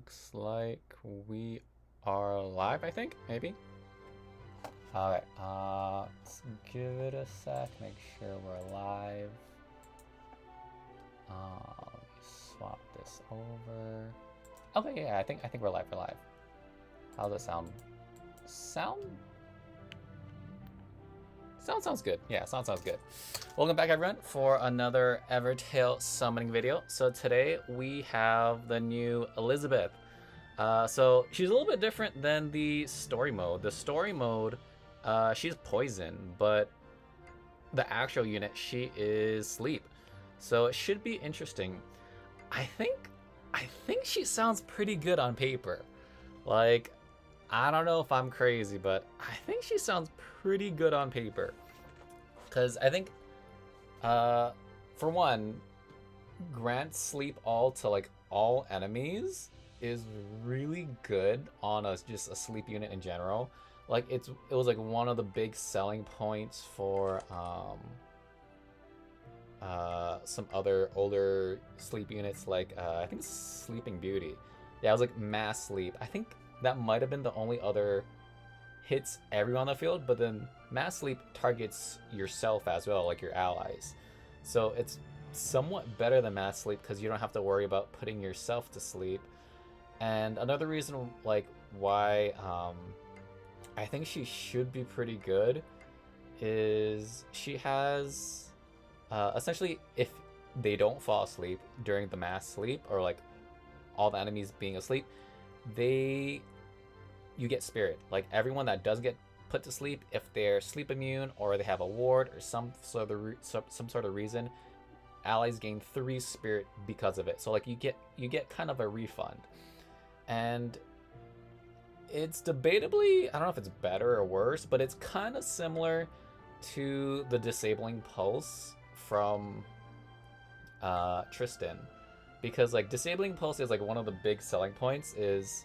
Looks like we are live, I think, maybe. Alright, let's give it a sec, make sure we're live. Let me swap this over. Okay, yeah, I think we're live, How does it sound? Sounds good. Yeah, sounds good. Welcome back, everyone, for another Evertail summoning video. So today we have the new Elizabeth. So she's a little bit different than the story mode. The story mode, she's poison, but the actual unit, she is sleep. So it should be interesting. I think she sounds pretty good on paper. Like, I don't know if I'm crazy, but I think she sounds pretty good on paper. Because I think, for one, grant sleep all to like all enemies is really good on just a sleep unit in general. Like it was like one of the big selling points for some other older sleep units, like I think Sleeping Beauty. Yeah, it was like mass sleep. I think that might have been the only other hits everyone on the field, but then mass sleep targets yourself as well, like your allies. So it's somewhat better than mass sleep because you don't have to worry about putting yourself to sleep. And another reason like why I think she should be pretty good is she has essentially, if they don't fall asleep during the mass sleep, or like all the enemies being asleep, you get spirit. Like everyone that does get put to sleep, if they're sleep immune or they have a ward or some sort of reason, allies gain 3 spirit because of it. So like you get kind of a refund. And it's debatably, I don't know if it's better or worse, but it's kind of similar to the disabling pulse from Tristan, because like disabling pulse is like one of the big selling points is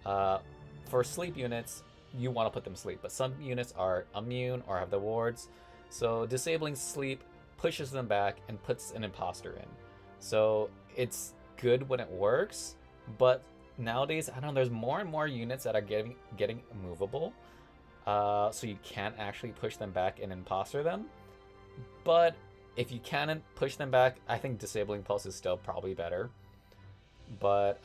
for sleep units, you want to put them to sleep, but some units are immune or have the wards, so disabling sleep pushes them back and puts an imposter in. So it's good when it works, but nowadays, I don't know, there's more and more units that are getting movable, so you can't actually push them back and imposter them. But if you can't push them back, I think disabling pulse is still probably better. But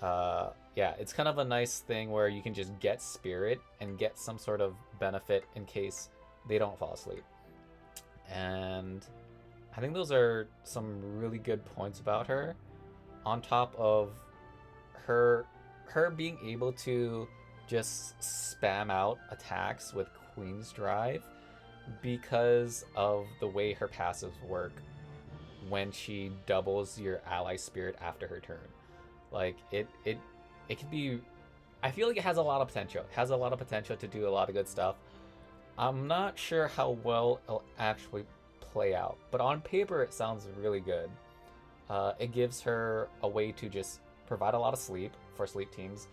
yeah, it's kind of a nice thing where you can just get spirit and get some sort of benefit in case they don't fall asleep. And I think those are some really good points about her, on top of her being able to just spam out attacks with Queen's Drive because of the way her passives work when she doubles your ally spirit after her turn. Like it could be, I feel like it has a lot of potential. It has a lot of potential to do a lot of good stuff. I'm not sure how well it'll actually play out, but on paper it sounds really good. It gives her a way to just provide a lot of sleep for sleep teams,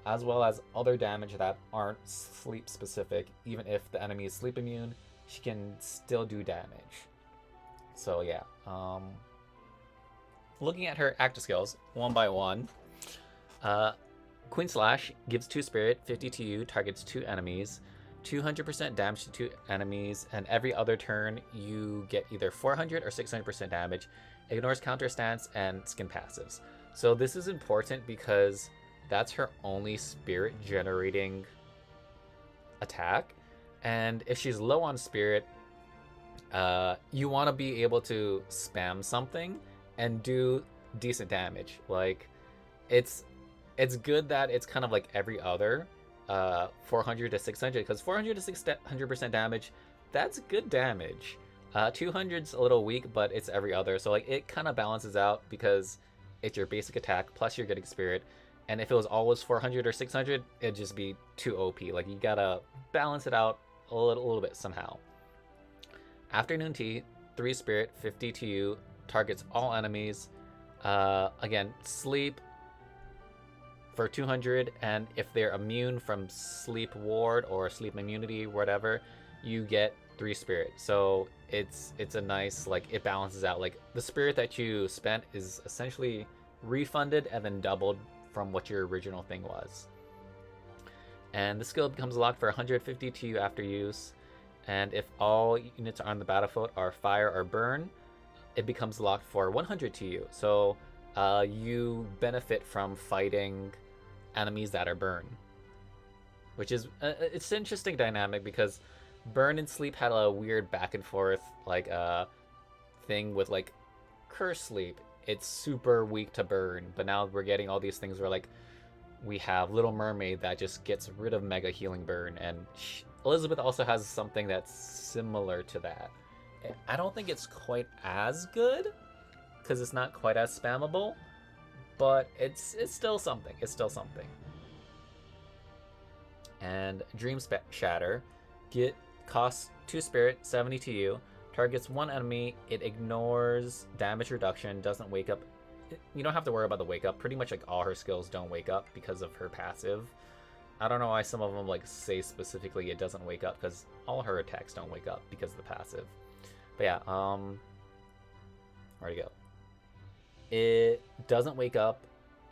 as well as other damage that aren't sleep specific. Even if the enemy is sleep immune, she can still do damage. So yeah, looking at her active skills one by one, Queen Slash gives 2 spirit, 50 to you, targets 2 enemies, 200% damage to 2 enemies, and every other turn you get either 400 or 600% damage, ignores counter stance and skin passives. So this is important because that's her only spirit generating attack, and if she's low on spirit, you want to be able to spam something and do decent damage. Like it's good that it's kind of like every other 400 to 600, because 400 to 600% damage, that's good damage. 200's a little weak, but it's every other, so like it kind of balances out because it's your basic attack plus you're getting spirit. And if it was always 400 or 600, it'd just be too OP. Like you gotta balance it out a little bit somehow. Afternoon Tea, 3 spirit, 50 to you, targets all enemies. Again, sleep for 200, and if they're immune from sleep ward or sleep immunity, whatever, you get 3 spirit. So it's a nice, like, it balances out. Like the spirit that you spent is essentially refunded and then doubled from what your original thing was. And the skill becomes locked for 150 to you after use. And if all units on the battlefield are fire or burn, it becomes locked for 100 to you. So you benefit from fighting enemies that are burn, which is it's an interesting dynamic because burn and sleep had a weird back and forth like thing with like curse sleep. It's super weak to burn, but now we're getting all these things where like we have Little Mermaid that just gets rid of mega healing burn, and Elizabeth also has something that's similar to that. I don't think it's quite as good because it's not quite as spammable, but it's still something. It's still something. And Dream Shatter costs 2 spirit, 70 to you. Targets one enemy. It ignores damage reduction. Doesn't wake up. You don't have to worry about the wake up. Pretty much like all her skills don't wake up because of her passive. I don't know why some of them like say specifically it doesn't wake up, because all her attacks don't wake up because of the passive. But yeah, where'd it go? It doesn't wake up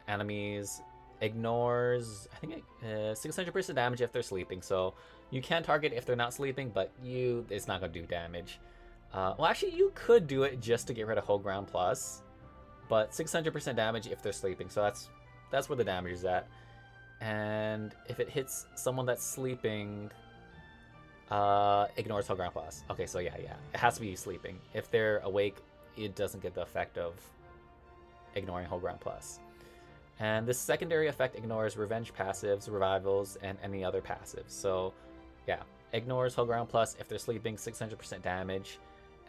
enemies. Ignores, I think, 600% damage if they're sleeping. So you can target if they're not sleeping, but it's not gonna do damage. Well, actually, you could do it just to get rid of Whole Ground Plus, but 600% damage if they're sleeping. So that's where the damage is at. And if it hits someone that's sleeping, ignores Whole Ground Plus. Okay, so yeah, it has to be sleeping. If they're awake, it doesn't get the effect of ignoring Whole Ground Plus. And this secondary effect ignores revenge passives, revivals, and any other passives. So yeah, ignores Whole Ground Plus if they're sleeping, 600% damage.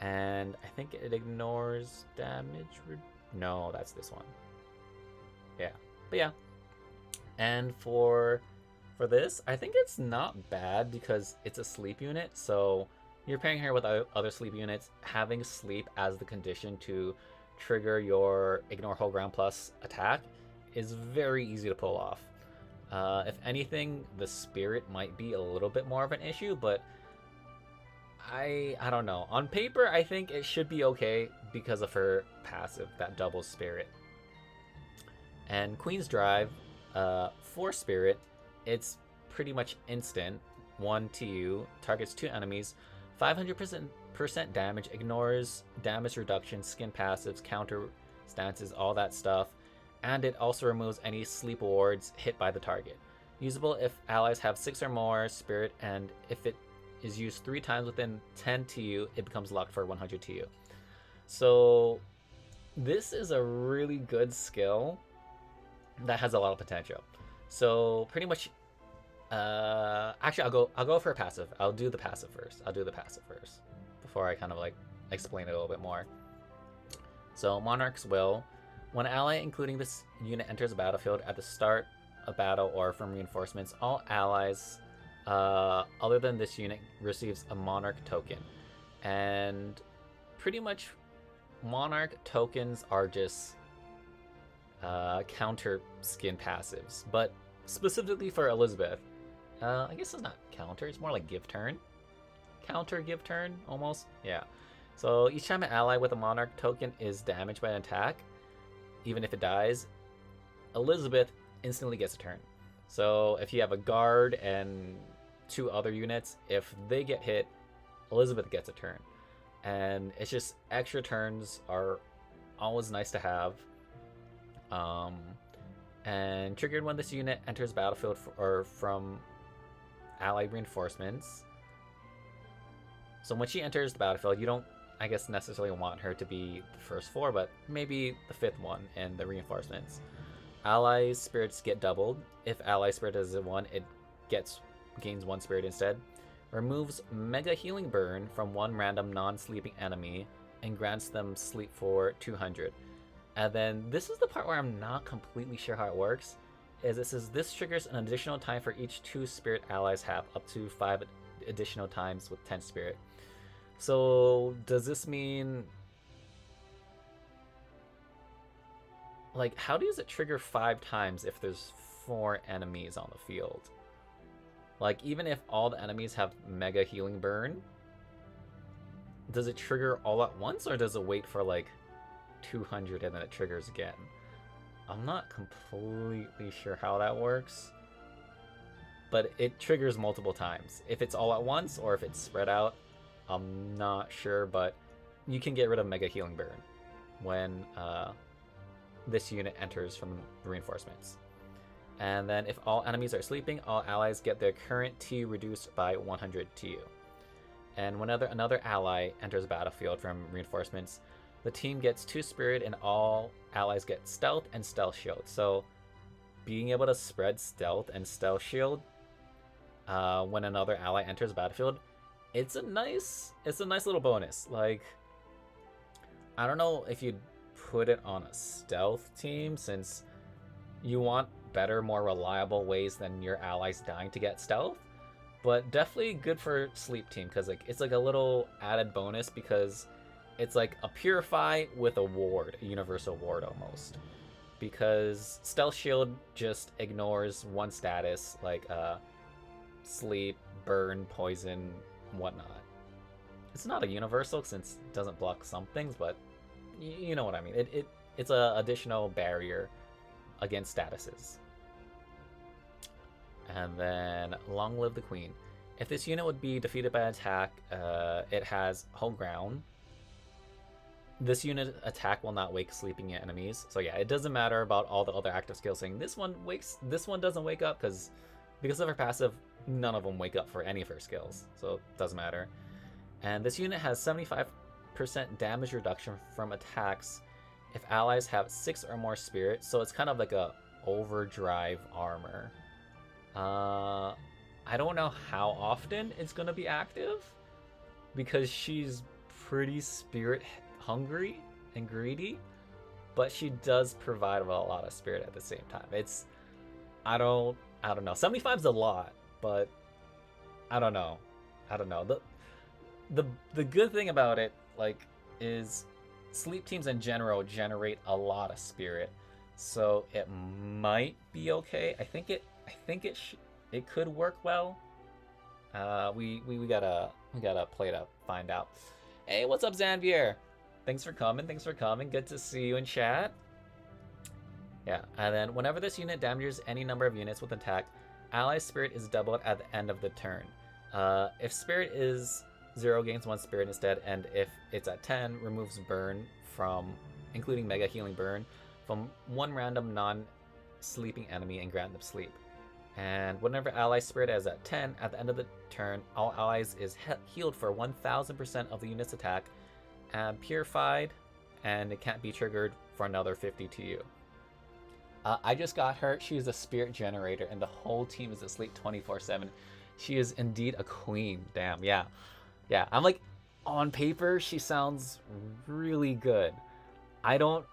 And I think it ignores damage. No, that's this one. Yeah, but yeah. And for this, I think it's not bad because it's a sleep unit. So you're pairing her with other sleep units. Having sleep as the condition to trigger your ignore Whole Ground Plus attack is very easy to pull off. If anything, the spirit might be a little bit more of an issue, but I don't know. On paper, I think it should be okay because of her passive that doubles spirit. And Queen's Drive, for spirit, it's pretty much instant. 1 to you, targets 2 enemies, 500% damage, ignores damage reduction, skin passives, counter stances, all that stuff. And it also removes any sleep wards hit by the target. Usable if allies have 6 or more spirit, and if it is used 3 times within 10 TU, it becomes locked for 100 TU. So this is a really good skill that has a lot of potential. So pretty much, actually I'll go for a passive. I'll do the passive first before I kind of like explain it a little bit more. So Monarch's Will. When an ally, including this unit, enters a battlefield at the start of battle or from reinforcements, all allies other than this unit receives a Monarch token. And pretty much Monarch tokens are just counter skin passives. But specifically for Elizabeth, I guess it's not counter, it's more like give turn. Counter give turn, almost. Yeah. So each time an ally with a Monarch token is damaged by an attack, even if it dies, Elizabeth instantly gets a turn. So if you have a guard and 2 other units, if they get hit, Elizabeth gets a turn. And it's just extra turns are always nice to have. And triggered when this unit enters battlefield or from allied reinforcements. So when she enters the battlefield, you don't, I guess, necessarily want her to be the first 4, but maybe the 5th one in the reinforcements. Allies' spirits get doubled. If ally spirit is a 1, it gains 1 spirit instead. Removes Mega Healing Burn from 1 random non-sleeping enemy and grants them sleep for 200. And then this is the part where I'm not completely sure how it works. Is it says this triggers an additional time for each 2 spirit allies have, up to 5 additional times with 10 spirit. So does this mean, like, how does it trigger 5 times if there's 4 enemies on the field? Like, even if all the enemies have Mega Healing Burn, does it trigger all at once, or does it wait for like 200 and then it triggers again? I'm not completely sure how that works, but it triggers multiple times. If it's all at once or if it's spread out, I'm not sure, but you can get rid of Mega Healing Burn when this unit enters from reinforcements. And then if all enemies are sleeping, all allies get their current T reduced by 100 TU. And whenever another ally enters battlefield from reinforcements, the team gets 2 spirit and all allies get stealth and stealth shield. So being able to spread stealth and stealth shield when another ally enters battlefield, it's a nice little bonus. Like, I don't know if you'd put it on a stealth team, since you want better, more reliable ways than your allies dying to get stealth, but definitely good for sleep team, because like it's like a little added bonus, because it's like a purify with a ward, a universal ward almost, because stealth shield just ignores one status like sleep, burn, poison, whatnot. It's not a universal since it doesn't block some things, but you know what I mean. It's a additional barrier against statuses. And then long live the queen. If this unit would be defeated by an attack, it has home ground. This unit attack will not wake sleeping enemies. So yeah, it doesn't matter about all the other active skills saying this one doesn't wake up, because of her passive, none of them wake up for any of her skills. So it doesn't matter. And this unit has 75% damage reduction from attacks if allies have 6 or more spirit. So it's kind of like a overdrive armor. I don't know how often it's gonna be active, because she's pretty spirit hungry and greedy, but she does provide a lot of spirit at the same time. I don't know. 75 is a lot, but I don't know. The good thing about it, like, is sleep teams in general generate a lot of spirit, so it might be okay. I think it could work well. We gotta play to find out. Hey, what's up, Zanvier? Thanks for coming. Good to see you in chat. Yeah, and then whenever this unit damages any number of units with attack, ally spirit is doubled at the end of the turn. If spirit is 0, gains 1 spirit instead, and if it's at 10, removes burn from, including Mega Healing Burn, from one random non-sleeping enemy and grant them sleep. And whenever ally spirit is at 10, at the end of the turn, all allies is healed for 1000% of the unit's attack, and purified, and it can't be triggered for another 50 TU. I just got her. She's a spirit generator, and the whole team is asleep 24/7. She is indeed a queen. Damn, yeah. I'm like, on paper, she sounds really good. I don't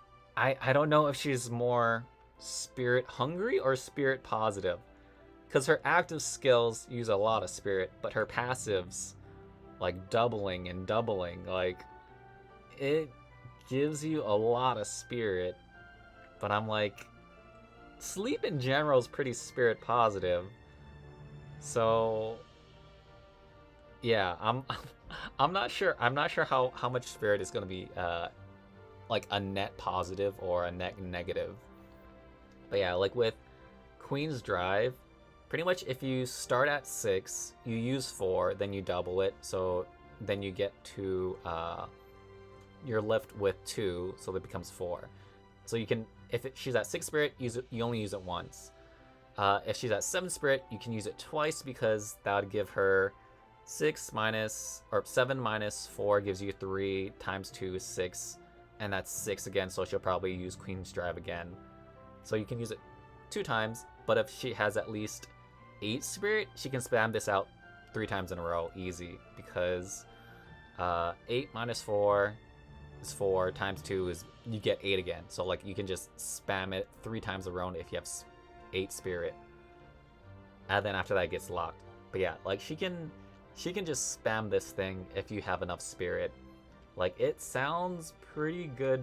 know if she's more spirit hungry or spirit positive, because her active skills use a lot of spirit, but her passives, like doubling and doubling, like, it gives you a lot of spirit. But I'm like, sleep in general is pretty spirit positive, so yeah, I'm not sure how much spirit is going to be like a net positive or a net negative. But yeah, like with Queen's Drive, pretty much if you start at 6, you use 4, then you double it, so then you get to you're left with 2, so it becomes 4. So you can, if she's at 6 spirit, you only use it once. If she's at 7 spirit, you can use it twice, because that would give her 7 minus 4 gives you 3 times 2 is 6, and that's 6 again, so she'll probably use Queen's Drive again. So you can use it 2 times, but if she has at least 8 spirit, she can spam this out 3 times in a row, easy, because 8 minus 4 is 4, times 2 is, you get 8 again. So like, you can just spam it 3 times a round if you have 8 spirit, and then after that it gets locked. But yeah, like, she can just spam this thing if you have enough spirit. Like, it sounds pretty good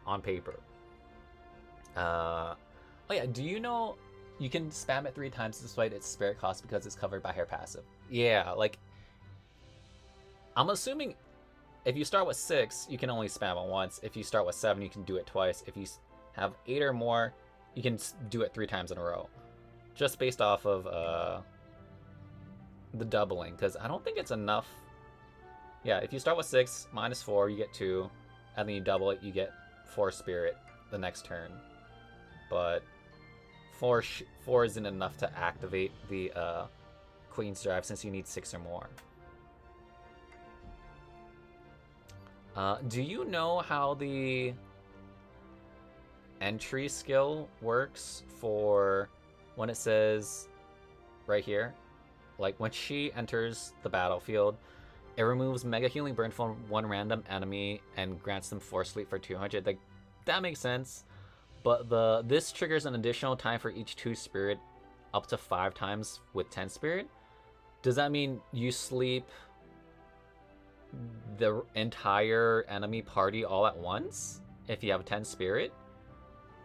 on paper. Oh yeah, do you know you can spam it 3 times despite its spirit cost, because it's covered by her passive? Yeah, like, I'm assuming if you start with 6, you can only spam it once. If you start with 7, you can do it twice. If you have 8 or more, you can do it 3 times in a row. Just based off of the doubling, because I don't think it's enough. Yeah, if you start with 6, minus 4, you get 2, and then you double it, you get 4 spirit the next turn. But 4 isn't enough to activate the Queen's Drive, since you need 6 or more. Do you know how the entry skill works for when it says right here? Like, when she enters the battlefield, it removes Mega Healing Burn from one random enemy and grants them 4 sleep for 200. Like, that makes sense. But this triggers an additional time for each 2 spirit, up to 5 times with 10 spirit. Does that mean you sleep the entire enemy party all at once if you have 10 spirit?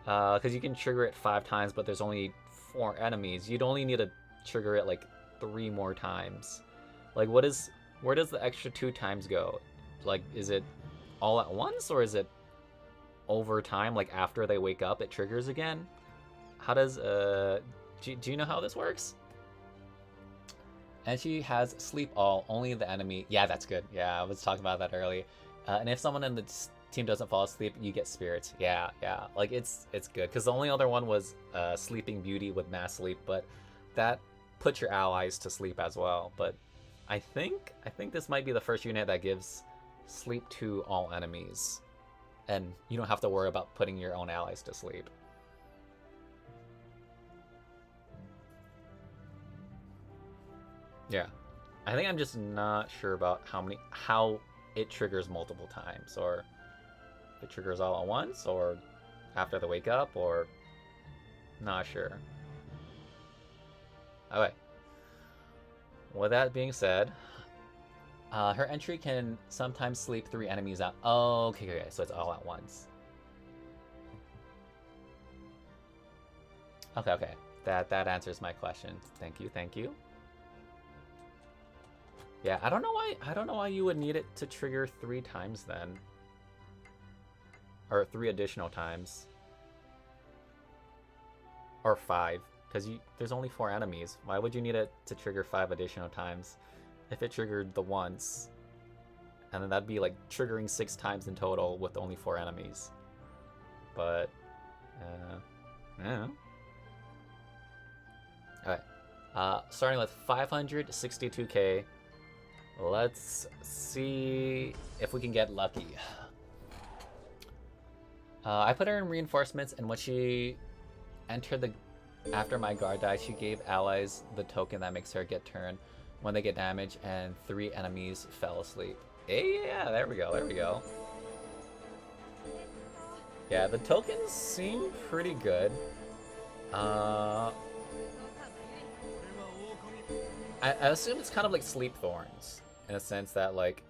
Because you can trigger it 5 times, but there's only 4 enemies. You'd only need to trigger it like 3 more times. Like, where does the extra 2 times go? Like, is it all at once, or is it over time? Like, after they wake up, it triggers again? How does do you know how this works? And she has sleep all, only the enemy. Yeah, that's good. Yeah, I was talking about that earlier. And if someone in the team doesn't fall asleep, you get spirits. Yeah. Like, it's good, because the only other one was Sleeping Beauty with mass sleep, but that puts your allies to sleep as well. But I think this might be the first unit that gives sleep to all enemies, and you don't have to worry about putting your own allies to sleep. Yeah, I think I'm just not sure about how it triggers multiple times, or if it triggers all at once, or after they wake up, or not sure. Okay. With that being said, her entry can sometimes sleep 3 enemies out. Oh, okay, so it's all at once. Okay. That answers my question. Thank you. Yeah, I don't know why you would need it to trigger 3 times then. Or 3 additional times. Or 5. Because there's only 4 enemies. Why would you need it to trigger 5 additional times if it triggered the once? And then that'd be like triggering 6 times in total with only 4 enemies. But, yeah. Alright. Starting with 562k. Let's see if we can get lucky. I put her in reinforcements, and when she entered after my guard died, she gave allies the token that makes her get turned when they get damaged, and 3 enemies fell asleep. Yeah, there we go. Yeah, the tokens seem pretty good. I assume it's kind of like Sleep Thorns, in a sense that, like,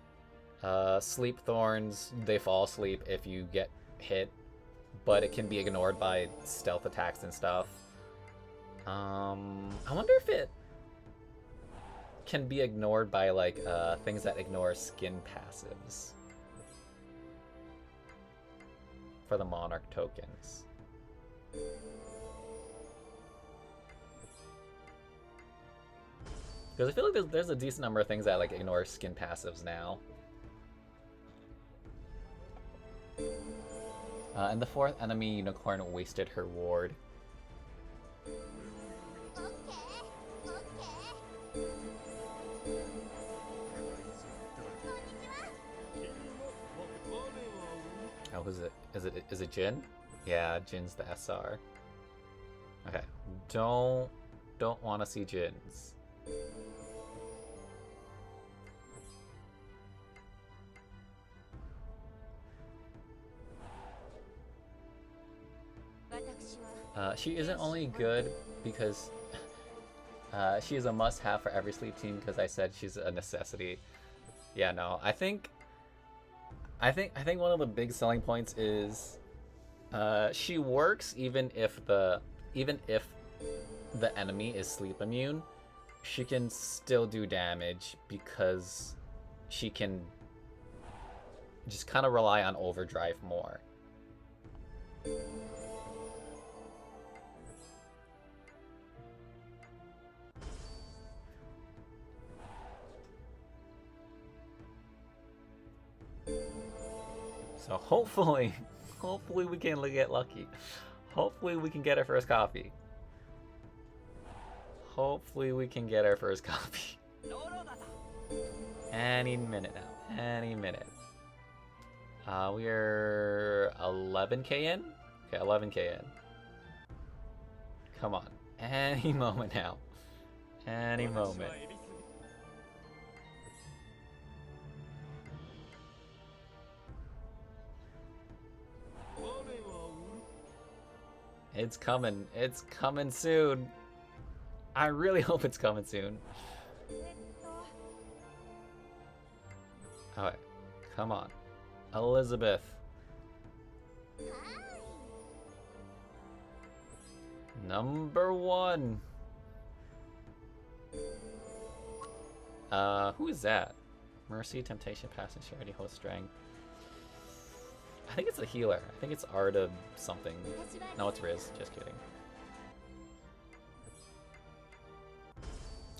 Sleep Thorns, they fall asleep if you get hit, but it can be ignored by stealth attacks and stuff. I wonder if it can be ignored by, like, things that ignore skin passives for the Monarch tokens. Because I feel like there's a decent number of things that, like, ignore skin passives now. And the 4th enemy unicorn wasted her ward. Oh, is it Jin? Yeah, Jin's the SR. Okay, don't want to see Jins. She isn't only good because she is a must-have for every sleep team, because I said she's a necessity. Yeah, no, I think one of the big selling points is she works even if the enemy is sleep immune. She can still do damage because she can just kind of rely on overdrive more. So hopefully, hopefully we can get lucky. Hopefully we can get our first copy. Hopefully we can get our first copy. Any minute now. Any minute. We are 11k in? Okay, 11k in. Come on. Any moment now. Any moment. It's coming. It's coming soon. I really hope it's coming soon. Alright. Come on. Elizabeth. Number 1. Who is that? Mercy, Temptation, Passion, Charity, Host, Strength. I think it's a healer. I think it's Arda something. No, it's Riz. Just kidding.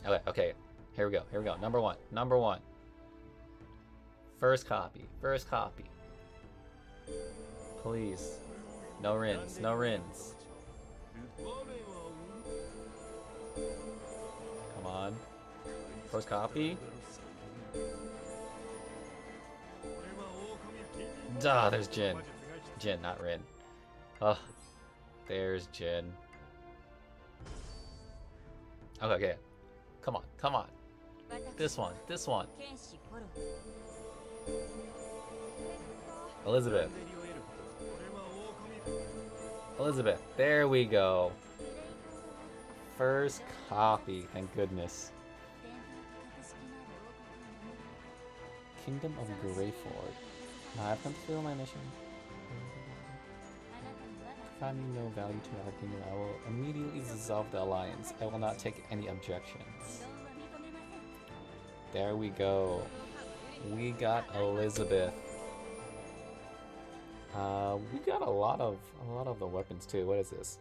Okay, okay. Here we go. Here we go. Number 1. Number 1. First copy. First copy. Please. No Rins. No Rins. Come on. First copy. Ah, there's Jin. Jin, not Rin. Oh, there's Jin. Okay, okay. Come on, come on. This one, this one. Elizabeth. Elizabeth, there we go. First copy, thank goodness. Kingdom of Greyford. I've come to fulfill my mission. Finding no value to our kingdom, I will immediately dissolve the alliance. I will not take any objections. There we go. We got Elizabeth. We got a lot of the weapons too. What is this?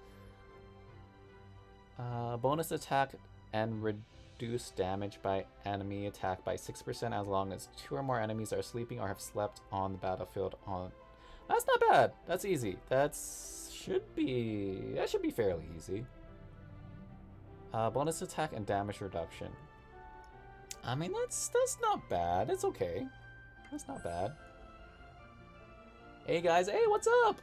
Bonus attack and reduce damage by enemy attack by 6% as long as 2 or more enemies are sleeping or have slept on the battlefield. That's not bad. That's easy. That should be fairly easy. Bonus attack and damage reduction. I mean, that's not bad. It's okay. That's not bad. Hey guys, hey, what's up?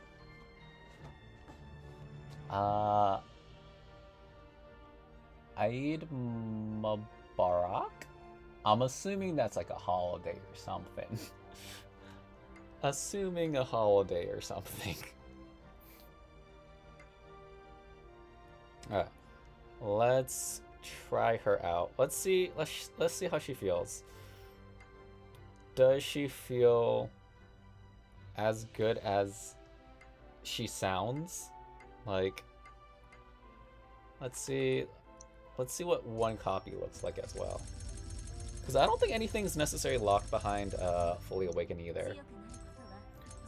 Eid Mubarak? I'm assuming that's like a holiday or something. Assuming a holiday or something. Alright. Let's try her out. Let's see how she feels. Does she feel as good as she sounds? Like, let's see what one copy looks like as well. Because I don't think anything's necessarily locked behind Fully Awakened either.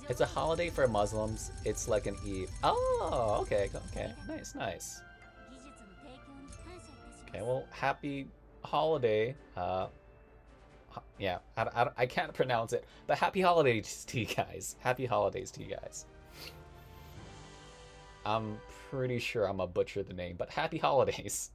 It's a holiday for Muslims. It's like an Eid. Oh, okay, okay, nice, nice. Okay, well, happy holiday. Yeah, I can't pronounce it, but happy holidays to you guys. Happy holidays to you guys. I'm pretty sure I'm gonna butcher the name, but happy holidays.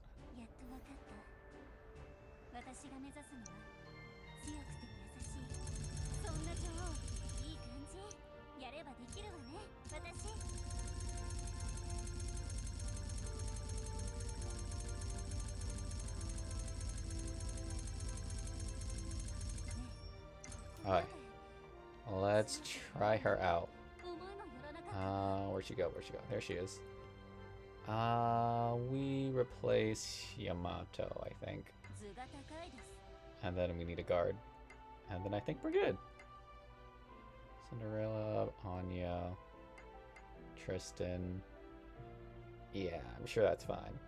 Alright. Let's try her out. Where'd she go? Where'd she go? There she is. We replace Yamato, I think. And then we need a guard. And then I think we're good. Cinderella, Anya, Tristan. Yeah, I'm sure that's fine.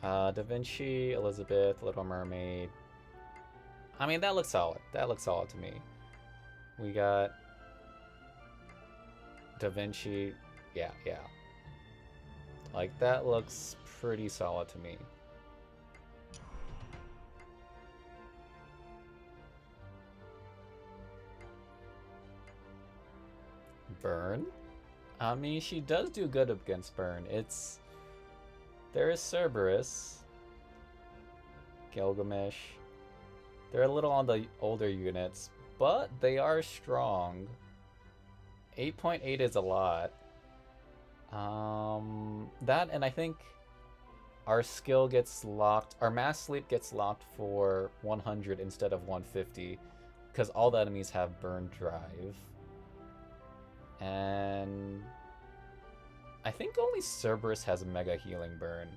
Da Vinci, Elizabeth, Little Mermaid. I mean, that looks solid. That looks solid to me. We got Da Vinci. Yeah, yeah. Like, that looks pretty solid to me. Burn? I mean, she does do good against Burn. There is Cerberus, Gilgamesh. They're a little on the older units, but they are strong. 8.8 is a lot. That, and I think our skill gets locked, our mass sleep gets locked for 100 instead of 150, because all the enemies have burn drive. And I think only Cerberus has mega healing burn.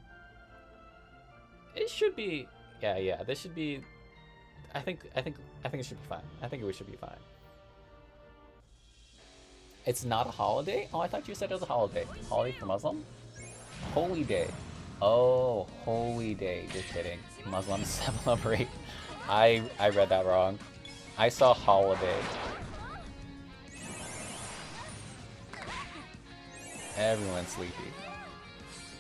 It should be, yeah, this should be, I think it should be fine. I think we should be fine. It's not a holiday? Oh, I thought you said it was a holiday. Holiday for Muslim? Holy day. Oh, holy day. Just kidding. Muslims celebrate. I read that wrong. I saw holiday. Everyone's sleepy.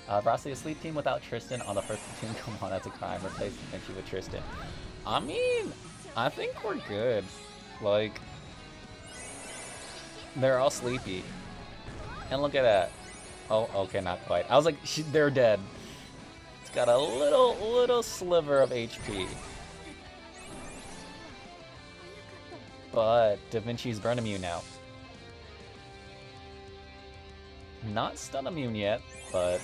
Voracity, a sleep team without Tristan on the first platoon. Come on, that's a crime. Replace Vinci with Tristan. I mean, I think we're good. Like, they're all sleepy. And look at that. Oh, okay, not quite. I was like, they're dead. It's got a little sliver of HP. But Da Vinci's burn immune now. Not stun immune yet, but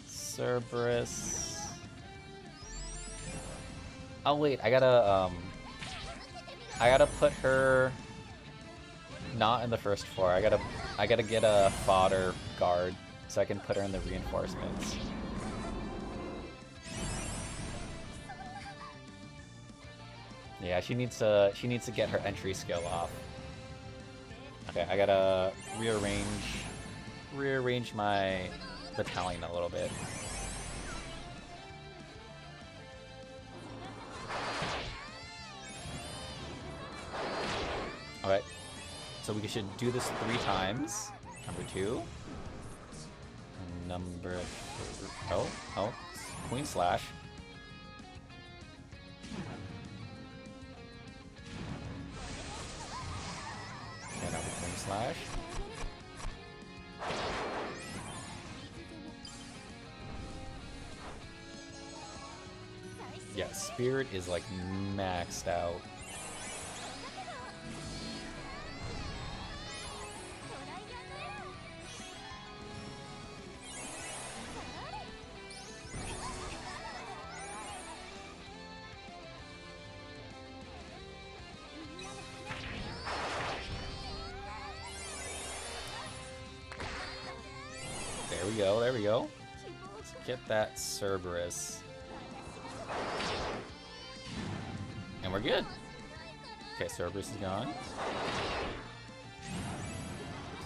Cerberus. Oh wait, I gotta put her not in the first floor. I gotta get a fodder guard so I can put her in the reinforcements. Yeah, she needs to get her entry skill off. Okay, I gotta rearrange my battalion a little bit. Alright, so we should do this 3 times. Number 2. Number 3. Oh, Queen Slash. Okay, now the Queen Slash. Yeah, Spirit is like maxed out. There we go. Let's get that Cerberus. And we're good. Okay, Cerberus is gone.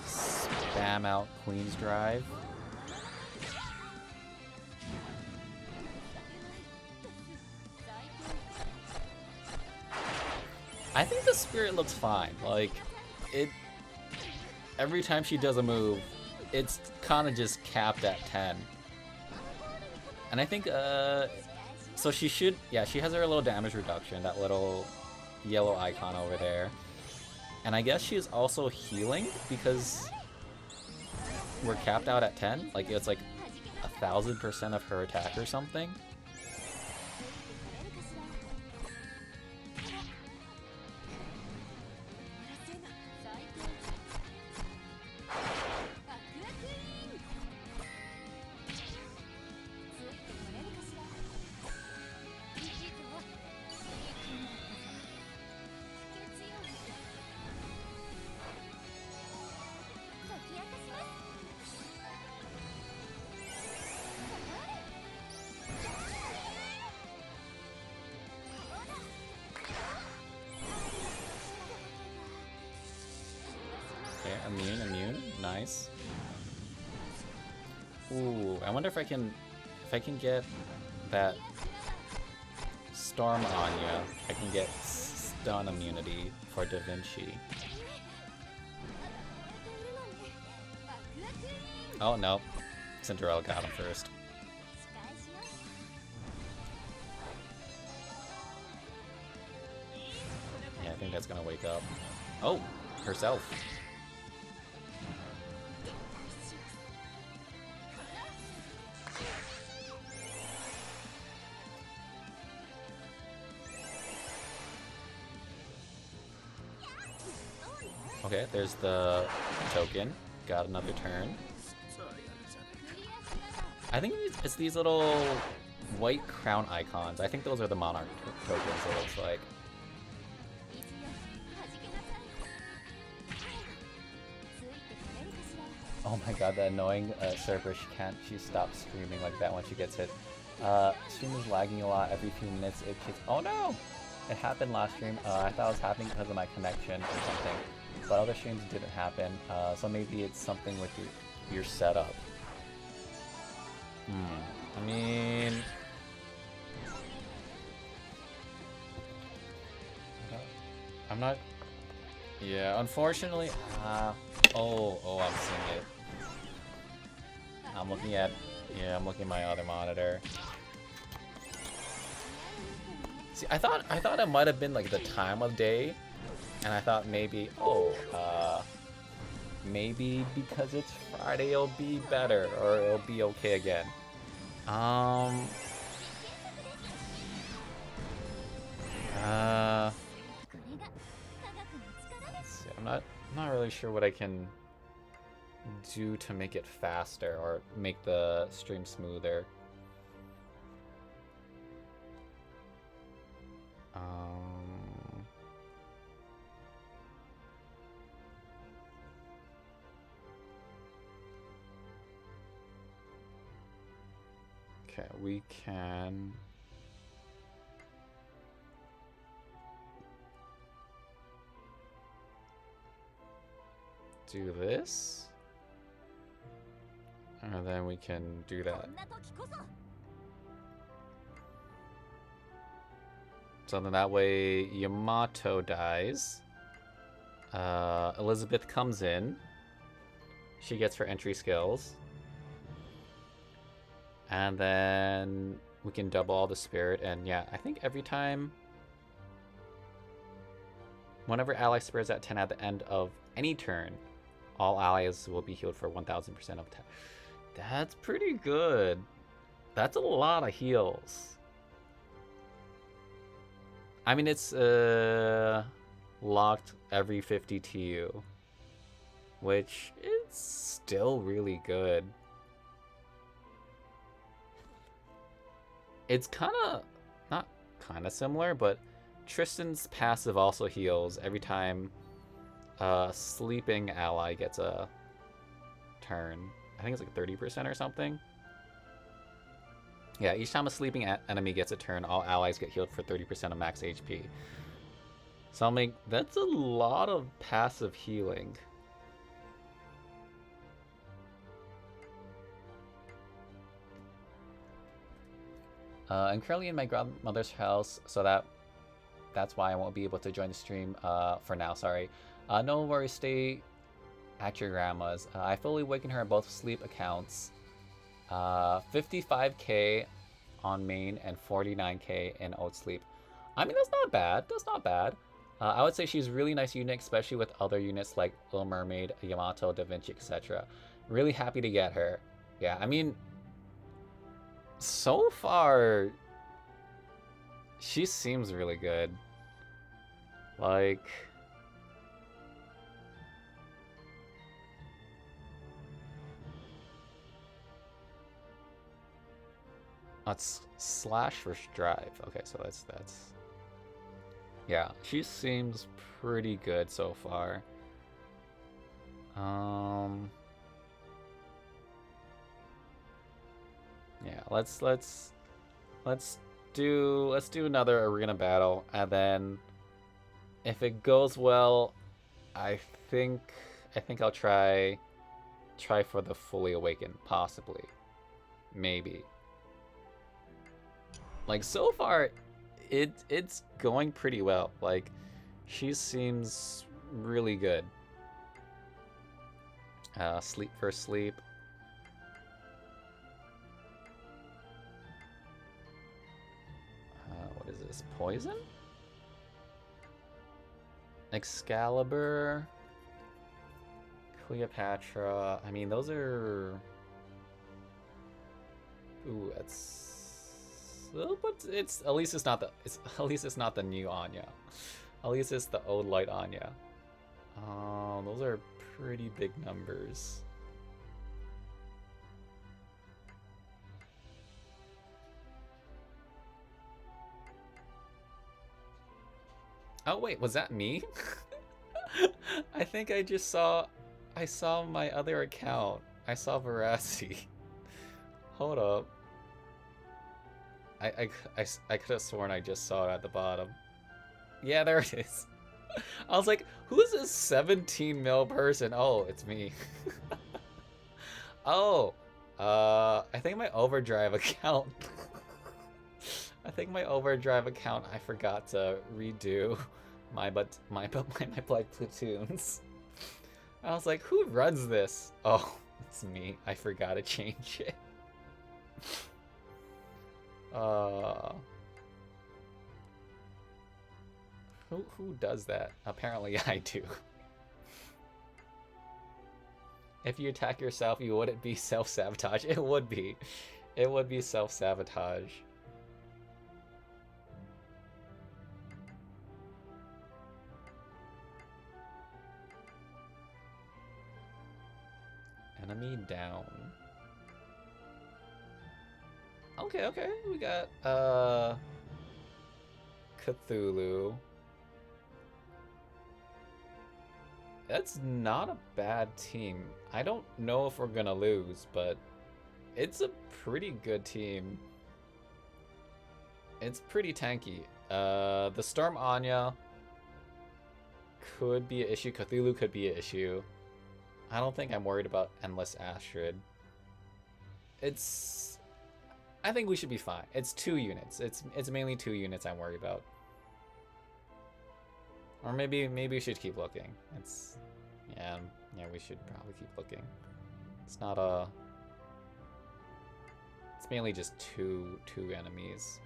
Spam out Queen's Drive. I think the Spirit looks fine. Like, every time she does a move, it's kind of just capped at 10. And I think, so she should, yeah, she has her little damage reduction, that little yellow icon over there. And I guess she's also healing because we're capped out at 10. Like, it's like 1000% of her attack or something. Immune, nice. Ooh, I wonder if I can get that Storm Anya. I can get stun immunity for Da Vinci. Oh no, Cinderella got him first. Yeah, I think that's gonna wake up. Oh, herself. Okay, there's the token. Got another turn. I think it's these little white crown icons. I think those are the monarch tokens, it looks like. Oh my god, the annoying server, she stops streaming like that when she gets hit. Stream is lagging a lot every few minutes. It keeps— oh no! It happened last stream. I thought it was happening because of my connection or something, but other streams didn't happen. So maybe it's something with your setup. I mean, I'm not. Yeah, unfortunately. Oh, I'm seeing it. I'm looking at. Yeah, I'm looking at my other monitor. See, I thought it might have been like the time of day, and I thought maybe, maybe because it's Friday it'll be better, or it'll be okay again. Let's see. I'm not really sure what I can do to make it faster or make the stream smoother. Okay, we can do this, and then we can do that. So then that way Yamato dies. Elizabeth comes in. She gets her entry skills. And then we can double all the spirit. And yeah, I think every time, whenever ally spirit is at 10 at the end of any turn, all allies will be healed for 1000% of 10. That's pretty good. That's a lot of heals. I mean, it's locked every 50 TU, which is still really good. It's kind of, not kind of similar, but Tristan's passive also heals every time a sleeping ally gets a turn. I think it's like 30% or something. Yeah, each time a sleeping enemy gets a turn, all allies get healed for 30% of max HP. So I'm like, that's a lot of passive healing. I'm currently in my grandmother's house, so that's why I won't be able to join the stream for now, sorry. No worries, stay at your grandma's. I fully awakened her on both sleep accounts. 55k on main and 49k in oat sleep. I mean, that's not bad. That's not bad. I would say she's a really nice unit, especially with other units like Little Mermaid, Yamato, Da Vinci, etc. Really happy to get her. Yeah, I mean, so far, she seems really good. Like, let's slash for drive. Okay, so that's yeah, she seems pretty good so far. Yeah, let's do another arena battle, and then if it goes well, I think I'll try for the fully awakened, possibly, maybe. Like, so far, it's going pretty well. Like, she seems really good. Sleep for sleep. What is this? Poison? Excalibur. Cleopatra. I mean, those are... Ooh, that's... But it's... At least it's not the... at least it's not the new Anya. At least it's the old light Anya. Oh, those are pretty big numbers. Oh wait, was that me? I think I just saw... I saw my other account. I saw Voracity. Hold up. I could have sworn I just saw it at the bottom. Yeah, there it is. I was like, who is this 17 mil person? Oh, it's me. Oh, I think my Overdrive account. I think my Overdrive account, I forgot to redo my Black Platoons. I was like, who runs this? Oh, it's me. I forgot to change it. Who does that? Apparently I do. If you attack yourself, you wouldn't be self-sabotage. It would be. It would be self-sabotage. Enemy down. Okay, okay. We got Cthulhu. That's not a bad team. I don't know if we're gonna lose, but it's a pretty good team. It's pretty tanky. The Storm Anya could be an issue. Cthulhu could be an issue. I don't think I'm worried about Endless Astrid. I think we should be fine. It's 2 units. It's mainly 2 units I'm worried about. Or maybe we should keep looking. Yeah, we should probably keep looking. It's not a... It's mainly just two enemies.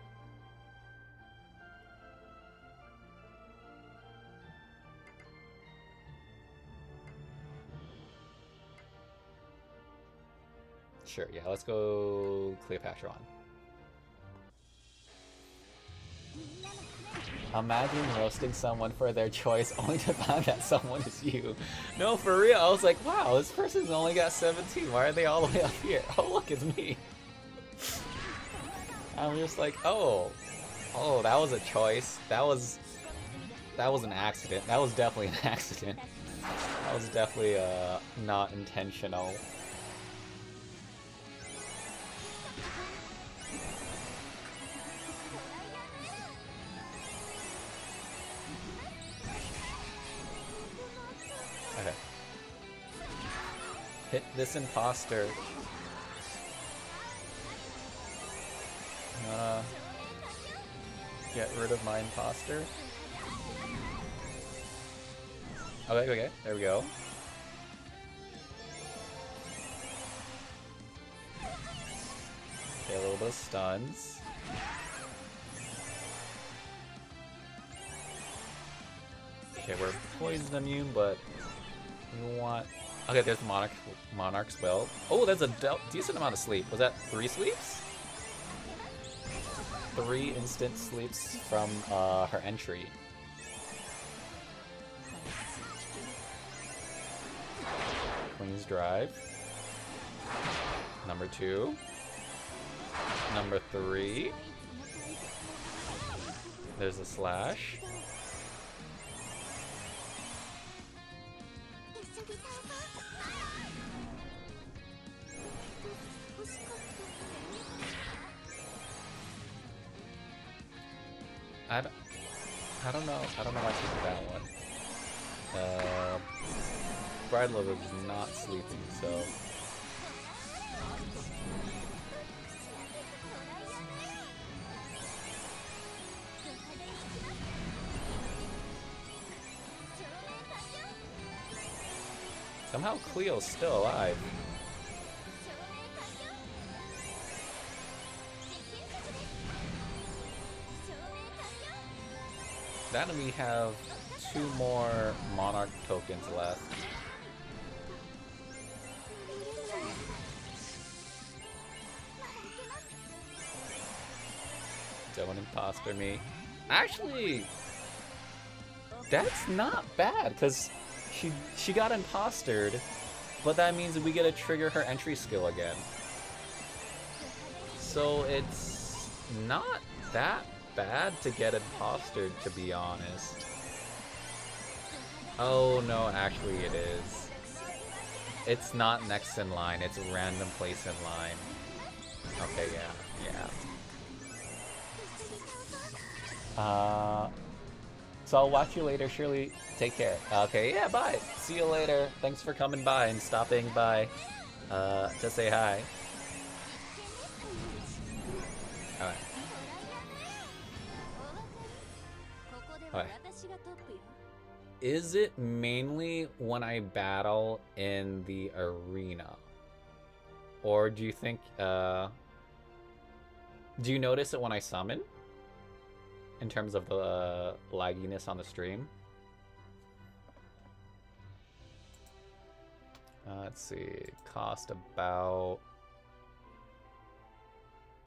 Sure, yeah, let's go Cleopatra on. Imagine roasting someone for their choice only to find that someone is you. No, for real, I was like, wow, this person's only got 17. Why are they all the way up here? Oh, look, it's me. I'm just like, oh, that was a choice. That was an accident. That was definitely an accident. That was definitely not intentional. Okay. Hit this imposter. Get rid of my imposter. Okay, there we go. Okay, a little bit of stuns. Okay, we're poison immune, but we want... Okay, there's the Monarch spell. Oh, that's a decent amount of sleep. Was that 3 sleeps? 3 instant sleeps from her entry. Queen's Drive. Number 2. Number 3. There's a slash. I don't know. I don't know why she did that one. Bride Lover is not sleeping, so. Somehow Cleo's still alive. That and we have 2 more Monarch tokens left. Don't imposter me. Actually, that's not bad, because she got impostered, but that means we get to trigger her entry skill again. So it's not that bad to get impostered, to be honest. Oh no, actually it is. It's not next in line, it's a random place in line. Okay, yeah. So I'll watch you later, Shirley. Take care. Okay, yeah, bye. See you later. Thanks for coming by and stopping by to say hi. Alright. Alright. Is it mainly when I battle in the arena? Or do you think, do you notice it when I summon? In terms of the lagginess on the stream? Let's see, cost about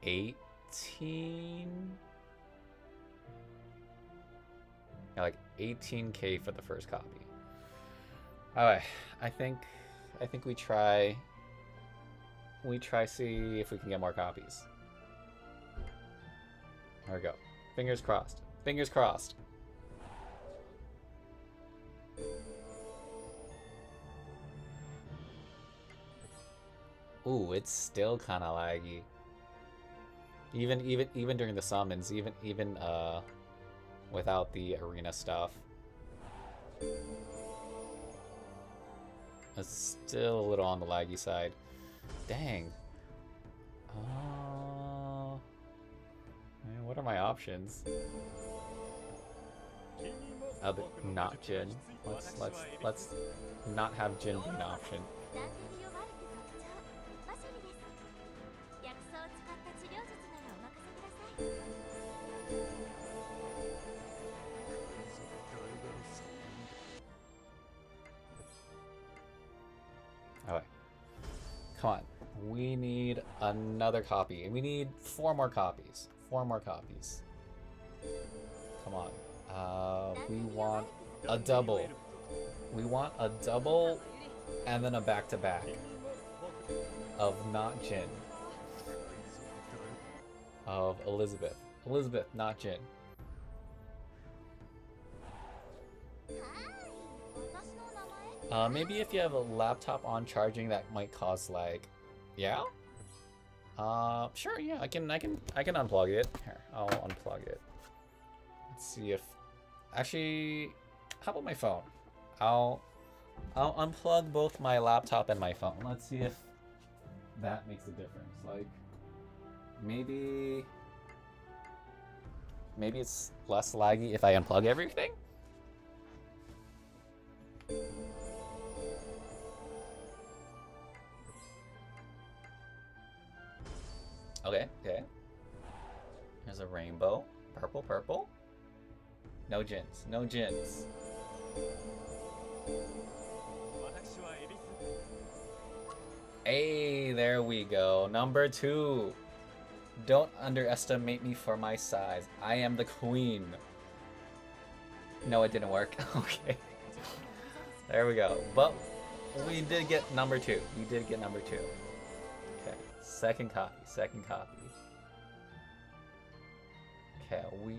18? Yeah, like 18k for the first copy. Alright, I think we try see if we can get more copies. There we go. Fingers crossed. Fingers crossed. Ooh, it's still kind of laggy. Even during the summons, even without the arena stuff. It's still a little on the laggy side. Dang. Man, what are my options? Other not Jin. Let's not have Jin be an option. Alright. Come on. We need another copy. We need 4 more copies. 4 more copies. Come on. We want a double. We want a double and then a back-to-back of not Jin. Of Elizabeth. Elizabeth, not Jin. Maybe if you have a laptop on charging, that might cause lag. Yeah? Sure, yeah, I can unplug it. Here, I'll unplug it. Let's see if... Actually, how about my phone? I'll unplug both my laptop and my phone. Let's see if that makes a difference. Like, maybe it's less laggy if I unplug everything? Okay. There's a rainbow. Purple. No Jins. No Jins. Hey, there we go. Number 2. Don't underestimate me for my size. I am the queen. No, it didn't work. Okay. There we go. But we did get number 2. We did get number 2. Okay. Second copy. Okay, we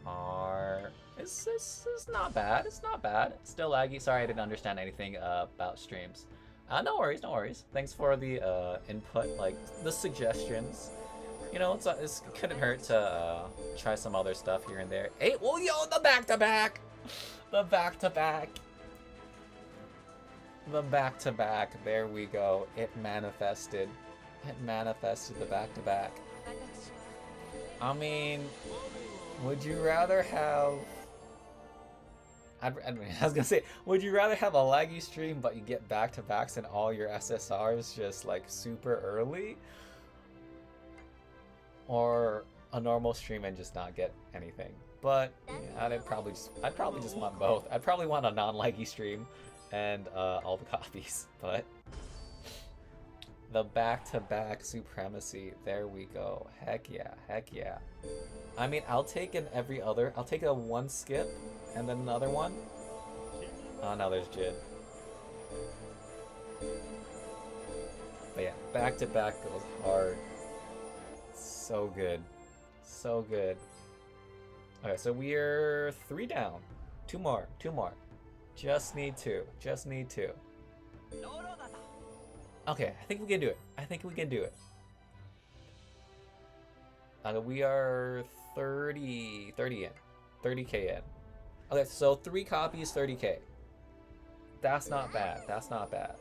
are... This is not bad. It's not bad. It's still laggy. Sorry, I didn't understand anything about streams. No worries. Thanks for the input, like the suggestions. You know, it couldn't hurt to try some other stuff here and there. Hey, well, yo, the back-to-back! The back-to-back. The back-to-back. There we go. It manifested. It manifested the back-to-back. I mean, would you rather have... I was gonna say, would you rather have a laggy stream but you get back-to-backs and all your SSRs just like super early? Or a normal stream and just not get anything? But yeah, I'd probably just want both. I'd probably want a non-laggy stream and all the copies, but the back-to-back supremacy, there we go. Heck yeah. I mean, I'll take I'll take a one skip and then another one. Oh no, there's Jid. But yeah, back to back goes hard. So good. So good. Okay, so we're 3 down. 2 more. 2 more. Just need 2. Just need 2. Okay, I think we can do it. I think we can do it. We are 30 in. 30k in. Okay, so 3 copies, 30k. That's not bad. That's not bad.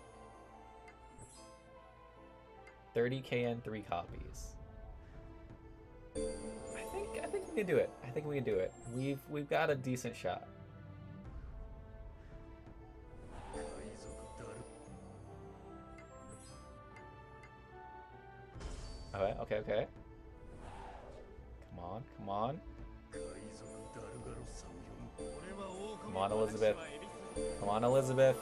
30k in 3 copies. I think we can do it. I think we can do it. We've got a decent shot. Okay. Come on. Come on, Elizabeth. Come on, Elizabeth.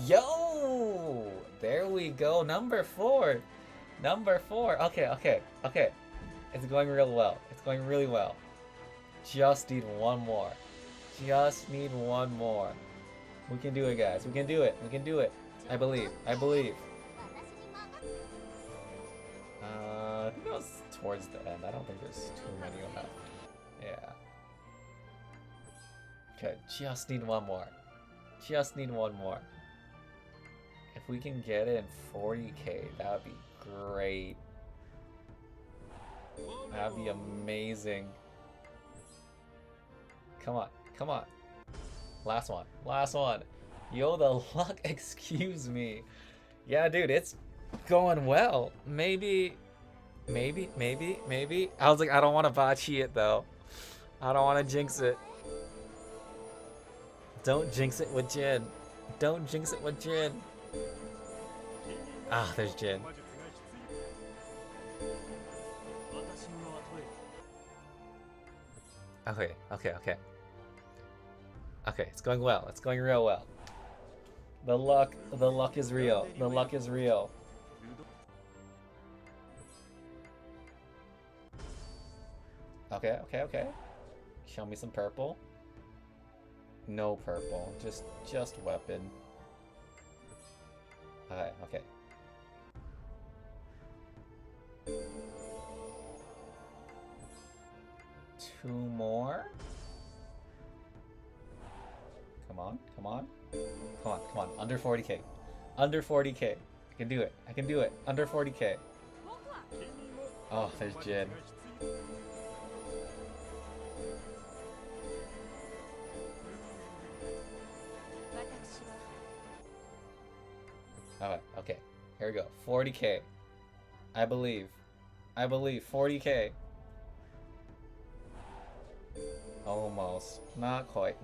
Yo! There we go. Number 4. Number 4. Okay. It's going real well. It's going really well. Just need 1 more. Just need 1 more. We can do it, guys. We can do it. We can do it. I believe. I believe. I think that was towards the end. I don't think there's too many left. Yeah. Okay, just need 1 more. Just need 1 more. If we can get it in 40k, that would be great. That would be amazing. Come on. Last one. Yo, the luck, excuse me. Yeah, dude, it's going well. Maybe. I was like, I don't want to botchy it, though. I don't want to jinx it. Don't jinx it with Jin. Don't jinx it with Jin. Ah, there's Jin. Okay. Okay, it's going well. It's going real well. The luck is real. The luck is real. Okay. Show me some purple. No purple. Just weapon. Okay. Two more. Come on. Under 40k. Under 40k. I can do it. Under 40k. Oh, there's Jin. Alright, okay. Here we go. 40k. I believe. 40k. Almost. Not quite.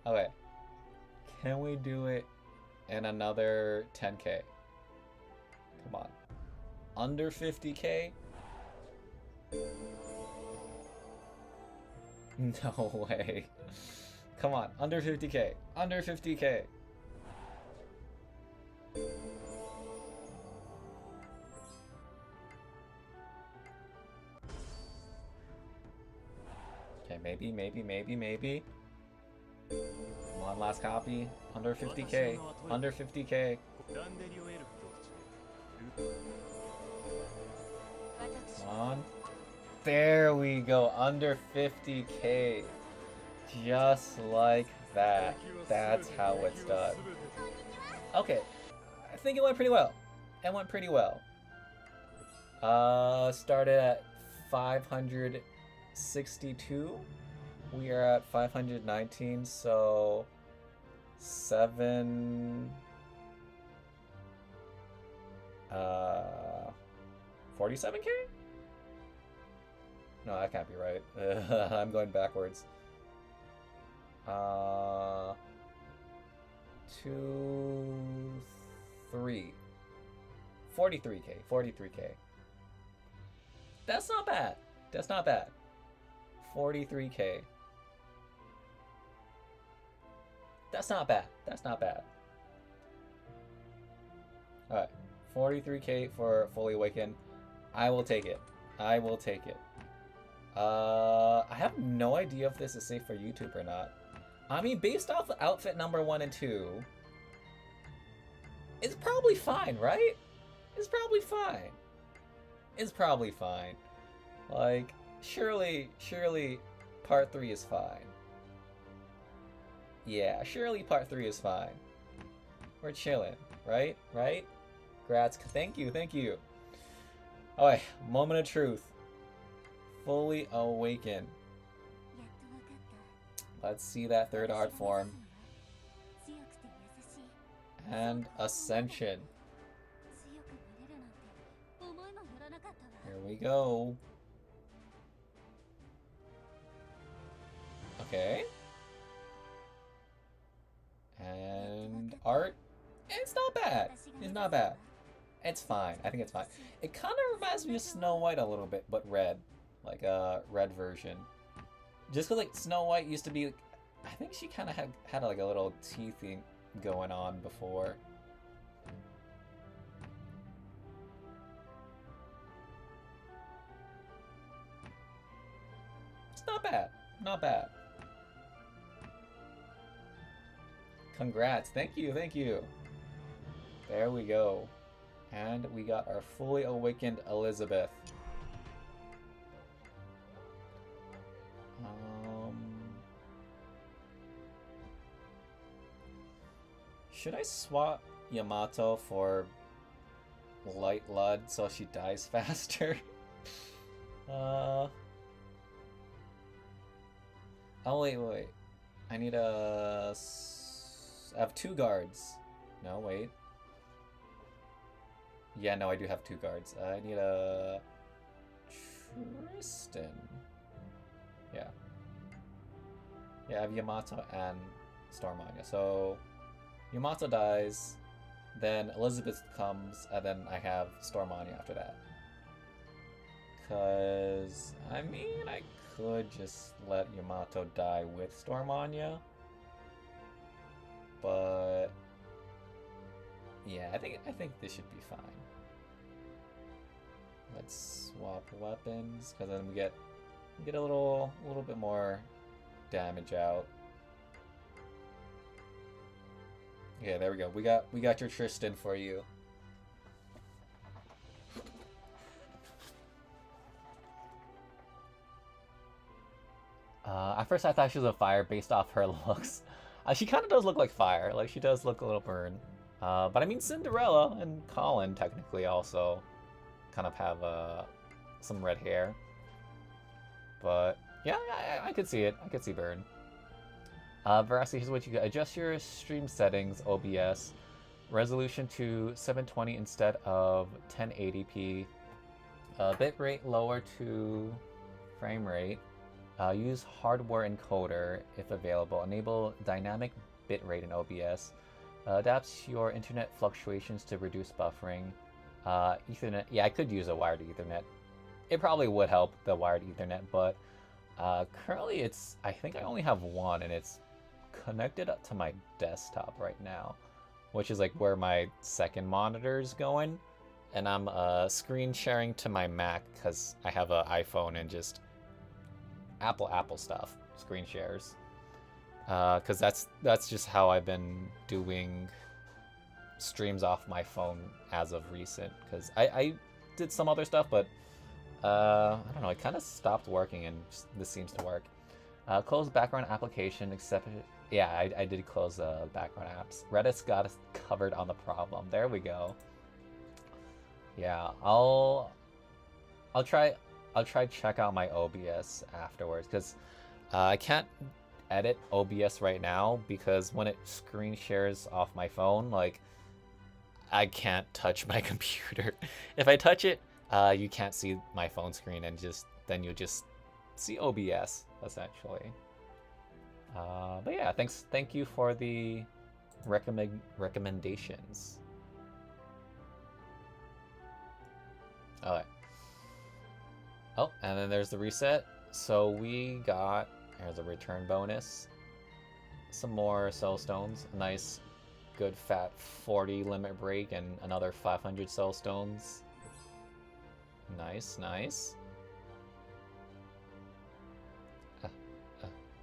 Okay. Can we do it in another 10k? Come on. Under 50k? No way. Come on. Under 50k. Under 50k. Okay, maybe. Come on, last copy. Under 50k. Under 50k. Come on. There we go. Under 50k. Just like that. That's how it's done. Okay. I think it went pretty well. Started at 562. We are at 519, so 47k? No, that can't be right. I'm going backwards. 43k. That's not bad. 43k. That's not bad. Alright. 43k for Fully Awakened. I will take it. I have no idea if this is safe for YouTube or not. I mean, based off outfit number 1 and 2, it's probably fine, right? It's probably fine. It's probably fine. Like, surely part 3 is fine. Yeah, surely part 3 is fine. We're chilling, right? Right? Grats, thank you. Alright, moment of truth. Fully awaken. Let's see that third art form. And Ascension. Here we go. Okay. And art. It's not bad. It's not bad. It's fine. I think it's fine. It kind of reminds me of Snow White a little bit, but red. Like a red version. Just because like Snow White used to be, I think she kind of had like a little teeth thing going on before. It's not bad. Not bad. Congrats. Thank you. There we go. And we got our fully awakened Elizabeth. Should I swap Yamato for Light Lud so she dies faster? Oh, wait. I need a... I have 2 guards. No, wait. Yeah, no, I do have 2 guards. I need a... Tristan. Yeah. Yeah, I have Yamato and Stormanya. So, Yamato dies, then Elizabeth comes, and then I have Stormanya after that. Because, I mean, I could just let Yamato die with Stormanya. But yeah, I think this should be fine. Let's swap weapons, because then we get a little bit more damage out. Yeah, there we go. We got your Tristan for you. At first I thought she was a fire based off her looks. She kind of does look like fire. Like, she does look a little burned. But I mean, Cinderella and Colin technically also kind of have some red hair. But yeah, I could see it. I could see burn. Voracity, here's what you get. Adjust your stream settings, OBS. Resolution to 720 instead of 1080p. Bitrate lower to frame rate. Use hardware encoder if available. Enable dynamic bitrate in OBS. Adapts your internet fluctuations to reduce buffering. Ethernet. Yeah, I could use a wired Ethernet. It probably would help, the wired Ethernet, but currently it's... I think I only have one, and it's connected up to my desktop right now, which is like where my second monitor is going. And I'm screen sharing to my Mac because I have an iPhone and just Apple stuff, screen shares. Because that's just how I've been doing streams off my phone as of recent. Because I did some other stuff, but I don't know, it kind of stopped working, and this seems to work. Close background application, except... Yeah, I did close background apps. Reddit's got us covered on the problem. There we go. Yeah, I'll try check out my OBS afterwards, because I can't edit OBS right now because when it screen shares off my phone, like, I can't touch my computer. If I touch it, you can't see my phone screen, and then you just see OBS essentially. But yeah, thank you for the recommendations. Alright. Oh, and then there's the reset. So we got, here's a return bonus, some more soul stones, a nice good fat 40 limit break, and another 500 soul stones. Nice.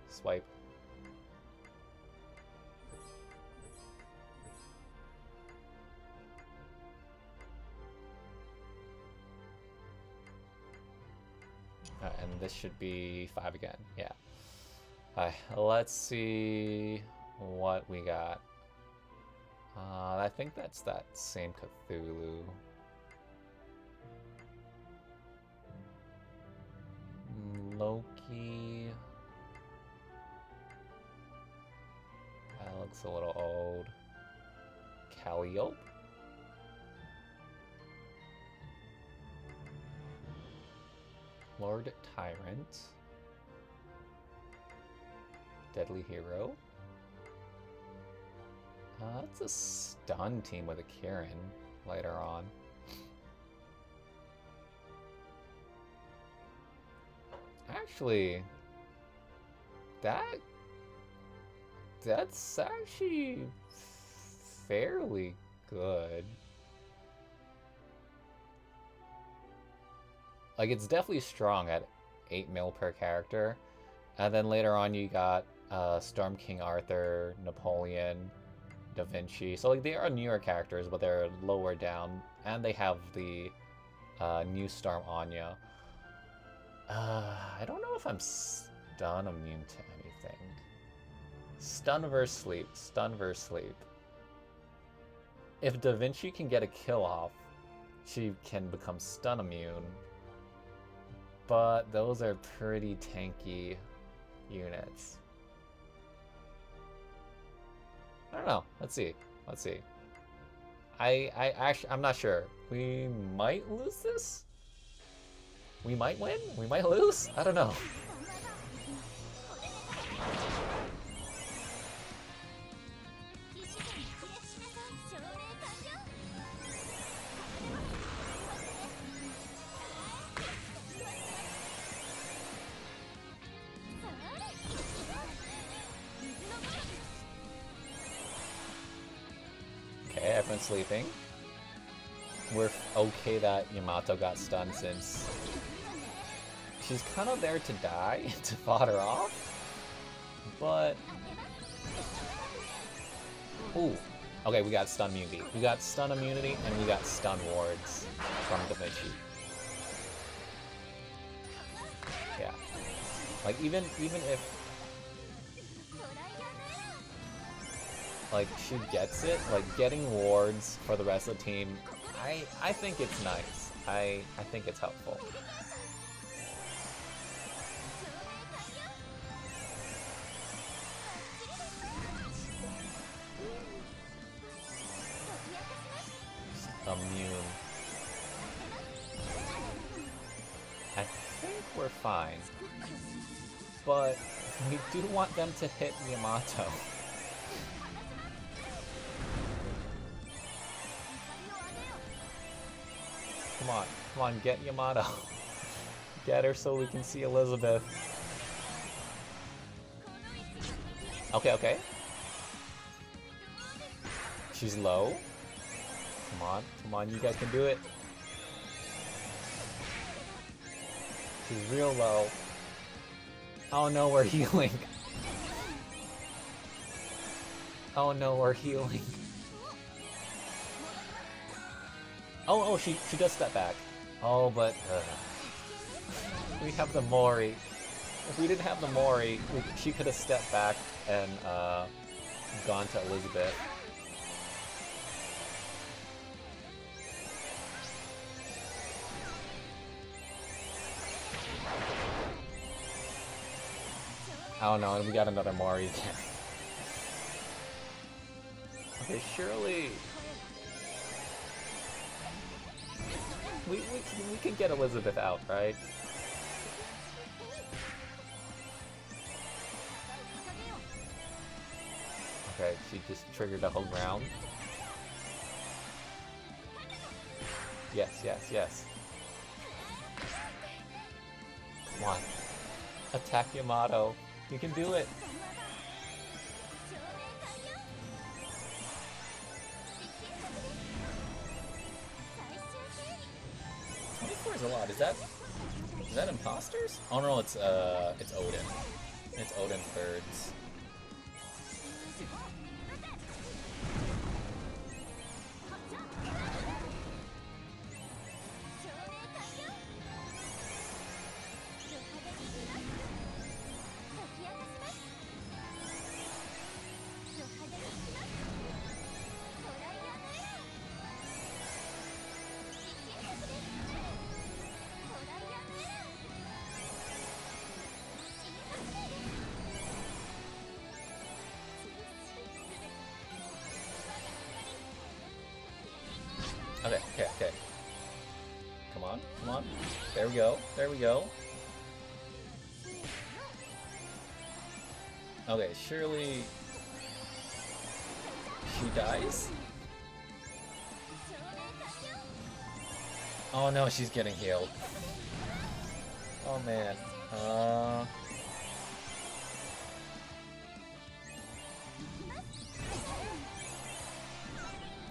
Swipe. And this should be 5 again. Yeah. Alright, let's see what we got. I think that's that same Cthulhu. Loki. That looks a little old. Calliope. Lord Tyrant. Deadly Hero. It's a stun team with a Kieran later on. Actually, that's actually fairly good. Like, it's definitely strong at 8 mil per character. And then later on you got Storm King Arthur, Napoleon, Da Vinci. So like they are newer characters, but they're lower down. And they have the new Storm Anya. I don't know if I'm stun immune to anything. Stun versus sleep. Stun versus sleep. If Da Vinci can get a kill off, she can become stun immune. But those are pretty tanky units. I don't know. Let's see. Let's see. I'm not sure. We might lose this? We might win? We might lose? I don't know. Okay, everyone's sleeping. We're okay that Yamato got stunned since she's kind of there to die, to fodder off, but... Ooh. Okay, we got stun immunity. We got stun immunity, and we got stun wards from Da Vinci. Yeah. Like, even if... like, she gets it, like, getting wards for the rest of the team, I think it's nice. I think it's helpful. Immune. I think we're fine. But we do want them to hit Yamato. Come on, get Yamato. Get her so we can see Elizabeth. Okay. She's low. Come on, you guys can do it. She's real low. Oh no, we're healing. Oh no, we're healing. Oh, she does step back. Oh, but we have the Mori. If we didn't have the Mori, she could have stepped back and gone to Elizabeth. Oh no, and we got another Mori again. Okay, surely... We can get Elizabeth out, right? Okay, she just triggered the whole ground. Yes. Come on. Attack Yamato. You can do it. Is a lot. Is that imposters? Oh no, it's Odin. It's Odin's birds. on, come on. There we go, there we go. Okay, surely she dies? Oh no, she's getting healed. Oh man.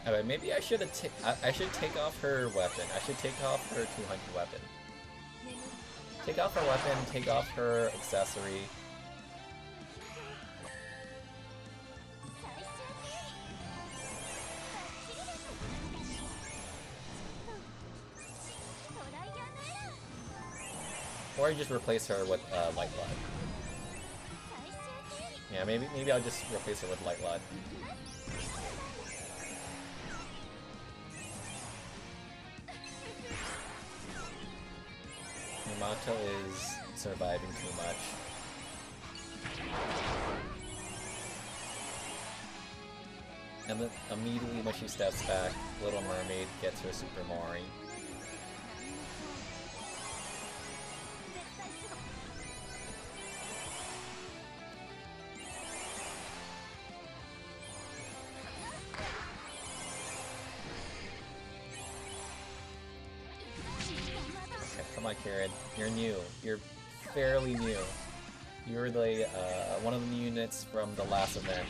Alright, maybe I should take off her weapon. I should take off her 200 weapon. Take off her weapon, take off her accessory. Or I just replace her with Light Blood. Yeah, maybe I'll just replace her with Light Blood. Yamato is surviving too much. And then immediately when she steps back, Little Mermaid gets her Super Mori. Come on, Karen. You're new. You're fairly new. You're the one of the new units from the last event.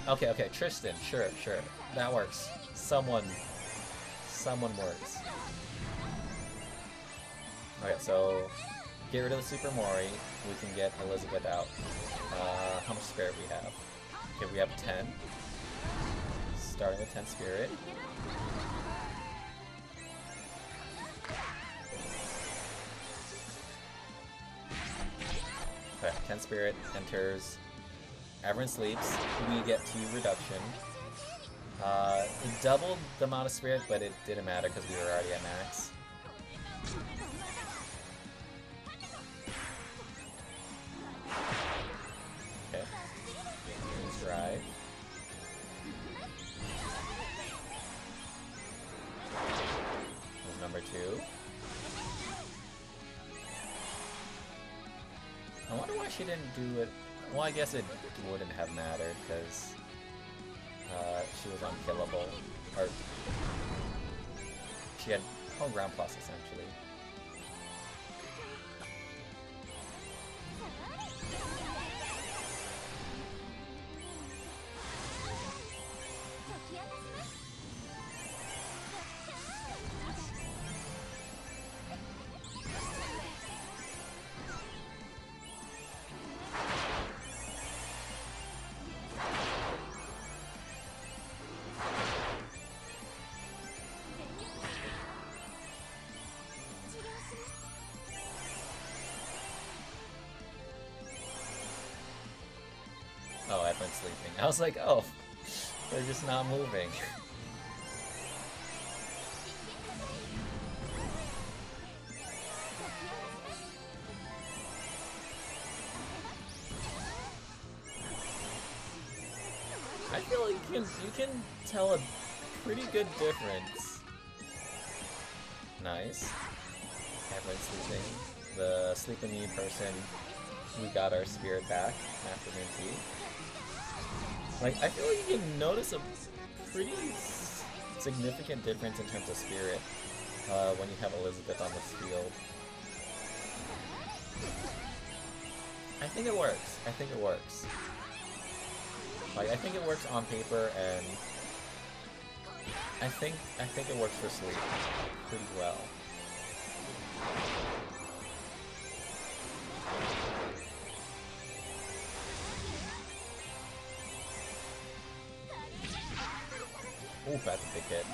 Okay, Tristan. Sure. That works. Someone works. Okay, so get rid of the Super Mori. We can get Elizabeth out. How much spirit we have? Okay, we have 10. Starting with 10 spirit. Okay, 10 spirit enters. Everyone sleeps. We get 2 reduction. It doubled the amount of spirit, but it didn't matter because we were already at max. Okay. Drive. Number 2. I wonder why she didn't do it. Well, I guess it wouldn't have mattered because she was unkillable. Or she had whole ground plus essentially. Oh, everyone's sleeping. I was like, oh, they're just not moving. I feel like you can tell a pretty good difference. Nice. Everyone's sleeping. The sleeping new person, we got our spirit back after tea. Like, I feel like you can notice a pretty significant difference in terms of spirit when you have Elizabeth on this field. I think it works. Like, I think it works on paper, and I think it works for sleep pretty well. Ooh, that's a big hit.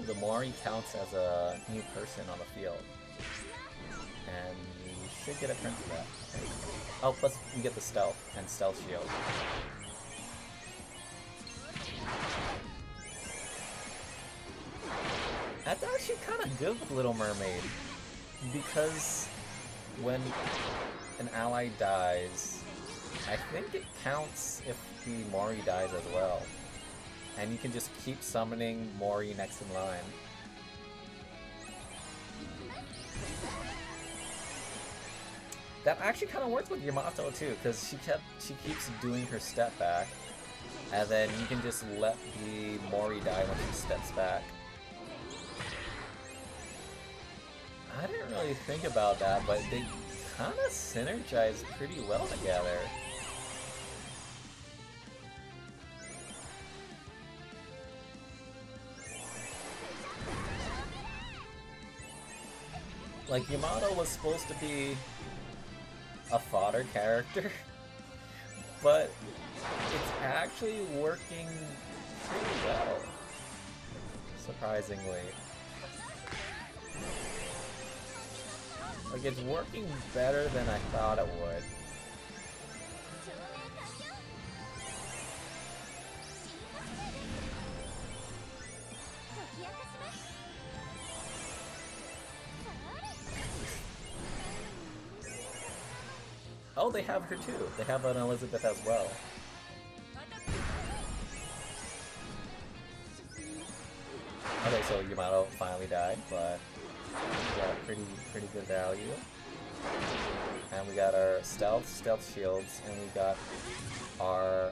the Mori counts as a new person on the field. And you should get a turn for that. Okay. Oh, plus we get the stealth and stealth shield. That's actually kind of good with Little Mermaid, because when an ally dies, I think it counts if the Mori dies as well. And you can just keep summoning Mori next in line. That actually kind of works with Yamato too, because she keeps doing her step back, and then you can just let the Mori die when she steps back. I didn't really think about that, but they kind of synergize pretty well together. Like, Yamato was supposed to be a fodder character, but it's actually working pretty well, surprisingly. Like, it's working better than I thought it would. Oh, they have her too. They have an Elizabeth as well. Okay, so Yamato finally died, but we got pretty good value. And we got our stealth shields, and we got our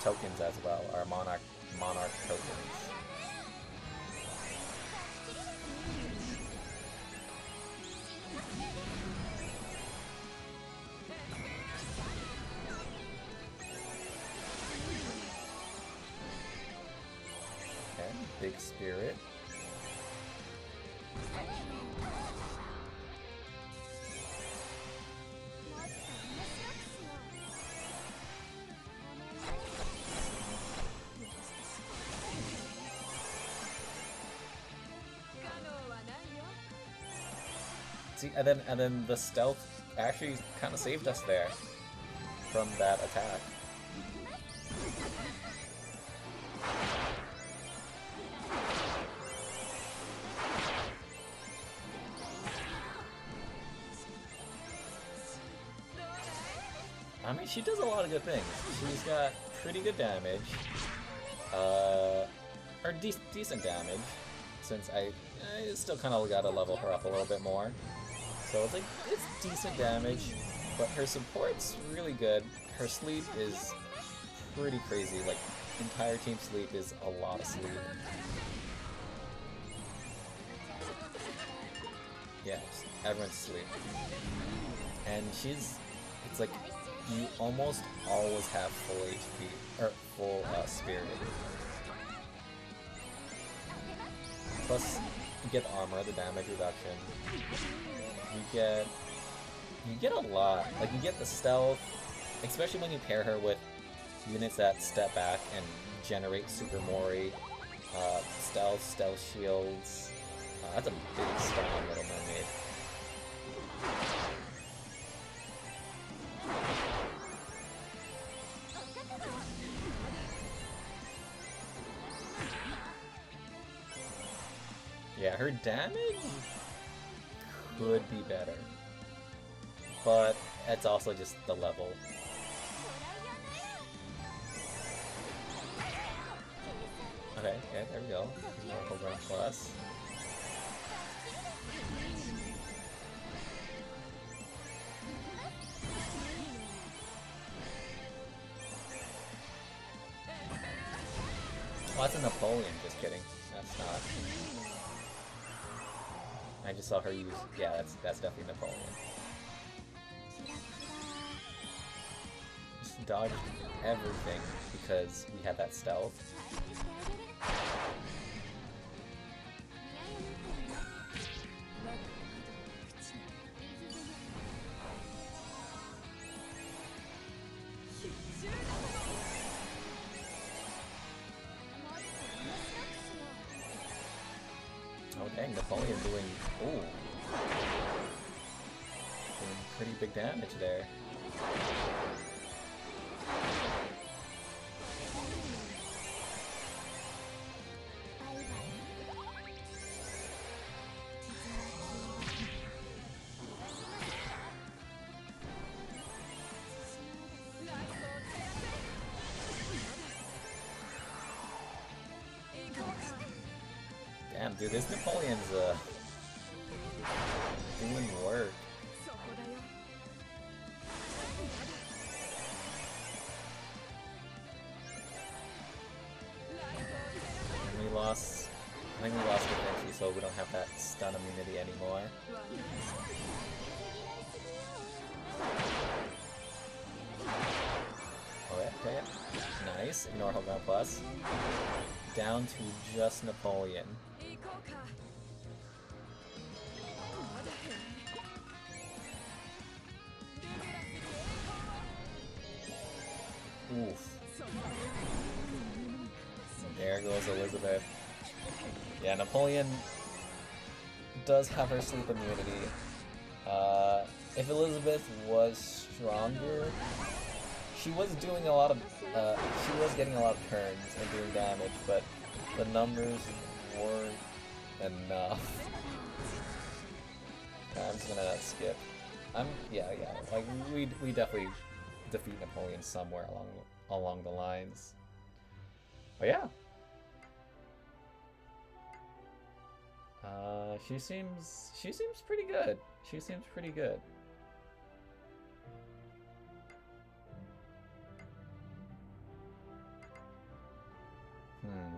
tokens as well, our monarch tokens. Big spirit. See, and then the stealth actually kind of saved us there from that attack. I mean, she does a lot of good things. She's got pretty good damage, or decent damage, since I still kind of gotta level her up a little bit more. So it's like, it's decent damage, but her support's really good. Her sleep is pretty crazy. Like, entire team sleep is a lot of sleep. Yeah, everyone's sleep. And it's like, you almost always have full HP, or full spirit. Plus, you get the armor, the damage reduction. You get a lot. Like, you get the stealth, especially when you pair her with units that step back and generate Super Mori, stealth shields. That's a big strong Little Mermaid. Yeah, her damage could be better, but it's also just the level. Okay, there we go. Oracle Ground Plus. Oh, that's a Napoleon, just kidding. That's not. I just saw her use. Yeah, that's definitely Napoleon. Just dodged everything because we had that stealth. Dang, Napoleon doing, ooh, doing pretty big damage there. Damn, dude, this Napoleon's doing work. And we lost. I think we lost the Vinci, so we don't have that stun immunity anymore. Okay. Nice. Ignore Hogan Plus. Down to just Napoleon. Oof. There goes Elizabeth. Yeah, Napoleon does have her sleep immunity. If Elizabeth was stronger, she was doing a lot of, she was getting a lot of turns and doing damage, but the numbers weren't enough. I'm just gonna skip. Yeah, like, we definitely defeat Napoleon somewhere along the lines. But yeah. She seems pretty good. She seems pretty good.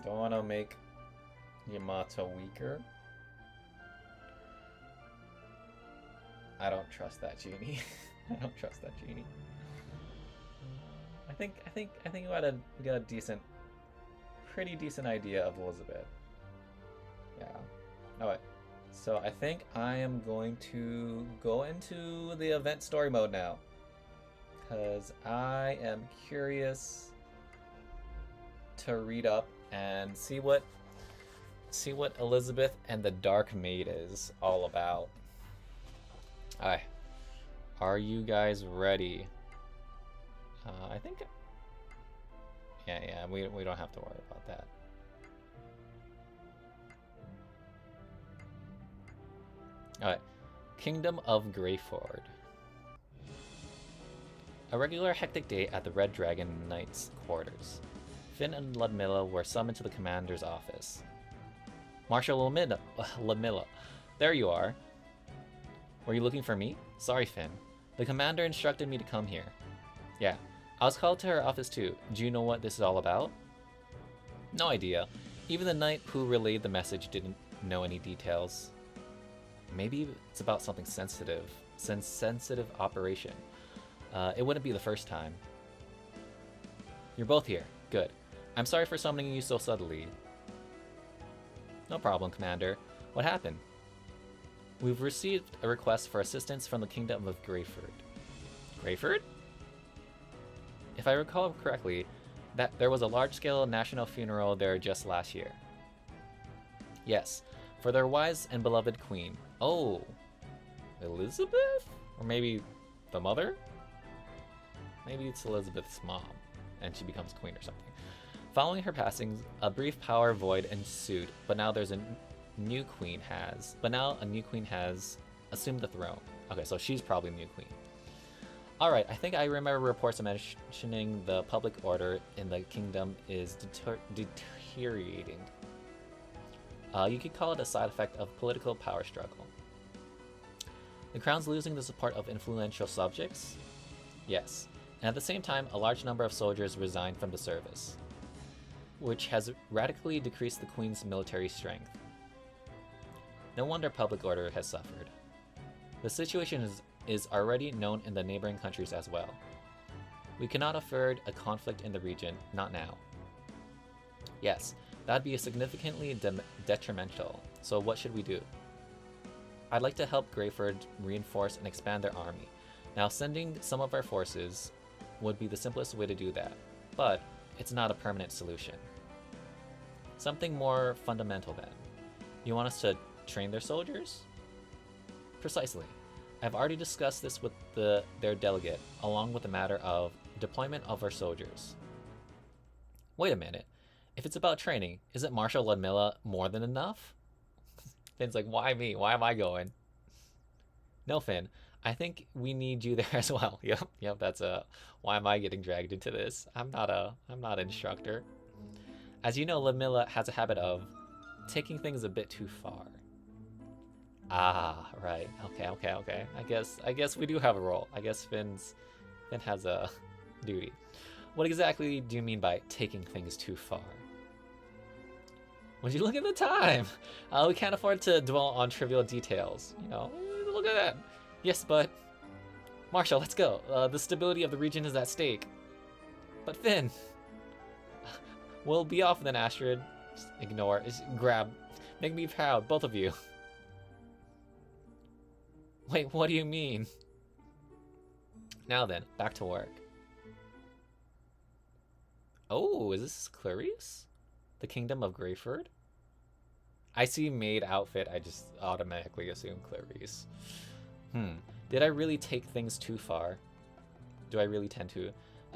Don't want to make Yamato weaker. I don't trust that genie. I don't trust that genie. I think we got a pretty decent idea of Elizabeth. Yeah. Alright. So I think I am going to go into the event story mode now, because I am curious to read up and see what Elizabeth and the Dark Maid is all about. Alright. Are you guys ready? I think... Yeah, we don't have to worry about that. Alright. Kingdom of Greyford. A regular hectic day at the Red Dragon Knight's quarters. Finn and Ludmilla were summoned to the commander's office. Marshal Ludmilla, there you are. Were you looking for me? Sorry, Finn. The commander instructed me to come here. Yeah, I was called to her office too. Do you know what this is all about? No idea. Even the knight who relayed the message didn't know any details. Maybe it's about something sensitive. Sensitive operation. It wouldn't be the first time. You're both here. Good. I'm sorry for summoning you so subtly. No problem, Commander. What happened? We've received a request for assistance from the Kingdom of Greyford. Greyford? If I recall correctly, that there was a large-scale national funeral there just last year. Yes, for their wise and beloved queen. Oh, Elizabeth? Or maybe the mother? Maybe it's Elizabeth's mom, and she becomes queen or something. Following her passing, a brief power void ensued, but now a new queen has assumed the throne. Okay, so she's probably the new queen. Alright, I think I remember reports mentioning the public order in the kingdom is deteriorating. You could call it a side effect of political power struggle. The crown's losing the support of influential subjects? Yes. And at the same time, a large number of soldiers resigned from the service, which has radically decreased the Queen's military strength. No wonder public order has suffered. The situation is already known in the neighboring countries as well. We cannot afford a conflict in the region, not now. Yes, that'd be significantly detrimental, so what should we do? I'd like to help Greyford reinforce and expand their army. Now, sending some of our forces would be the simplest way to do that, but it's not a permanent solution. Something more fundamental then. You want us to train their soldiers? Precisely. I've already discussed this with their delegate, along with the matter of deployment of our soldiers. Wait a minute. If it's about training, isn't Marshal Ludmilla more than enough? Finn's like, why me? Why am I going? No, Finn. I think we need you there as well. Yep, that's why am I getting dragged into this? I'm not an instructor. As you know, Ludmilla has a habit of taking things a bit too far. Ah, right. Okay. I guess we do have a role. I guess Finn has a duty. What exactly do you mean by taking things too far? Would you look at the time? We can't afford to dwell on trivial details. You know, look at that. Yes, but Marshall, let's go. The stability of the region is at stake. But Finn, we'll be off then, Astrid. Just ignore. Just grab. Make me proud, both of you. Wait, what do you mean? Now then, back to work. Oh, is this Clarice? The Kingdom of Greyford? I see maid outfit, I just automatically assume Clarice. Did I really take things too far? Do I really tend to?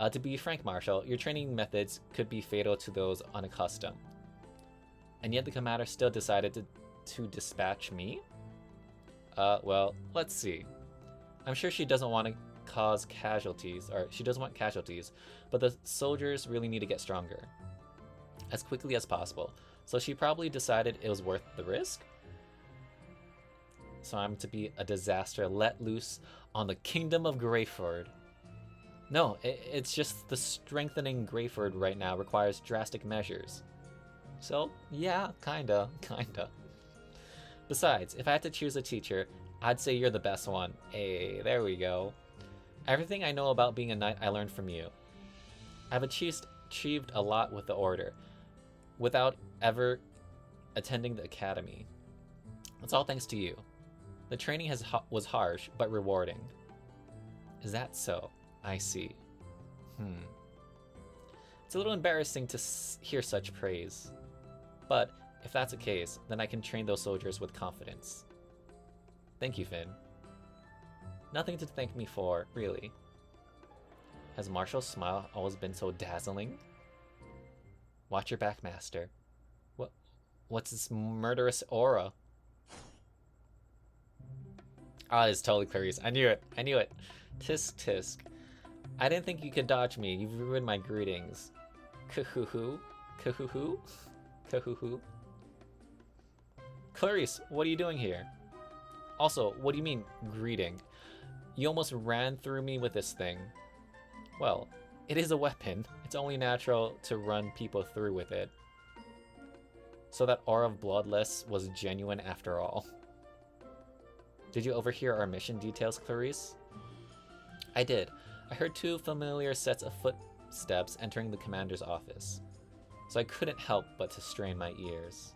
To be frank, Marshall, your training methods could be fatal to those unaccustomed. And yet the commander still decided to dispatch me? Well, let's see. I'm sure she doesn't want to cause casualties, or she doesn't want casualties, but the soldiers really need to get stronger as quickly as possible. So she probably decided it was worth the risk. So I'm to be a disaster let loose on the Kingdom of Greyford. No, it's just the strengthening Greyford right now requires drastic measures. So, yeah, kinda. Besides, if I had to choose a teacher, I'd say you're the best one. Hey, there we go. Everything I know about being a knight I learned from you. I've achieved a lot with the order, without ever attending the academy. It's all thanks to you. The training was harsh, but rewarding. Is that so? I see. It's a little embarrassing to hear such praise. But if that's the case, then I can train those soldiers with confidence. Thank you, Finn. Nothing to thank me for, really. Has Marshall's smile always been so dazzling? Watch your back, Master. What's this murderous aura? Ah, it's totally Clarice. I knew it. Tisk tisk. I didn't think you could dodge me. You've ruined my greetings. Kahoo-hoo? Clarice, what are you doing here? Also, what do you mean, greeting? You almost ran through me with this thing. Well, it is a weapon. It's only natural to run people through with it. So that aura of bloodless was genuine after all. Did you overhear our mission details, Clarice? I did. I heard two familiar sets of footsteps entering the commander's office, so I couldn't help but to strain my ears.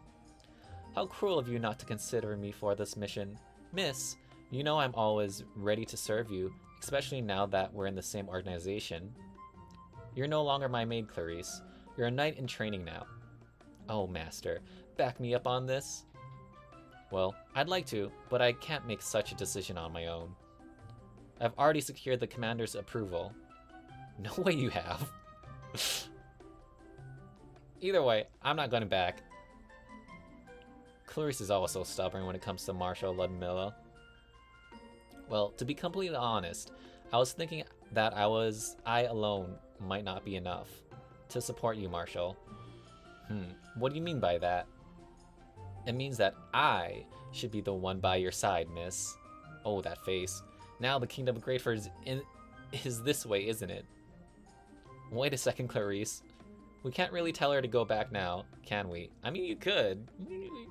How cruel of you not to consider me for this mission. Miss, you know I'm always ready to serve you, especially now that we're in the same organization. You're no longer my maid, Clarice. You're a knight in training now. Oh, Master, back me up on this? Well, I'd like to, but I can't make such a decision on my own. I've already secured the commander's approval. No way you have. Either way, I'm not going back. Clarice is always so stubborn when it comes to Marshal Ludmilla. Well, to be completely honest, I was thinking that I alone might not be enough to support you, Marshal. What do you mean by that? It means that I should be the one by your side, miss. Oh, that face. Now the Kingdom of Greyford is this way, isn't it? Wait a second, Clarice. We can't really tell her to go back now, can we? I mean, you could.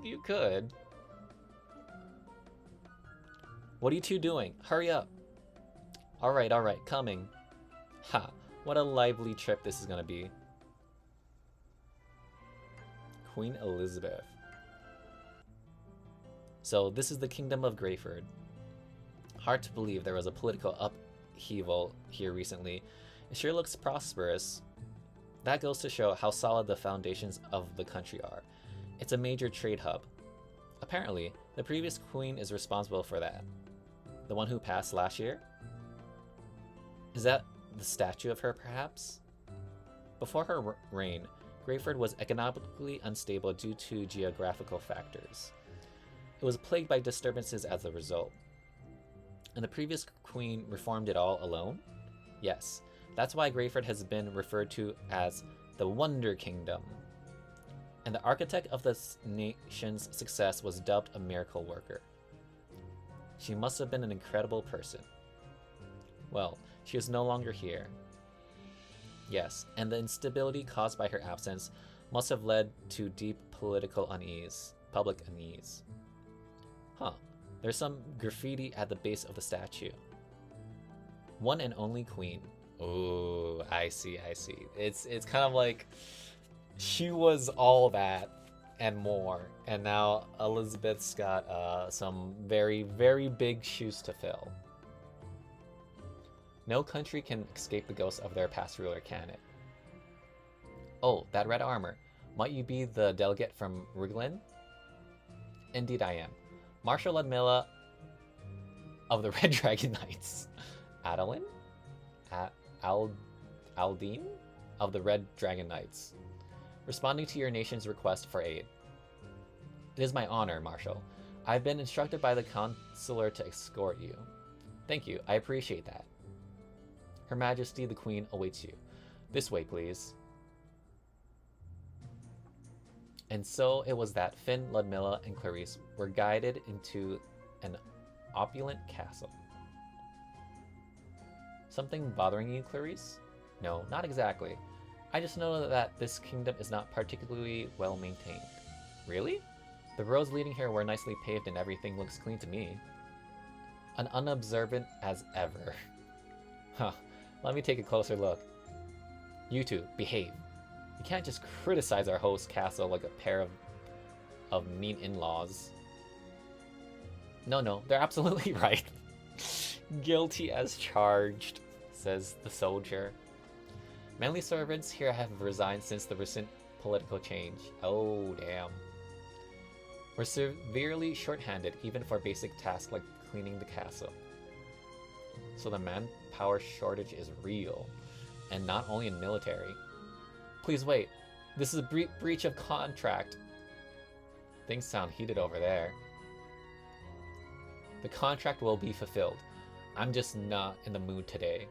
You could. What are you two doing? Hurry up. Alright, coming. Ha, what a lively trip this is gonna be. Queen Elizabeth. So this is the Kingdom of Greyford. Hard to believe there was a political upheaval here recently. It sure looks prosperous. That goes to show how solid the foundations of the country are. It's a major trade hub. Apparently, The previous queen is responsible for that. The one who passed last year? Is that the statue of her, perhaps? Before her reign, Greyford was economically unstable due to geographical factors. It was plagued by disturbances as a result. And the previous queen reformed it all alone? Yes, that's why Greyford has been referred to as the Wonder Kingdom. And the architect of the nation's success was dubbed a miracle worker. She must have been an incredible person. Well, she is no longer here. Yes, and the instability caused by her absence must have led to deep political unease, public unease. Huh, there's some graffiti at the base of the statue. One and only queen. Oh, I see. It's kind of like she was all that and more, and now Elizabeth's got some very, very big shoes to fill. No country can escape the ghost of their past ruler, can it? Oh, that red armor. Might you be the delegate from Riglin? Indeed I am. Marshal Ludmilla of the Red Dragon Knights. Adeline? Aldine? Of the Red Dragon Knights. Responding to your nation's request for aid. It is my honor, Marshal. I've been instructed by the Consular to escort you. Thank you, I appreciate that. Her Majesty the Queen awaits you. This way, please. And so it was that Finn, Ludmilla, and Clarice were guided into an opulent castle. Something bothering you, Clarice? No, not exactly. I just know that this kingdom is not particularly well maintained. Really? The roads leading here were nicely paved and everything looks clean to me. Unobservant as ever. Huh. Let me take a closer look. You two, behave. You can't just criticize our host's castle like a pair of mean in-laws. No, they're absolutely right. Guilty as charged, says the soldier. Manly servants here have resigned since the recent political change. Oh, damn. We're severely short-handed, even for basic tasks like cleaning the castle. So the manpower shortage is real, and not only in military. Please wait, this is a breach of contract. Things sound heated over there. The contract will be fulfilled. I'm just not in the mood today.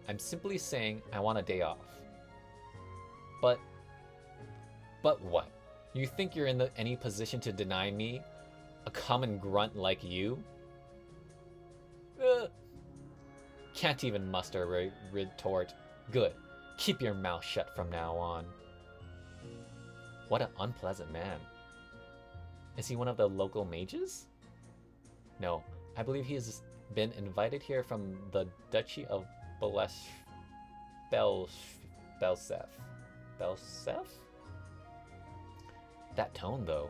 I'm simply saying I want a day off. But what? You think you're in any position to deny me? A common grunt like you? Can't even muster a retort. Good. Keep your mouth shut from now on. What an unpleasant man. Is he one of the local mages? No, I believe he has been invited here from the Duchy of Belsef. That tone, though.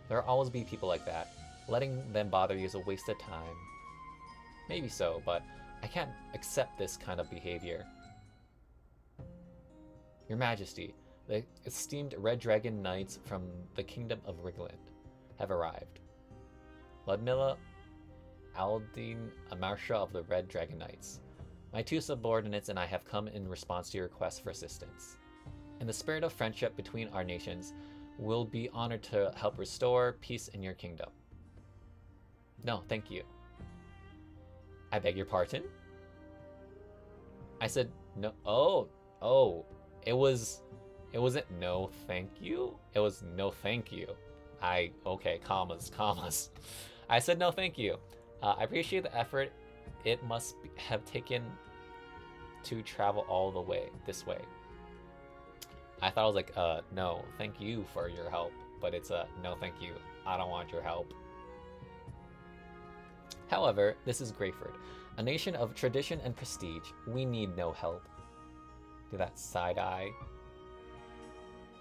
There'll always be people like that. Letting them bother you is a waste of time. Maybe so, but I can't accept this kind of behavior. Your Majesty, the esteemed Red Dragon Knights from the Kingdom of Rigland have arrived. Ludmilla, Aldine, a Marshal of the Red Dragon Knights. My two subordinates and I have come in response to your request for assistance. In the spirit of friendship between our nations, we'll be honored to help restore peace in your kingdom. No, thank you. I beg your pardon? I said no. Oh. It wasn't no thank you. It was no thank you. Okay, commas. I said no thank you. I appreciate the effort it must have taken to travel all the way this way. I thought it was like, no, thank you for your help. But it's no thank you. I don't want your help. However, this is Greyford, a nation of tradition and prestige. We need no help. Do that side eye.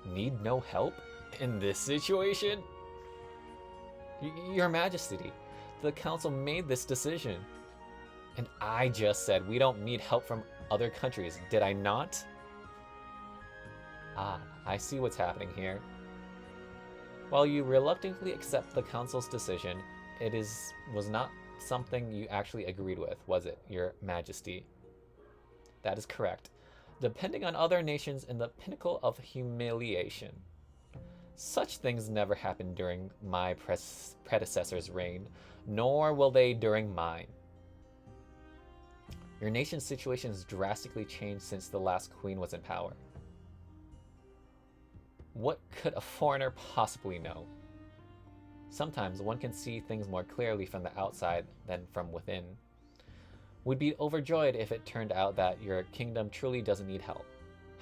Need no help? In this situation? Your Majesty, the council made this decision. And I just said we don't need help from other countries, did I not? Ah, I see what's happening here. While you reluctantly accept the council's decision, was not something you actually agreed with, was it, Your Majesty? That is correct. Depending on other nations in the pinnacle of humiliation. Such things never happened during my predecessor's reign, nor will they during mine. Your nation's situation has drastically changed since the last queen was in power. What could a foreigner possibly know? Sometimes one can see things more clearly from the outside than from within. We'd be overjoyed if it turned out that your kingdom truly doesn't need help.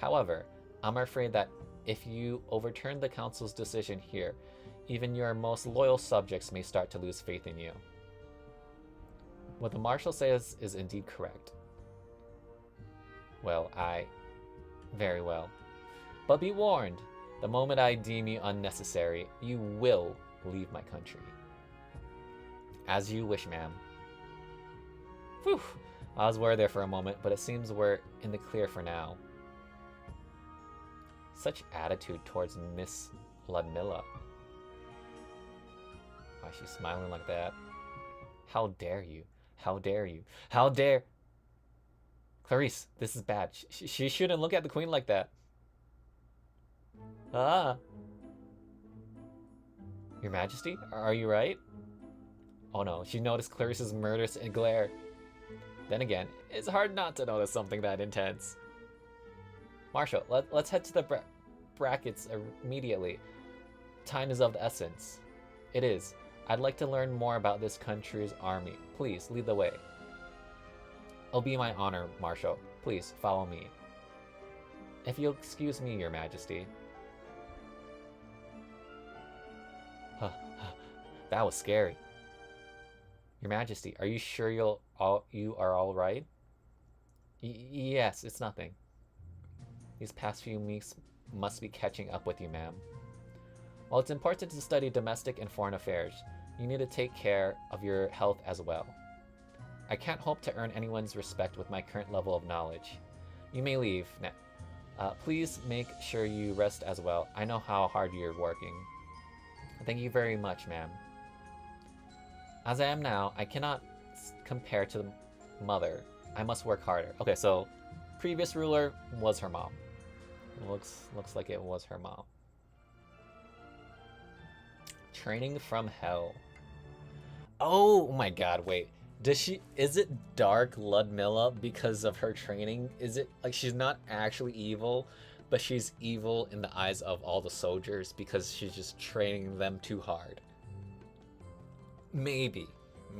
However, I'm afraid that if you overturn the council's decision here, even your most loyal subjects may start to lose faith in you. What the Marshal says is indeed correct. Well, very well. But be warned, the moment I deem you unnecessary, you will leave my country. As you wish, ma'am. Whew. I was worried there for a moment, but it seems we're in the clear for now. Such attitude towards Miss Ludmilla. Why is she smiling like that? How dare you? How dare you? How dare... Clarice, this is bad. She shouldn't look at the queen like that. Ah. Your Majesty, are you right? Oh no, she noticed Clarice's murderous glare. Then again, it's hard not to notice something that intense. Marshal, let's head to the brackets immediately. Time is of the essence. It is. I'd like to learn more about this country's army. Please, lead the way. It'll be my honor, Marshal. Please, follow me. If you'll excuse me, Your Majesty. That was scary. Your Majesty, are you sure you are all right? Yes, it's nothing. These past few weeks must be catching up with you, ma'am. While it's important to study domestic and foreign affairs, you need to take care of your health as well. I can't hope to earn anyone's respect with my current level of knowledge. You may leave now. Please make sure you rest as well. I know how hard you're working. Thank you very much, ma'am. As I am now, I cannot compare to the mother. I must work harder. Okay, so previous ruler was her mom. Looks like it was her mom. Training from hell. Oh my god, wait. Is it Dark Ludmilla because of her training? Is it like she's not actually evil, but she's evil in the eyes of all the soldiers because she's just training them too hard? Maybe.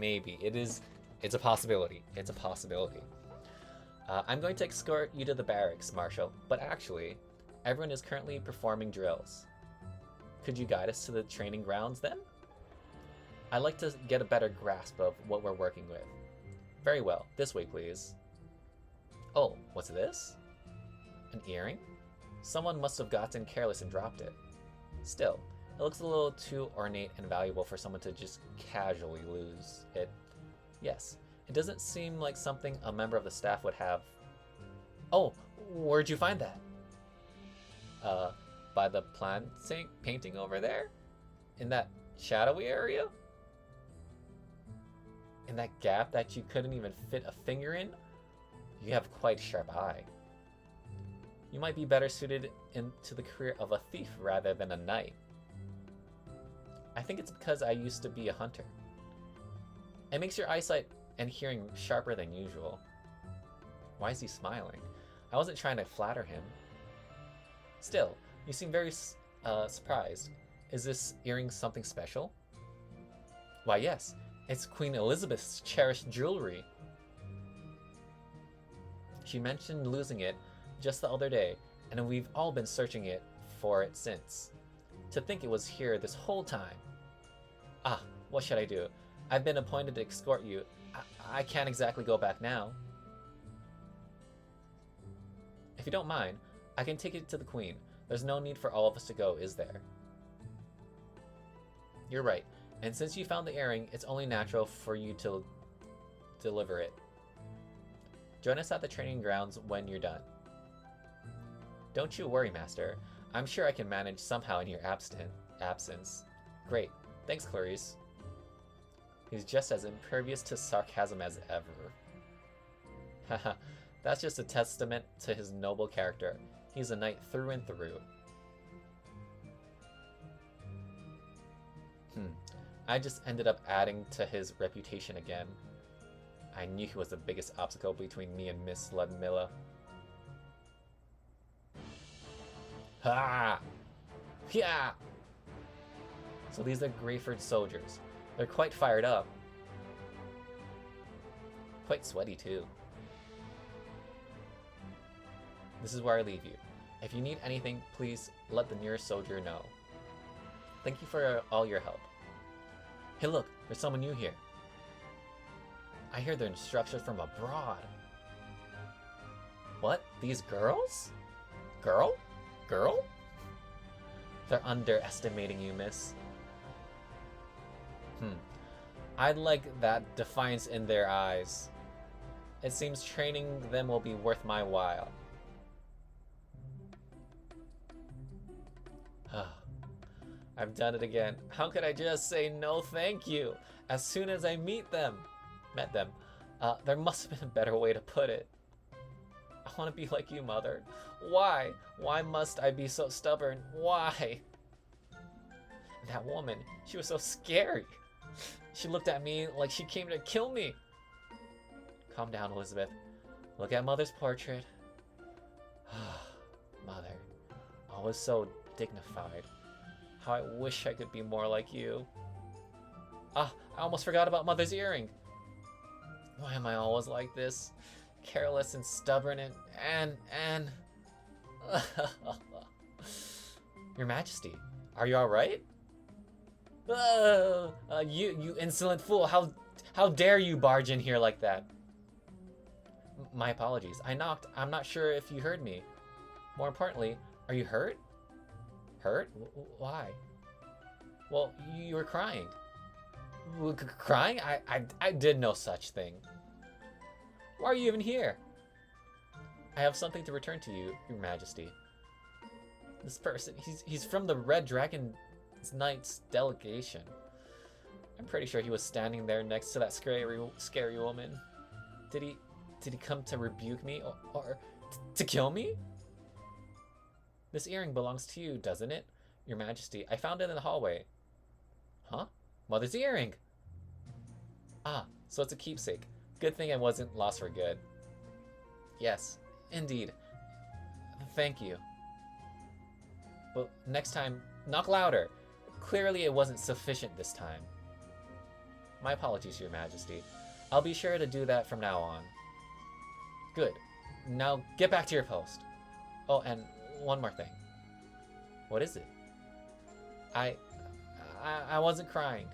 It's a possibility. It's a possibility. I'm going to escort you to the barracks, Marshal, but actually, everyone is currently performing drills. Could you guide us to the training grounds then? I'd like to get a better grasp of what we're working with. Very well. This way, please. Oh, what's this? An earring? Someone must have gotten careless and dropped it. Still, it looks a little too ornate and valuable for someone to just casually lose it. Yes, it doesn't seem like something a member of the staff would have. Oh, where'd you find that? By the painting over there? In that shadowy area? In that gap that you couldn't even fit a finger in? You have quite a sharp eye. You might be better suited into the career of a thief rather than a knight. I think it's because I used to be a hunter. It makes your eyesight and hearing sharper than usual. Why is he smiling? I wasn't trying to flatter him. Still, you seem very surprised. Is this earring something special? Why, yes. It's Queen Elizabeth's cherished jewelry. She mentioned losing it just the other day, and we've all been searching for it since. To think it was here this whole time. Ah, what should I do? I've been appointed to escort you. I can't exactly go back now. If you don't mind, I can take it to the Queen. There's no need for all of us to go, is there? You're right. And since you found the earring, it's only natural for you to deliver it. Join us at the training grounds when you're done. Don't you worry, Master. I'm sure I can manage somehow in your absence. absence. Great. Thanks, Clarice. He's just as impervious to sarcasm as ever. Haha, that's just a testament to his noble character. He's a knight through and through. I just ended up adding to his reputation again. I knew he was the biggest obstacle between me and Miss Ludmilla. Ha! Yeah! So these are Greyford soldiers. They're quite fired up. Quite sweaty, too. This is where I leave you. If you need anything, please let the nearest soldier know. Thank you for all your help. Hey look, there's someone new here. I hear they're instructors from abroad. What? These girls? Girl? Girl? They're underestimating you, miss. I'd like that defiance in their eyes. It seems training them will be worth my while. I've done it again. How could I just say no thank you as soon as I met them? There must have been a better way to put it. I want to be like you, Mother. Why? Why must I be so stubborn? Why? And that woman, she was so scary. She looked at me like she came to kill me. Calm down, Elizabeth. Look at Mother's portrait. Mother, always so dignified. How I wish I could be more like you. I almost forgot about Mother's earring. Why am I always like this? Careless and stubborn and... Your Majesty, are you alright? You insolent fool, how dare you barge in here like that? My apologies. I knocked. I'm not sure if you heard me. More importantly, are you hurt? Hurt? Why? Well, you were crying. Crying? I did no such thing. Why are you even here? I have something to return to you, Your Majesty. This person, he's from the Red Dragon Knight's delegation. I'm pretty sure he was standing there next to that scary woman. Did he come to rebuke me or to kill me? This earring belongs to you, doesn't it? Your Majesty, I found it in the hallway. Huh? Mother's earring! Ah, so it's a keepsake. Good thing I wasn't lost for good. Yes, indeed. Thank you. But next time, knock louder. Clearly it wasn't sufficient this time. My apologies, Your Majesty. I'll be sure to do that from now on. Good. Now get back to your post. Oh, and one more thing. What is it? I wasn't crying.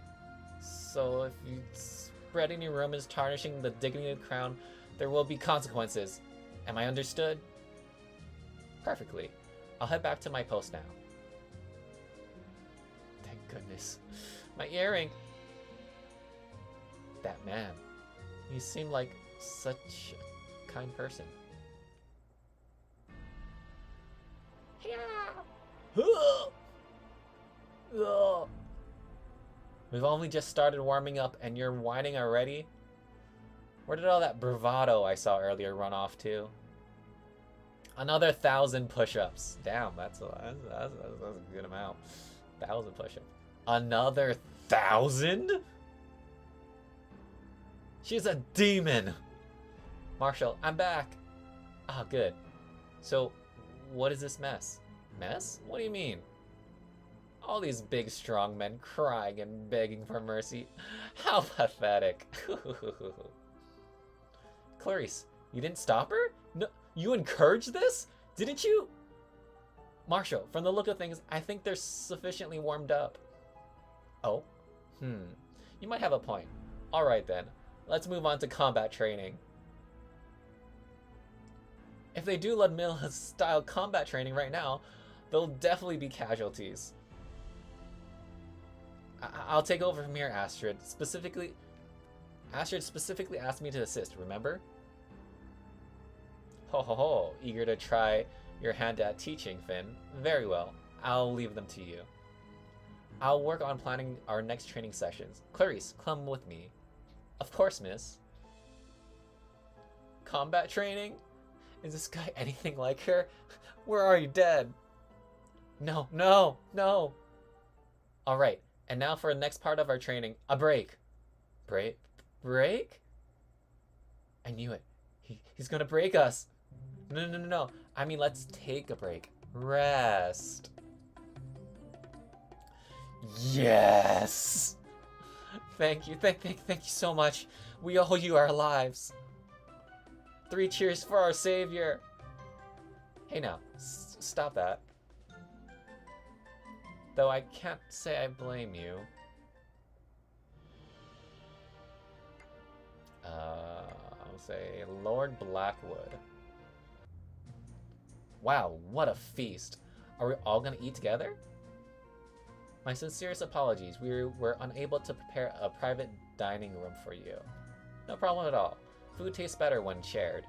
So if you spread any rumors tarnishing the dignity of the crown, there will be consequences. Am I understood? Perfectly. I'll head back to my post now. Thank goodness. My earring! That man. He seemed like such a kind person. We've only just started warming up and you're whining already? Where did all that bravado I saw earlier run off to? Another 1,000 push-ups. Damn, that's a good amount. 1,000 push-ups. Another 1,000? She's a demon! Marshall, I'm back! Ah, good. So, what is this mess? Mess? What do you mean? All these big strong men crying and begging for mercy. How pathetic. Clarice, you didn't stop her? No, you encouraged this? Didn't you? Marshall, from the look of things, I think they're sufficiently warmed up. Oh? You might have a point. Alright then, let's move on to combat training. If they do Ludmilla-style combat training right now, there'll definitely be casualties. I'll take over from here, Astrid. Astrid specifically asked me to assist, remember? Ho ho ho, eager to try your hand at teaching, Finn. Very well, I'll leave them to you. I'll work on planning our next training sessions. Clarice, come with me. Of course, miss. Combat training? Is this guy anything like her? Where are you, dead? No, no, no. All right, and now for the next part of our training, a break. Break? I knew it. He's gonna break us. No. I mean, let's take a break. Rest. Yes. Thank you so much. We owe you our lives. 3 cheers for our savior. Hey now, stop that. Though I can't say I blame you. I'll say Lord Blackwood. Wow, what a feast. Are we all gonna eat together? My sincerest apologies. We were unable to prepare a private dining room for you. No problem at all. Food tastes better when shared.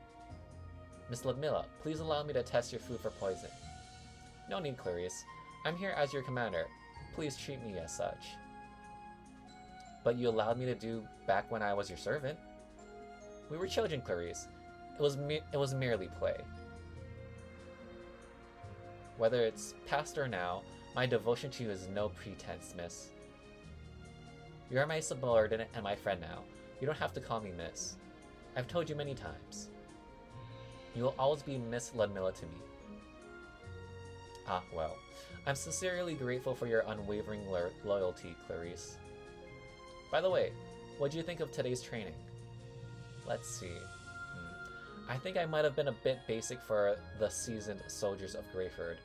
Miss Ludmilla, please allow me to test your food for poison. No need, Clarice. I'm here as your commander. Please treat me as such. But you allowed me to do back when I was your servant. We were children, Clarice. It was merely play. Whether it's past or now, my devotion to you is no pretense, miss. You are my subordinate and my friend now. You don't have to call me miss. I've told you many times. You will always be Miss Ludmilla to me. Ah, well. I'm sincerely grateful for your unwavering loyalty, Clarice. By the way, what do you think of today's training? Let's see. I think I might have been a bit basic for the seasoned soldiers of Greyford.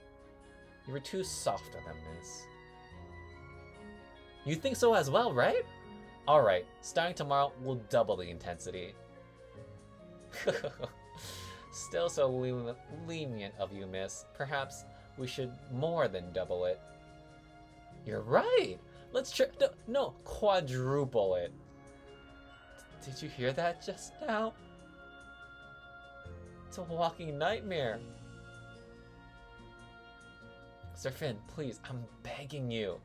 You were too soft on them, miss. You think so as well, right? Alright, starting tomorrow, we'll double the intensity. Still so lenient of you, miss. Perhaps we should more than double it. You're right! Let's no, quadruple it. Did you hear that just now? It's a walking nightmare. Sir Finn, please, I'm begging you.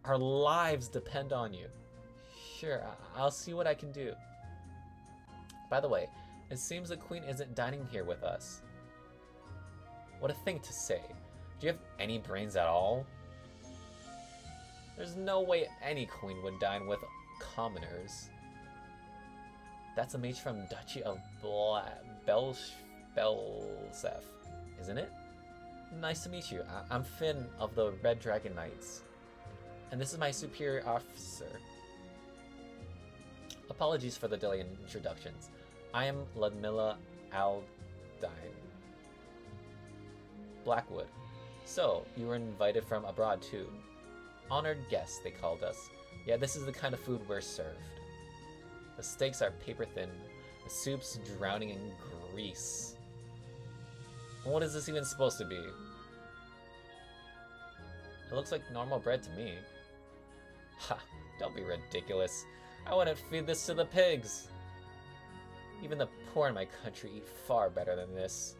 Our lives depend on you. Sure, I'll see what I can do. By the way, it seems the Queen isn't dining here with us. What a thing to say. Do you have any brains at all? There's no way any queen would dine with commoners. That's a mage from Duchy of Belsef, isn't it? Nice to meet you. I'm Finn of the Red Dragon Knights. And this is my superior officer. Apologies for the delay in introductions. I am Ludmilla Aldine. Blackwood. So, you were invited from abroad too. Honored guests, they called us. Yeah, this is the kind of food we're served. The steaks are paper thin, the soup's drowning in grease. What is this even supposed to be? It looks like normal bread to me. Ha, don't be ridiculous. I wouldn't feed this to the pigs. Even the poor in my country eat far better than this.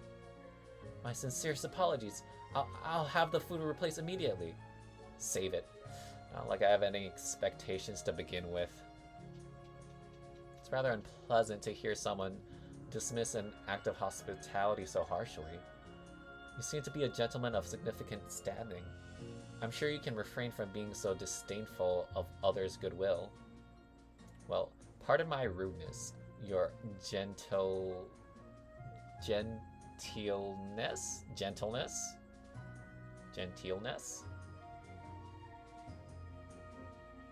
My sincerest apologies. I'll have the food replaced immediately. Save it. Not like I have any expectations to begin with. It's rather unpleasant to hear someone dismiss an act of hospitality so harshly. You seem to be a gentleman of significant standing. I'm sure you can refrain from being so disdainful of others' goodwill. Well, pardon my rudeness. Your gentleness?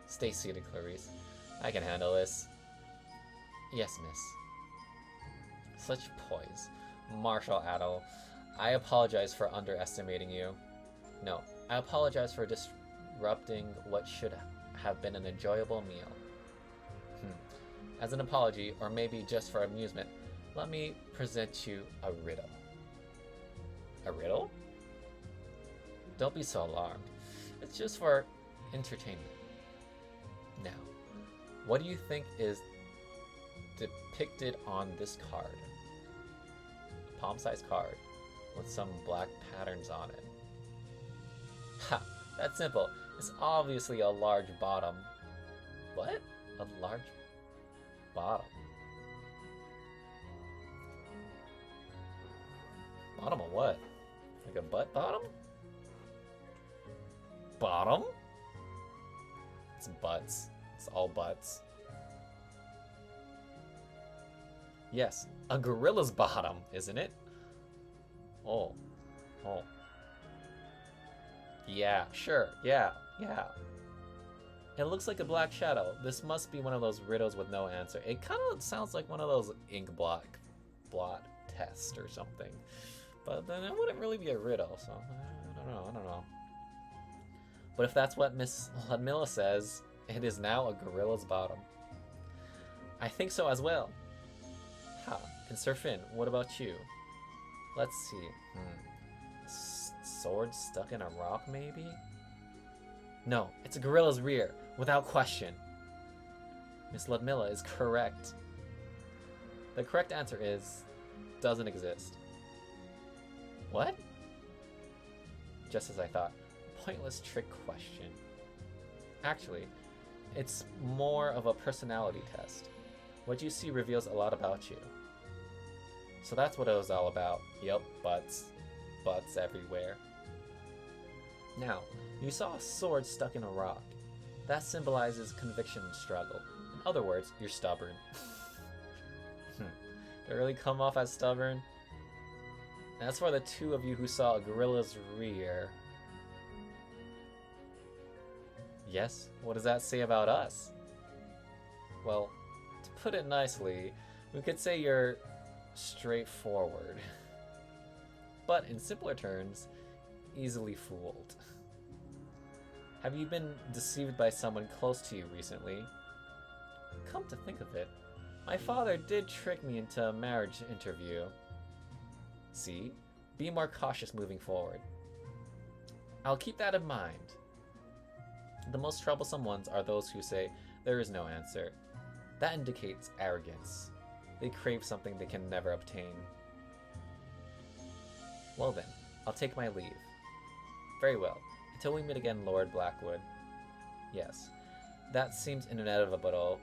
Stay seated, Clarice. I can handle this. Yes, miss. Such poise. Marshal Adel, I apologize for underestimating you. No, I apologize for disrupting what should have been an enjoyable meal. As an apology, or maybe just for amusement, let me present you a riddle. A riddle? Don't be so alarmed. It's just for entertainment. Now, what do you think is depicted on this card? A palm-sized card with some black patterns on it. Ha! That's simple. It's obviously a large bottom. What? A large bottom? Bottom of what? Like a butt bottom? Bottom? It's butts. It's all butts. Yes, a gorilla's bottom, isn't it? Oh. Oh. Yeah, sure. Yeah. It looks like a black shadow. This must be one of those riddles with no answer. It kind of sounds like one of those ink blot tests or something. But then it wouldn't really be a riddle, so I don't know. But if that's what Miss Ludmilla says, it is now a gorilla's bottom. I think so as well. Ha, and Sir Finn, what about you? Let's see. Sword stuck in a rock, maybe? No, it's a gorilla's rear, without question. Miss Ludmilla is correct. The correct answer is, doesn't exist. What? Just as I thought. Pointless trick question. Actually, it's more of a personality test. What you see reveals a lot about you. So that's what it was all about. Yep, butts. Butts everywhere. Now, you saw a sword stuck in a rock. That symbolizes conviction and struggle. In other words, you're stubborn. Did it really come off as stubborn? As for the two of you who saw a gorilla's rear... Yes, what does that say about us? Well, to put it nicely, we could say you're straightforward. But in simpler terms, easily fooled. Have you been deceived by someone close to you recently? Come to think of it, my father did trick me into a marriage interview. See? Be more cautious moving forward. I'll keep that in mind. The most troublesome ones are those who say there is no answer. That indicates arrogance. They crave something they can never obtain. Well then, I'll take my leave. Very well. Until we meet again, Lord Blackwood. Yes, that seems inevitable.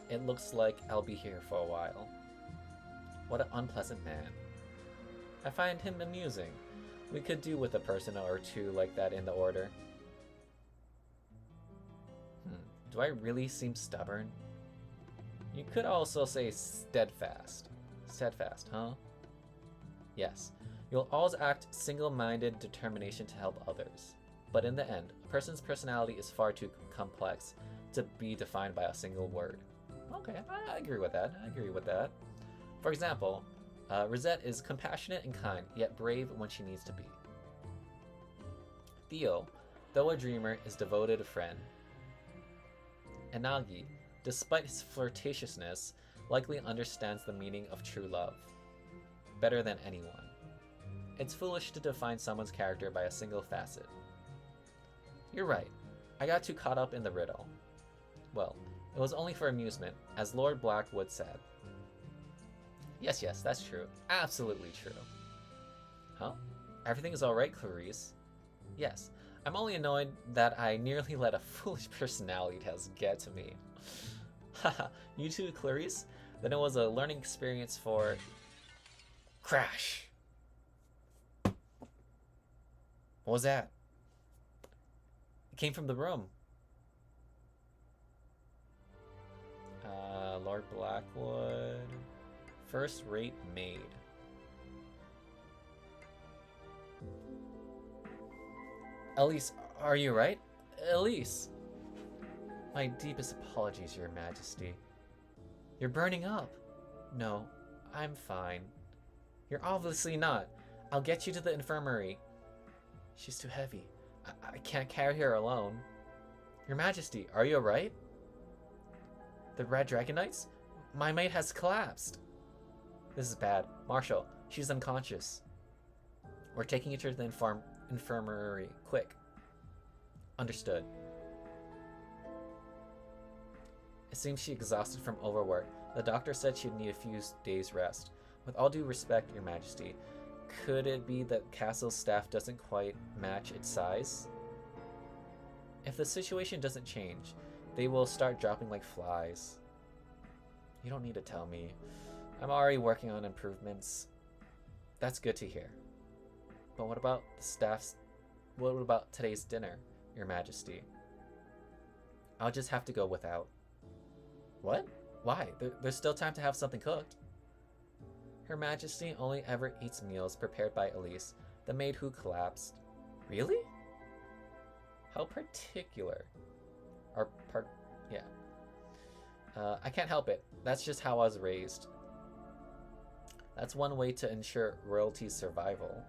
It looks like I'll be here for a while. What an unpleasant man. I find him amusing. We could do with a person or two like that in the order. Do I really seem stubborn? You could also say steadfast. Steadfast, huh? Yes. You'll always act single-minded determination to help others. But in the end, a person's personality is far too complex to be defined by a single word. Okay, I agree with that. For example, Rosette is compassionate and kind, yet brave when she needs to be. Theo, though a dreamer, is devoted a friend. Inagi, despite his flirtatiousness, likely understands the meaning of true love better than anyone. It's foolish to define someone's character by a single facet. You're right. I got too caught up in the riddle. Well, it was only for amusement, as Lord Blackwood said. Yes, that's true. Absolutely true. Huh? Everything is alright, Clarice? Yes. I'm only annoyed that I nearly let a foolish personality test get to me. Haha, you too, Clarice? Then it was a learning experience for... Crash! What was that? It came from the room. Lord Blackwood... First-rate maid. Elise, are you right? Elise! My deepest apologies, Your Majesty. You're burning up. No, I'm fine. You're obviously not. I'll get you to the infirmary. She's too heavy. I can't carry her alone. Your Majesty, are you alright? The Red Dragon Knights? My maid has collapsed. This is bad. Marshal, she's unconscious. We're taking you to the infirmary. Quick. Understood. It seems she's exhausted from overwork. The doctor said she'd need a few days' rest. With all due respect, Your Majesty, could it be that Castle's staff doesn't quite match its size? If the situation doesn't change, they will start dropping like flies. You don't need to tell me. I'm already working on improvements. That's good to hear. But what about the staff's... What about today's dinner, Your Majesty? I'll just have to go without. What? Why? There's still time to have something cooked. Her Majesty only ever eats meals prepared by Elise, the maid who collapsed. Really? How particular. Yeah. I can't help it. That's just how I was raised. That's one way to ensure royalty's survival.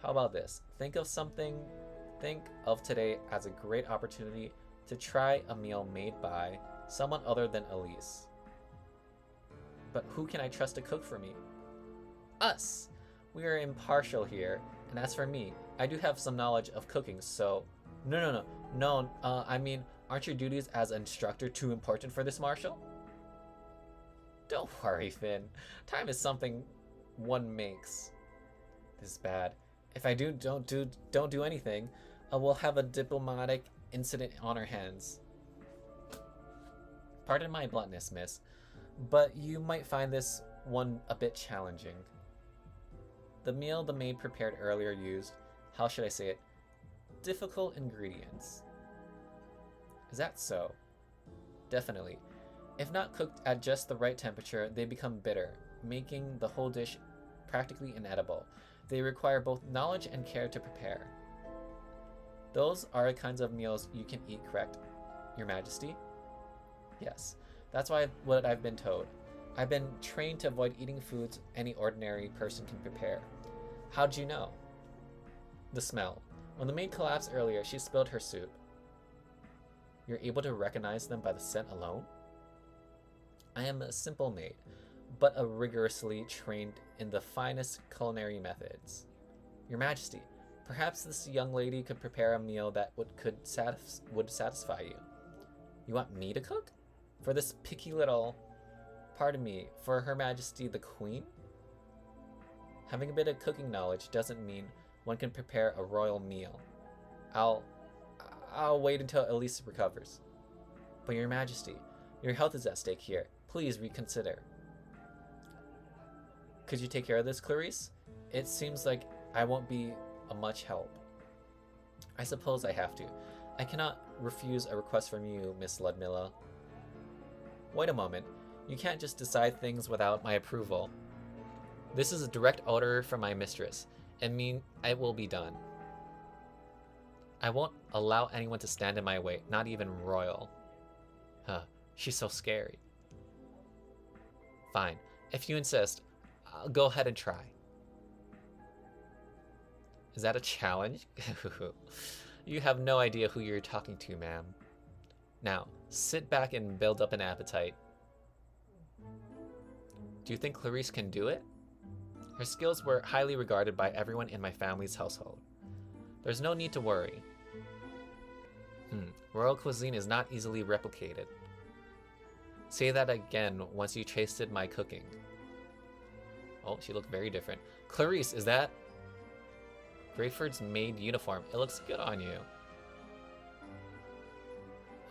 How about this? Think of today as a great opportunity to try a meal made by someone other than Elise. But who can I trust to cook for me? Us! We are impartial here, and as for me, I do have some knowledge of cooking, so... No, I mean, aren't your duties as instructor too important for this, Marshal? Don't worry, Finn. Time is something one makes. This is bad. If I don't do anything, we'll have a diplomatic incident on our hands. Pardon my bluntness, miss, but you might find this one a bit challenging. The meal the maid prepared earlier used, how should I say it, difficult ingredients. Is that so? Definitely. If not cooked at just the right temperature, they become bitter, making the whole dish practically inedible. They require both knowledge and care to prepare. Those are the kinds of meals you can eat, correct, Your Majesty? Yes, that's what I've been told. I've been trained to avoid eating foods any ordinary person can prepare. How'd you know? The smell. When the maid collapsed earlier, she spilled her soup. You're able to recognize them by the scent alone? I am a simple maid, but rigorously trained in the finest culinary methods. Your Majesty, perhaps this young lady could prepare a meal that would satisfy you. You want me to cook? For this picky little... Pardon me, for Her Majesty the Queen? Having a bit of cooking knowledge doesn't mean one can prepare a royal meal. I'll wait until Elise recovers. But Your Majesty, your health is at stake here. Please reconsider. Could you take care of this, Clarice? It seems like I won't be of much help. I suppose I have to. I cannot refuse a request from you, Miss Ludmilla. Wait a moment. You can't just decide things without my approval. This is a direct order from my mistress. It will be done. I won't allow anyone to stand in my way, not even royal. She's so scary. Fine. If you insist, I'll go ahead and try. Is that a challenge? You have no idea who you're talking to, ma'am. Now, sit back and build up an appetite. Do you think Clarice can do it? Her skills were highly regarded by everyone in my family's household. There's no need to worry. Royal cuisine is not easily replicated. Say that again once you tasted my cooking. Oh, she looked very different. Clarice, is that... Greyford's maid uniform. It looks good on you.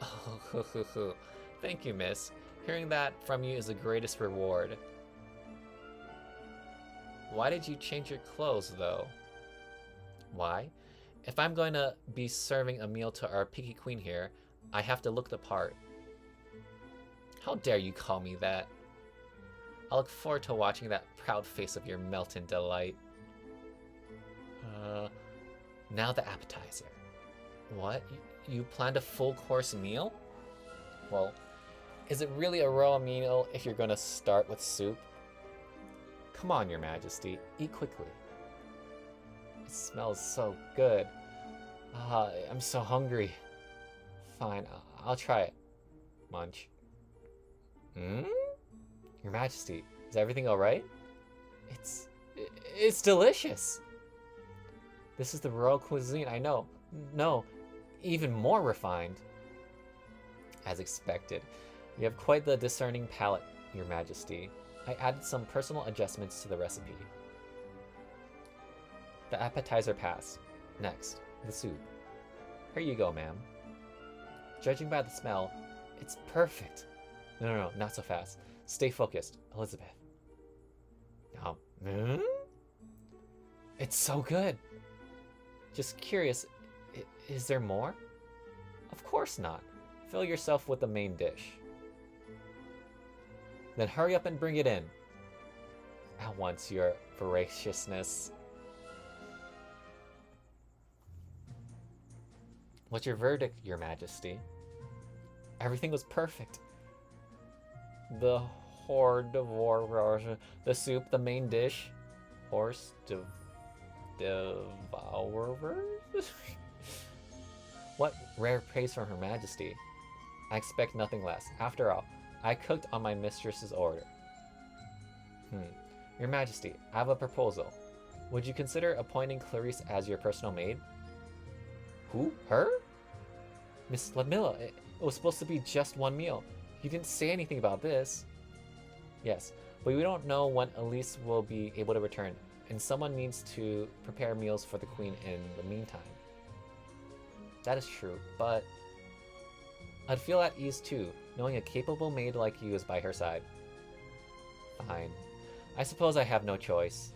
Oh, thank you, miss. Hearing that from you is the greatest reward. Why did you change your clothes, though? Why? If I'm going to be serving a meal to our picky queen here, I have to look the part. How dare you call me that? I look forward to watching that proud face of your melt in delight. Now the appetizer. What? You planned a full-course meal? Well, is it really a royal meal if you're going to start with soup? Come on, Your Majesty. Eat quickly. It smells so good. I'm so hungry. Fine, I'll try it. Munch. Your Majesty, is everything alright? It's delicious. This is the royal cuisine, I know. No, even more refined. As expected. You have quite the discerning palate, Your Majesty. I added some personal adjustments to the recipe. The appetizer passed. Next, the soup. Here you go, ma'am. Judging by the smell, it's perfect. No, not so fast. Stay focused, Elizabeth. It's so good. Just curious, is there more? Of course not. Fill yourself with the main dish. Then hurry up and bring it in. At once, your voraciousness. What's your verdict, Your Majesty? Everything was perfect. The hors d'oeuvre, the soup, the main dish. Horse devourers? What rare praise from Her Majesty. I expect nothing less. After all, I cooked on my mistress's order. Your Majesty, I have a proposal. Would you consider appointing Clarice as your personal maid? Who? Her? Miss Lamilla, it was supposed to be just one meal. You didn't say anything about this. Yes, but we don't know when Elise will be able to return, and someone needs to prepare meals for the Queen in the meantime. That is true, but I'd feel at ease too, knowing a capable maid like you is by her side. Fine. I suppose I have no choice.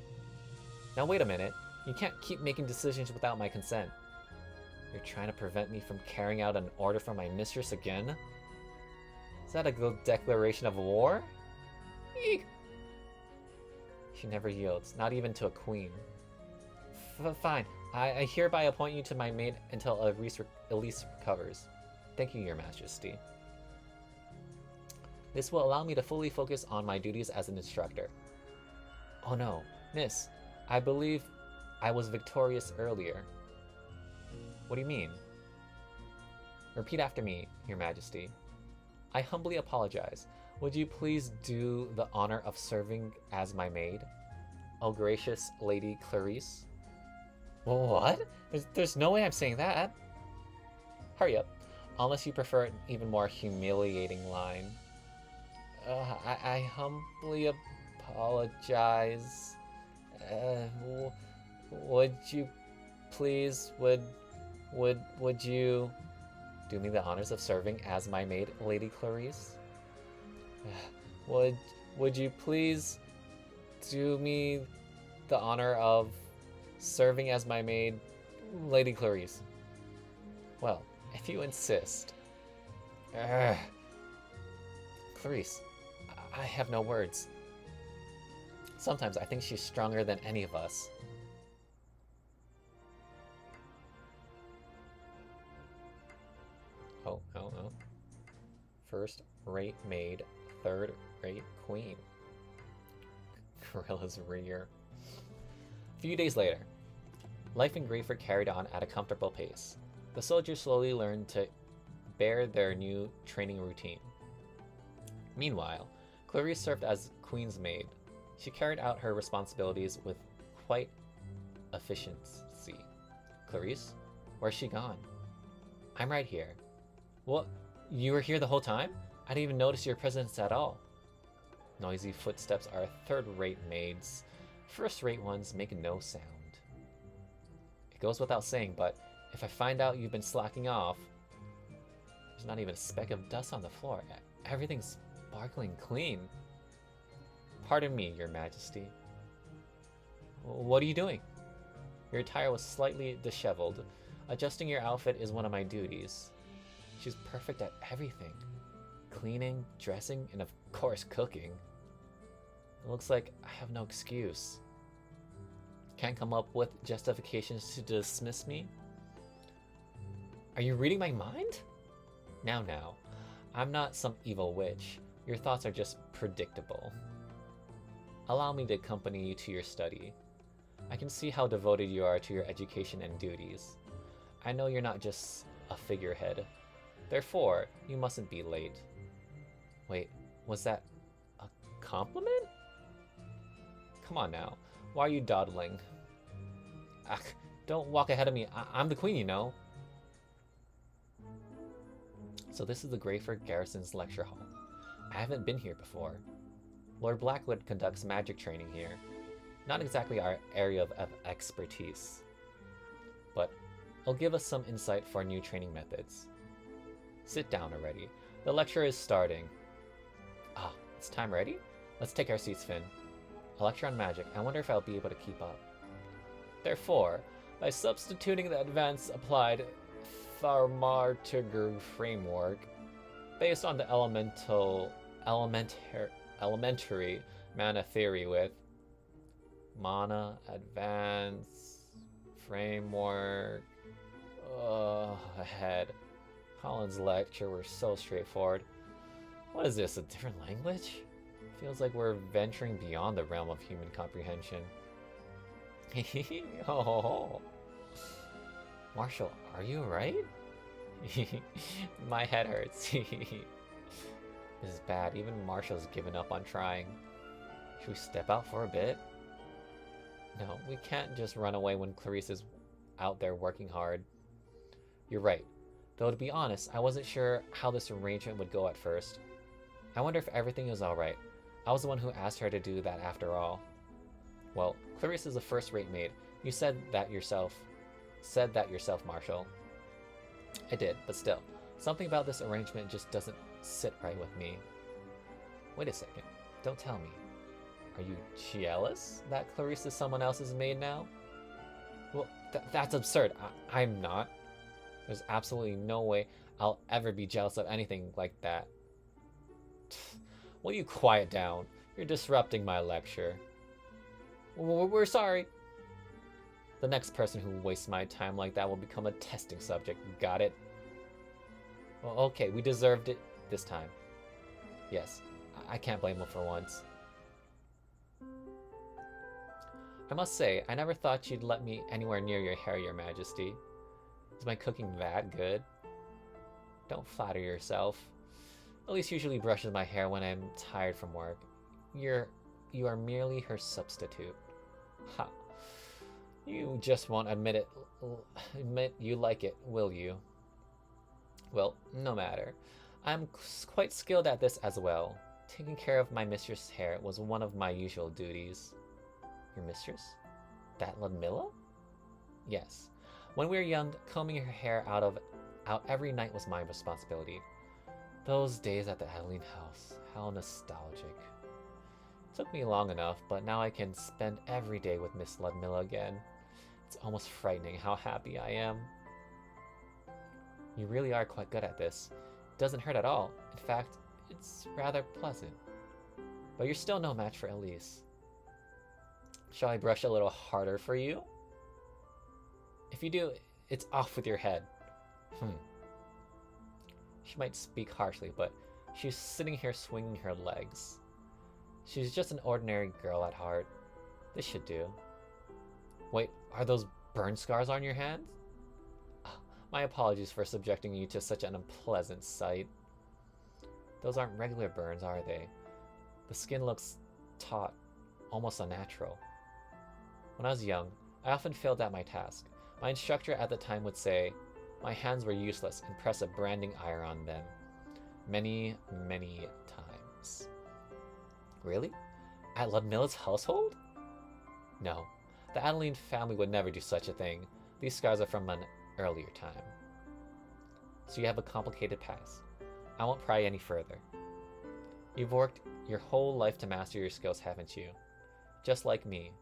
Now wait a minute. You can't keep making decisions without my consent. You're trying to prevent me from carrying out an order from my mistress again? Is that a good declaration of war? Eek! She never yields, not even to a queen. Fine. I hereby appoint you to my maid until Elise recovers. Thank you, Your Majesty. This will allow me to fully focus on my duties as an instructor. Oh no, miss, I believe I was victorious earlier. What do you mean? Repeat after me, Your Majesty. I humbly apologize. Would you please do the honor of serving as my maid? Oh, gracious Lady Clarice. What? There's no way I'm saying that. Hurry up, unless you prefer an even more humiliating line. I humbly apologize. Would you please, would you do me the honors of serving as my maid, Lady Clarice? Would you please do me the honor of serving as my maid, Lady Clarice? Well, if you insist. Clarice, I have no words. Sometimes I think she's stronger than any of us. Oh. First-rate maid, third-rate queen. Gorilla's rear. A few days later, life in Greyford carried on at a comfortable pace. The soldiers slowly learned to bear their new training routine. Meanwhile, Clarice served as Queen's maid. She carried out her responsibilities with quite efficiency. Clarice? Where's she gone? I'm right here. What? You were here the whole time? I didn't even notice your presence at all. Noisy footsteps are third-rate maids. First-rate ones make no sound. It goes without saying, but if I find out you've been slacking off, there's not even a speck of dust on the floor. Everything's sparkling clean. Pardon me, Your Majesty. What are you doing? Your attire was slightly disheveled. Adjusting your outfit is one of my duties. She's perfect at everything. Cleaning, dressing, and of course cooking. It looks like I have no excuse. Can't come up with justifications to dismiss me? Are you reading my mind? Now, I'm not some evil witch. Your thoughts are just predictable. Allow me to accompany you to your study. I can see how devoted you are to your education and duties. I know you're not just a figurehead. Therefore, you mustn't be late. Wait, was that a compliment? Come on now, why are you dawdling? Ach, don't walk ahead of me. I'm the queen, you know. So this is the Greyford Garrison's lecture hall. I haven't been here before. Lord Blackwood conducts magic training here. Not exactly our area of expertise. But It'll give us some insight for new training methods. Sit down already. The lecture is starting. Ah, it's time ready? Let's take our seats, Finn. A lecture on magic. I wonder if I'll be able to keep up. Therefore, by substituting the advanced applied Thaumaturgy framework based on the elementary mana theory with mana advanced framework ahead. Colin's lecture were so straightforward. What is this, a different language? Feels like we're venturing beyond the realm of human comprehension. Oh. Marshall, are you alright? My head hurts. This is bad. Even Marshall's given up on trying. Should we step out for a bit? No, we can't just run away when Clarice is out there working hard. You're right. Though to be honest, I wasn't sure how this arrangement would go at first. I wonder if everything is alright. I was the one who asked her to do that after all. Well, Clarice is a first-rate maid. You said that yourself, Marshall. I did, but still, something about this arrangement just doesn't sit right with me. Wait a second. Don't tell me. Are you jealous that Clarice is someone else's maid now? Well, that's absurd. I'm not. There's absolutely no way I'll ever be jealous of anything like that. Will you quiet down? You're disrupting my lecture. We're sorry. The next person who wastes my time like that will become a testing subject. Got it? Well, okay, we deserved it this time. Yes, I can't blame him for once. I must say, I never thought you'd let me anywhere near your hair, Your Majesty. Is my cooking that good? Don't flatter yourself. Elise usually brushes my hair when I'm tired from work. You are merely her substitute. Ha. You just won't admit you like it, will you? Well, no matter. I'm quite skilled at this as well. Taking care of my mistress' hair was one of my usual duties. Your mistress? That Ludmilla? Yes. When we were young, combing her hair out every night was my responsibility. Those days at the Adeline house, how nostalgic. Took me long enough, but now I can spend every day with Miss Ludmilla again. It's almost frightening how happy I am. You really are quite good at this. It doesn't hurt at all. In fact, it's rather pleasant. But you're still no match for Elise. Shall I brush a little harder for you? If you do, it's off with your head. She might speak harshly, but she's sitting here swinging her legs. She's just an ordinary girl at heart. This should do. Wait, are those burn scars on your hands? My apologies for subjecting you to such an unpleasant sight. Those aren't regular burns, are they? The skin looks taut, almost unnatural. When I was young, I often failed at my task. My instructor at the time would say my hands were useless and press a branding iron on them. Many, many times. Really? At Ludmilla's household? No. The Adeline family would never do such a thing. These scars are from an earlier time. So you have a complicated past. I won't pry any further. You've worked your whole life to master your skills, haven't you? Just like me.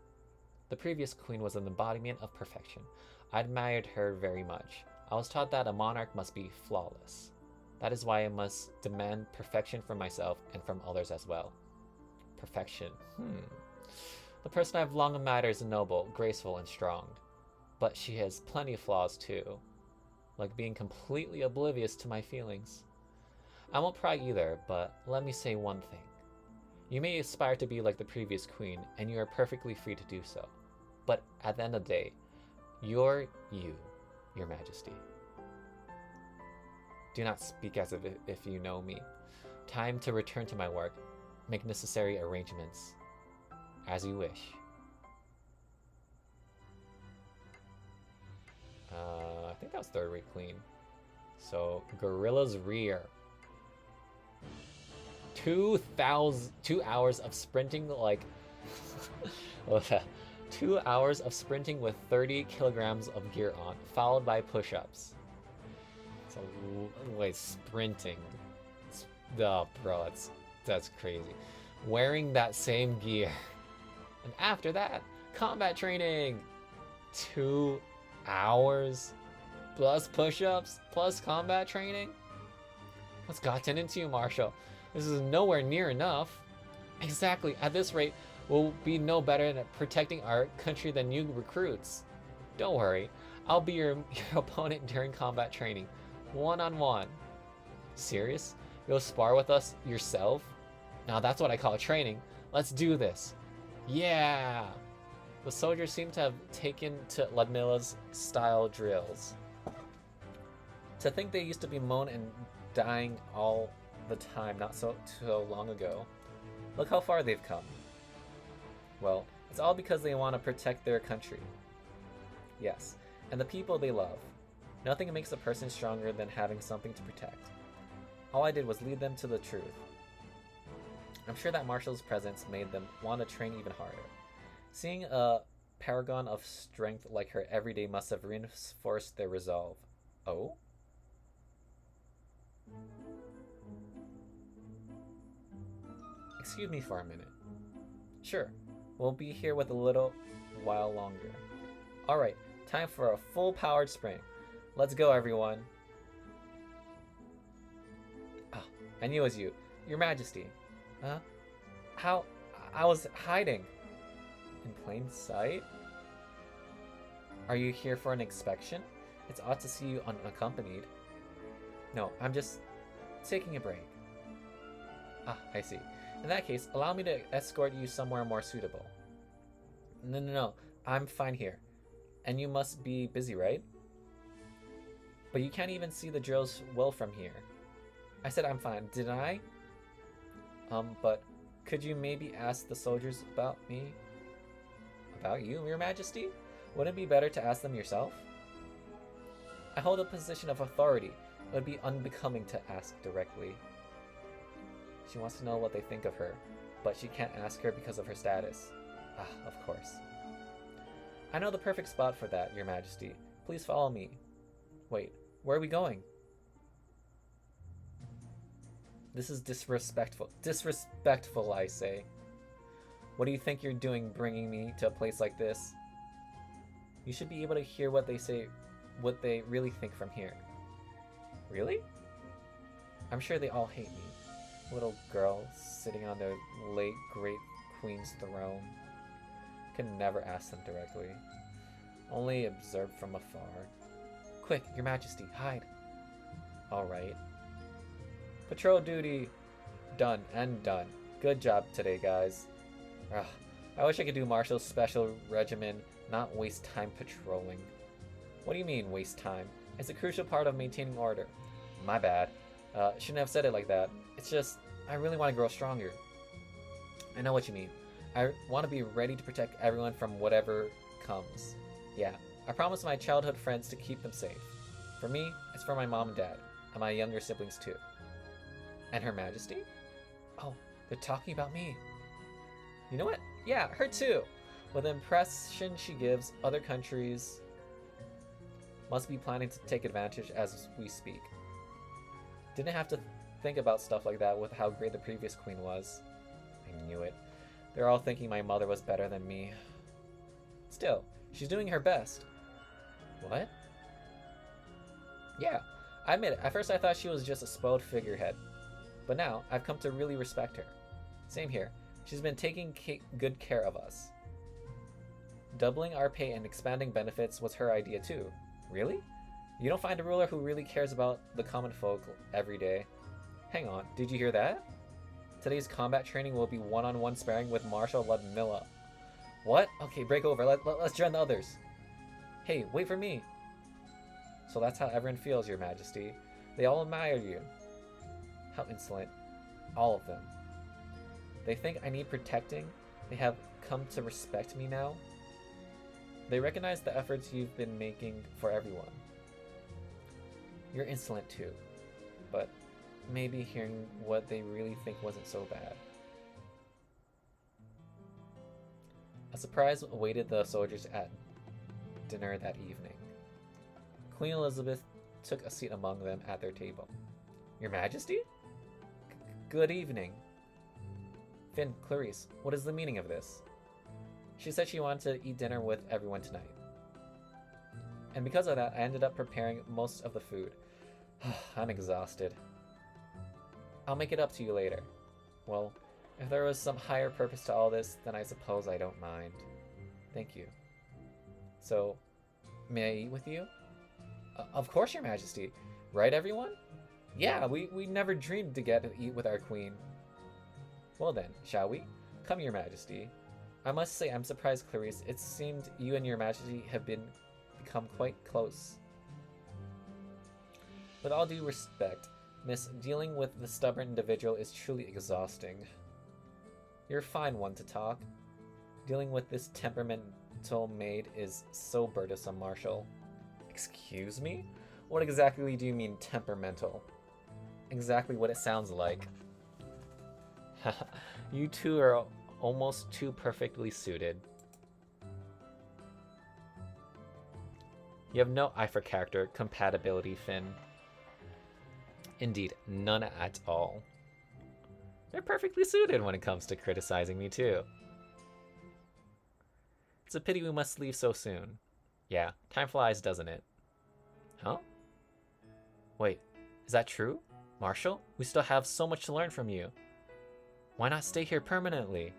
The previous queen was an embodiment of perfection. I admired her very much. I was taught that a monarch must be flawless. That is why I must demand perfection from myself and from others as well. Perfection. The person I've long admired is noble, graceful, and strong. But she has plenty of flaws too. Like being completely oblivious to my feelings. I won't pry either, but let me say one thing. You may aspire to be like the previous queen, and you are perfectly free to do so. But at the end of the day, you're you, Your Majesty. Do not speak as if you know me. Time to return to my work. Make necessary arrangements. As you wish. I think that was third rate queen. So, Gorilla's Rear. 2 hours of sprinting like... 2 hours of sprinting with 30 kilograms of gear on, followed by push-ups. So, wait, sprinting. Oh, bro, that's crazy. Wearing that same gear. And after that, combat training. 2 hours plus push-ups plus combat training? What's gotten into you, Marshall? This is nowhere near enough. Exactly. At this rate, we'll be no better at protecting our country than you recruits. Don't worry. I'll be your opponent during combat training. One-on-one. Serious? You'll spar with us yourself? Now that's what I call training. Let's do this. Yeah! The soldiers seem to have taken to Ludmilla's style drills. To think they used to be moan and dying all the time not so long ago. Look how far they've come. Well, it's all because they want to protect their country. Yes, and the people they love. Nothing makes a person stronger than having something to protect. All I did was lead them to the truth. I'm sure that Marshall's presence made them want to train even harder. Seeing a paragon of strength like her every day must have reinforced their resolve. Oh? Excuse me for a minute. Sure, we'll be here with a little while longer. Alright, time for a full-powered sprint. Let's go, everyone. Ah, I knew it was you. Your Majesty. Huh? How? I was hiding. In plain sight? Are you here for an inspection? It's odd to see you unaccompanied. No, I'm just taking a break. Ah, I see. In that case, allow me to escort you somewhere more suitable. No. I'm fine here. And you must be busy, right? But you can't even see the drills well from here. I said I'm fine, didn't I? But could you maybe ask the soldiers about me? About you, Your Majesty? Wouldn't it be better to ask them yourself? I hold a position of authority. It would be unbecoming to ask directly. She wants to know what they think of her, but she can't ask her because of her status. Ah, of course. I know the perfect spot for that, Your Majesty. Please follow me. Wait, where are we going? This is disrespectful. Disrespectful, I say. What do you think you're doing bringing me to a place like this? You should be able to hear what they say, what they really think from here. Really? I'm sure they all hate me. Little girl sitting on their late great queen's throne. Can never ask them directly. Only observe from afar. Quick, Your Majesty, hide. Alright. Patrol duty done and done. Good job today, guys. Ugh, I wish I could do Marshall's special regimen, not waste time patrolling. What do you mean, waste time? It's a crucial part of maintaining order. My bad. Shouldn't have said it like that. It's just, I really want to grow stronger. I know what you mean. I want to be ready to protect everyone from whatever comes. Yeah, I promised my childhood friends to keep them safe. For me, it's for my mom and dad, and my younger siblings too. And Her Majesty? Oh, they're talking about me. You know what? Yeah, her too. With the impression she gives, other countries must be planning to take advantage as we speak. Didn't have to think about stuff like that with how great the previous queen was. I knew it. They're all thinking my mother was better than me. Still, she's doing her best. What? Yeah, I admit it. At first I thought she was just a spoiled figurehead. But now, I've come to really respect her. Same here. She's been taking good care of us. Doubling our pay and expanding benefits was her idea too. Really? You don't find a ruler who really cares about the common folk every day. Hang on, did you hear that? Today's combat training will be one-on-one sparring with Marshal Ludmilla. What? Okay, break over. Let's join the others. Hey, wait for me. So that's how everyone feels, Your Majesty. They all admire you. How insolent. All of them. They think I need protecting. They have come to respect me now. They recognize the efforts you've been making for everyone. You're insolent too, but maybe hearing what they really think wasn't so bad. A A surprise awaited the soldiers at dinner that evening. Queen Elizabeth took a seat among them at their table. Your Majesty? Good evening. Finn, Clarice, what is the meaning of this? She said she wanted to eat dinner with everyone tonight. And because of that, I ended up preparing most of the food. I'm exhausted. I'll make it up to you later. Well, if there was some higher purpose to all this, then I suppose I don't mind. Thank you. So, may I eat with you? Of course, Your Majesty. Right, everyone? Yeah, we never dreamed to get to eat with our queen. Well then, shall we? Come, Your Majesty. I must say I'm surprised, Clarice. It seemed you and Your Majesty have become quite close. With all due respect, Miss, dealing with the stubborn individual is truly exhausting. You're a fine one to talk. Dealing with this temperamental maid is so burdensome, Marshal. Excuse me? What exactly do you mean, temperamental? Exactly what it sounds like. You two are almost too perfectly suited. You have no eye for character compatibility, Finn. Indeed, none at all. They're perfectly suited when it comes to criticizing me, too. It's a pity we must leave so soon. Yeah, time flies, doesn't it? Huh? Wait, is that true? Marshal, we still have so much to learn from you. Why not stay here permanently?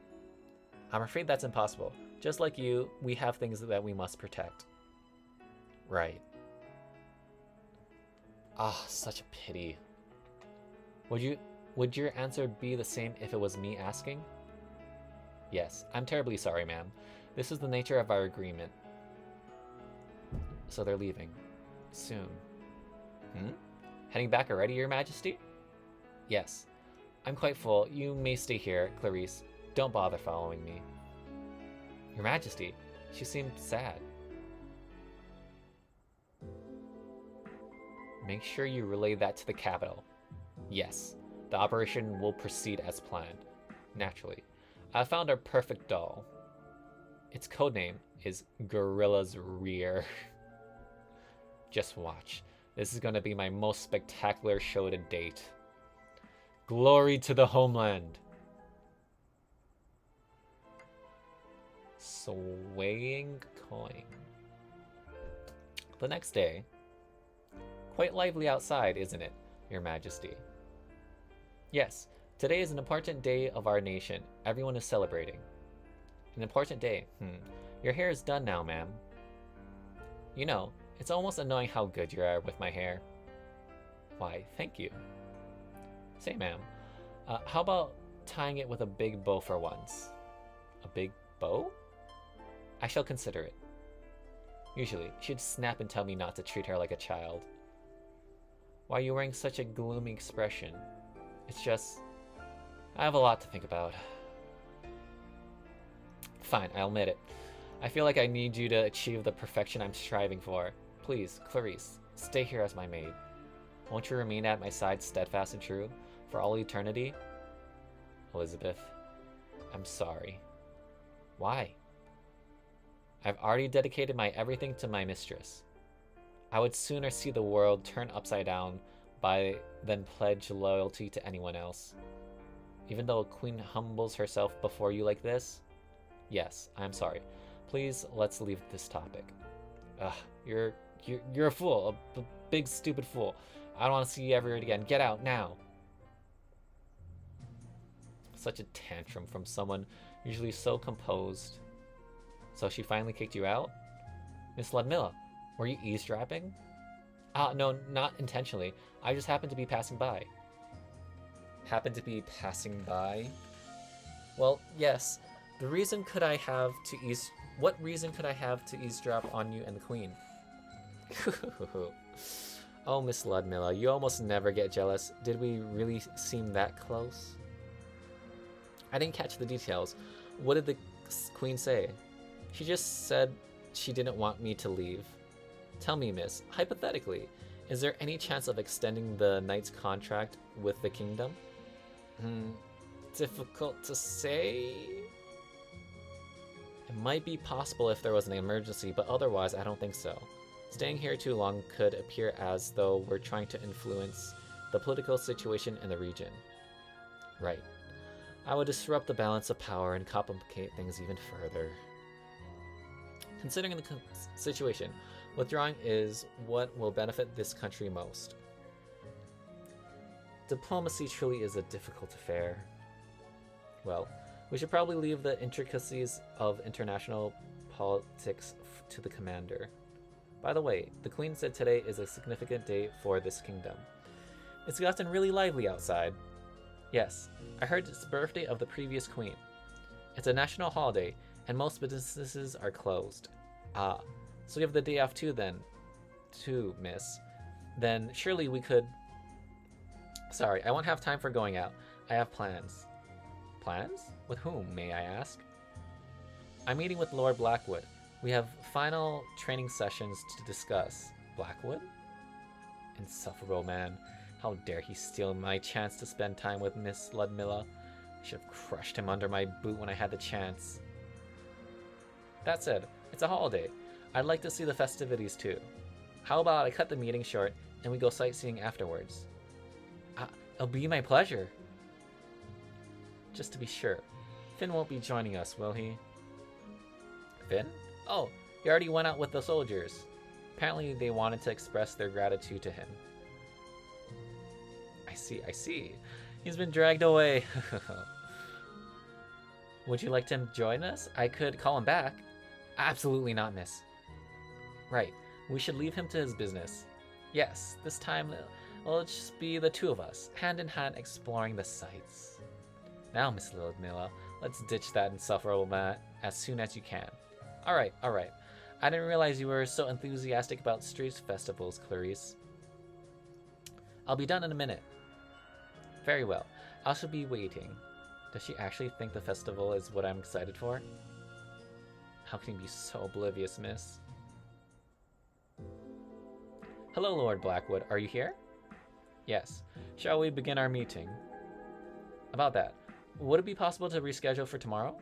I'm afraid that's impossible. Just like you, we have things that we must protect. Right. Ah, such a pity. Would your answer be the same if it was me asking? Yes, I'm terribly sorry, ma'am. This is the nature of our agreement. So they're leaving. Soon. Heading back already, Your Majesty? Yes. I'm quite full. You may stay here, Clarice. Don't bother following me. Your Majesty, she seemed sad. Make sure you relay that to the capital. Yes, the operation will proceed as planned. Naturally. I found our perfect doll. Its codename is Gorilla's Rear. Just watch. This is going to be my most spectacular show to date. Glory to the homeland! Swaying coin. The next day. Quite lively outside, isn't it, Your Majesty? Yes, today is an important day of our nation. Everyone is celebrating. An important day. Your hair is done now, ma'am. You know, it's almost annoying how good you are with my hair. Why, thank you. Say, ma'am, how about tying it with a big bow for once? A big bow? I shall consider it. Usually, she'd snap and tell me not to treat her like a child. Why are you wearing such a gloomy expression? It's just... I have a lot to think about. Fine, I'll admit it. I feel like I need you to achieve the perfection I'm striving for. Please, Clarice, stay here as my maid. Won't you remain at my side steadfast and true for all eternity? Elizabeth, I'm sorry. Why? I've already dedicated my everything to my mistress. I would sooner see the world turn upside down than pledge loyalty to anyone else. Even though a queen humbles herself before you like this? Yes, I'm sorry. Please, let's leave this topic. Ugh, you're a fool, a big stupid fool. I don't want to see you ever again. Get out, now! Such a tantrum from someone usually so composed. So she finally kicked you out? Miss Ludmilla, were you eavesdropping? No, not intentionally. I just happened to be passing by. Happened to be passing by? Well, yes. What reason could I have to eavesdrop on you and the Queen? Oh, Miss Ludmilla, you almost never get jealous. Did we really seem that close? I didn't catch the details. What did the Queen say? She just said she didn't want me to leave. Tell me, miss, hypothetically, is there any chance of extending the knight's contract with the kingdom? Difficult to say? It might be possible if there was an emergency, but otherwise I don't think so. Staying here too long could appear as though we're trying to influence the political situation in the region. Right. I would disrupt the balance of power and complicate things even further. Considering the situation, withdrawing is what will benefit this country most. Diplomacy truly is a difficult affair. Well, we should probably leave the intricacies of international politics to the commander. By the way, the Queen said today is a significant day for this kingdom. It's gotten really lively outside. Yes, I heard it's the birthday of the previous Queen. It's a national holiday, and most businesses are closed. Ah, so you have the day off too then? Too, miss. Then surely we could... Sorry, I won't have time for going out. I have plans. Plans? With whom, may I ask? I'm meeting with Lord Blackwood. We have final training sessions to discuss. Blackwood? Insufferable man. How dare he steal my chance to spend time with Miss Ludmilla? I should have crushed him under my boot when I had the chance. That said, it's a holiday. I'd like to see the festivities too. How about I cut the meeting short and we go sightseeing afterwards? It'll be my pleasure. Just to be sure, Finn won't be joining us, will he? Finn? Oh, he already went out with the soldiers. Apparently they wanted to express their gratitude to him. I see. He's been dragged away. Would you like to join us? I could call him back. Absolutely not, miss. Right, we should leave him to his business. Yes, this time it'll just be the two of us, hand in hand exploring the sights. Now, Miss Ludmilla, let's ditch that insufferable man as soon as you can. Alright. I didn't realize you were so enthusiastic about street festivals, Clarice. I'll be done in a minute. Very well. I shall be waiting. Does she actually think the festival is what I'm excited for? How can you be so oblivious, miss? Hello, Lord Blackwood. Are you here? Yes. Shall we begin our meeting? About that, would it be possible to reschedule for tomorrow?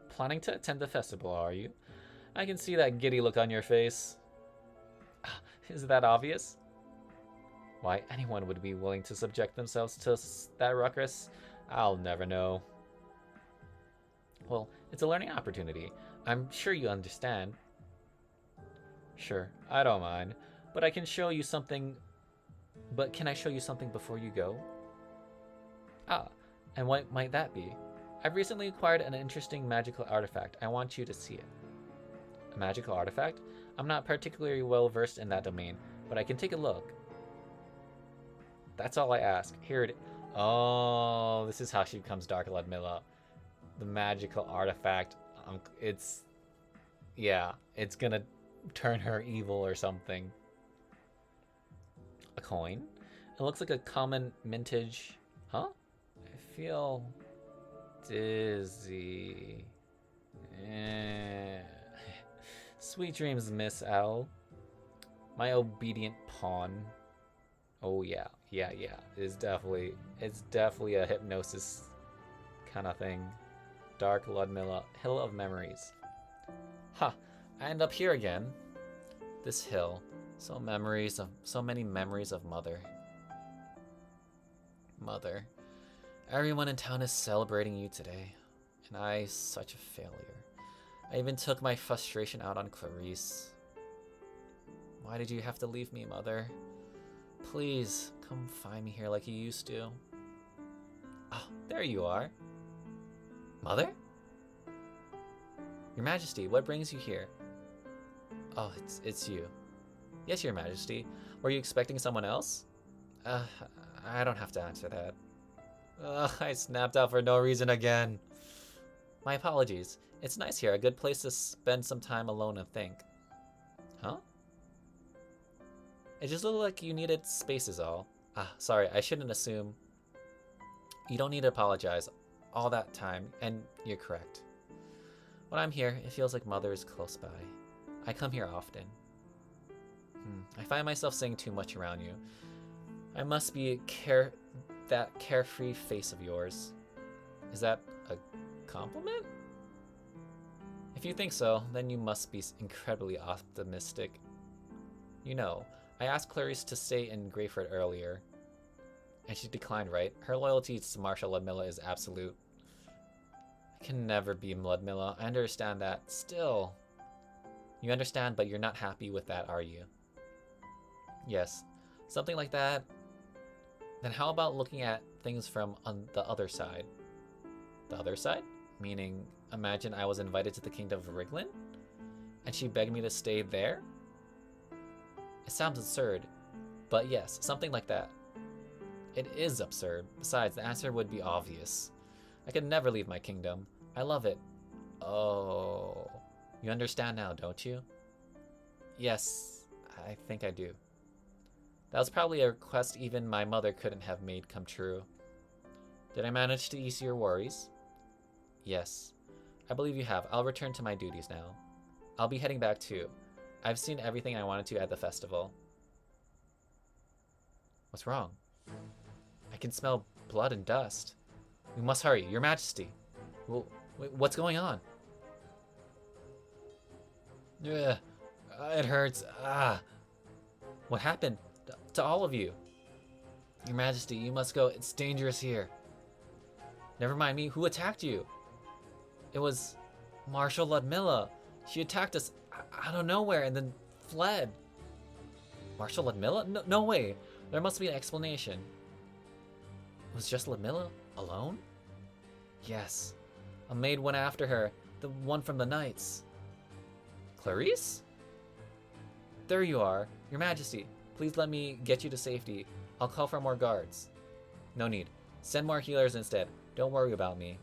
Planning to attend the festival, are you? I can see that giddy look on your face. Is that obvious? Why anyone would be willing to subject themselves to that ruckus, I'll never know. Well, it's a learning opportunity. I'm sure you understand. Sure, I don't mind. But I can show you something... But can I show you something before you go? Ah, and what might that be? I've recently acquired an interesting magical artifact. I want you to see it. A magical artifact? I'm not particularly well versed in that domain, but I can take a look. That's all I ask. Here it is. Oh, this is how she becomes Dark Ludmilla. The magical artifact. Yeah, it's gonna turn her evil or something. A coin? It looks like a common mintage. Huh? I feel dizzy. Sweet dreams, Miss Owl. My obedient pawn. Oh yeah. It's definitely a hypnosis kind of thing. Dark Ludmilla, Hill of Memories. Ha! I end up here again. This hill. So many memories of Mother. Mother. Everyone in town is celebrating you today. And I, such a failure. I even took my frustration out on Clarice. Why did you have to leave me, Mother? Please, come find me here like you used to. Oh, there you are. Mother? Your Majesty, what brings you here? Oh, it's you. Yes, Your Majesty. Were you expecting someone else? I don't have to answer that. I snapped out for no reason again. My apologies. It's nice here, a good place to spend some time alone and think. Huh? It just looked like you needed space is all. Sorry, I shouldn't assume. You don't need to apologize all that time, and you're correct. When I'm here, it feels like Mother is close by. I come here often. I find myself saying too much around you. I must be that carefree face of yours. Is that a compliment? If you think so, then you must be incredibly optimistic. You know, I asked Clarice to stay in Greyford earlier, and she declined, right? Her loyalty to Marshal Ludmilla is absolute. I can never be Ludmilla. I understand that. Still. You understand, but you're not happy with that, are you? Yes. Something like that. Then how about looking at things from on the other side? The other side? Meaning, imagine I was invited to the Kingdom of Riglin, and she begged me to stay there? It sounds absurd, but yes, something like that. It is absurd. Besides, the answer would be obvious. I could never leave my kingdom. I love it. Oh. You understand now, don't you? Yes, I think I do. That was probably a request even my mother couldn't have made come true. Did I manage to ease your worries? Yes. I believe you have. I'll return to my duties now. I'll be heading back too. I've seen everything I wanted to at the festival. What's wrong? I can smell blood and dust. We must hurry, Your Majesty. Well, wait, what's going on? Ugh, it hurts. Ah. What happened to all of you? Your Majesty, you must go. It's dangerous here. Never mind me. Who attacked you? It was Marshal Ludmilla. She attacked us out of nowhere and then fled. Marshal Ludmilla? No way. There must be an explanation. It was just Ludmilla alone? Yes. A maid went after her. The one from the Knights. Clarice? There you are. Your Majesty, please let me get you to safety. I'll call for more guards. No need. Send more healers instead. Don't worry about me.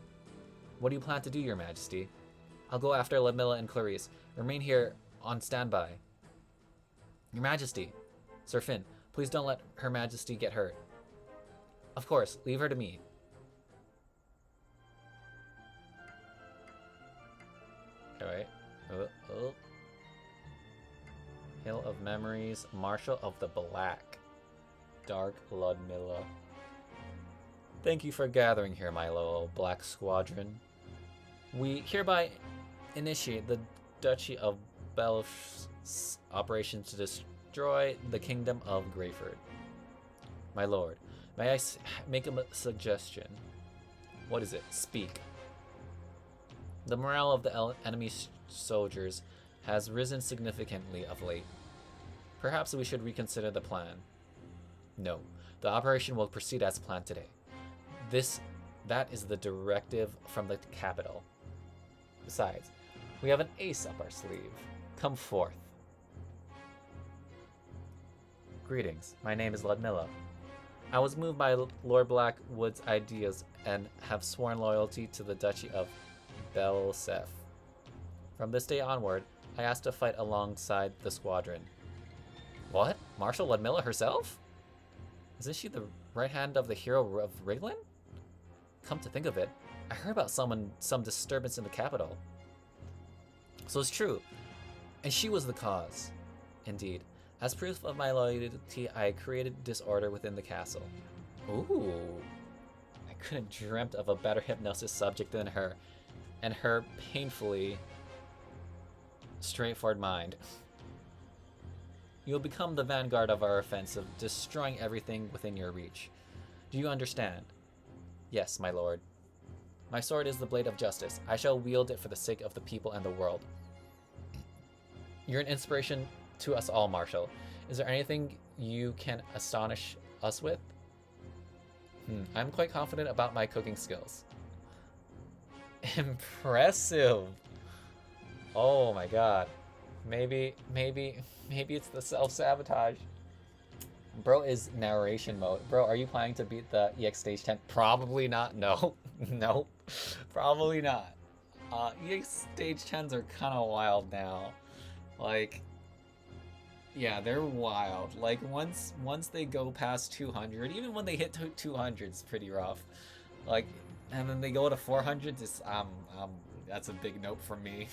What do you plan to do, Your Majesty? I'll go after Ludmilla and Clarice. Remain here on standby. Your Majesty. Sir Finn, please don't let Her Majesty get hurt. Of course, leave her to me. Alright. Oh. Hill of Memories, Marshal of the Black. Dark Ludmilla. Thank you for gathering here, my little black squadron. We hereby initiate the Duchy of Belf's operation to destroy the Kingdom of Greyford. My lord, may I make a suggestion? What is it? Speak. The morale of the enemy soldiers has risen significantly of late. Perhaps we should reconsider the plan. No, the operation will proceed as planned today. That is the directive from the capital. Besides, we have an ace up our sleeve. Come forth. Greetings, my name is Ludmilla. I was moved by Lord Blackwood's ideas and have sworn loyalty to the Duchy of Belsef. From this day onward, I asked to fight alongside the squadron. What? Marshal Ludmilla herself? Isn't she the right hand of the hero of Riglin? Come to think of it, I heard about some disturbance in the capital. So it's true, and she was the cause. Indeed, as proof of my loyalty, I created disorder within the castle. Ooh, I couldn't dreamt of a better hypnosis subject than her, and her painfully straightforward mind. You'll become the vanguard of our offensive, destroying everything within your reach. Do you understand? Yes, my lord. My sword is the blade of justice. I shall wield it for the sake of the people and the world. You're an inspiration to us all, Marshal. Is there anything you can astonish us with? I'm quite confident about my cooking skills. Impressive. Oh my god. Maybe it's the self-sabotage. Bro is narration mode. Bro, are you planning to beat the EX Stage 10? Probably not. No. Nope. Probably not. EX Stage 10s are kind of wild now. Like, yeah, they're wild. Like, once they go past 200, even when they hit 200, it's pretty rough. Like, and then they go to 400, it's, that's a big nope for me.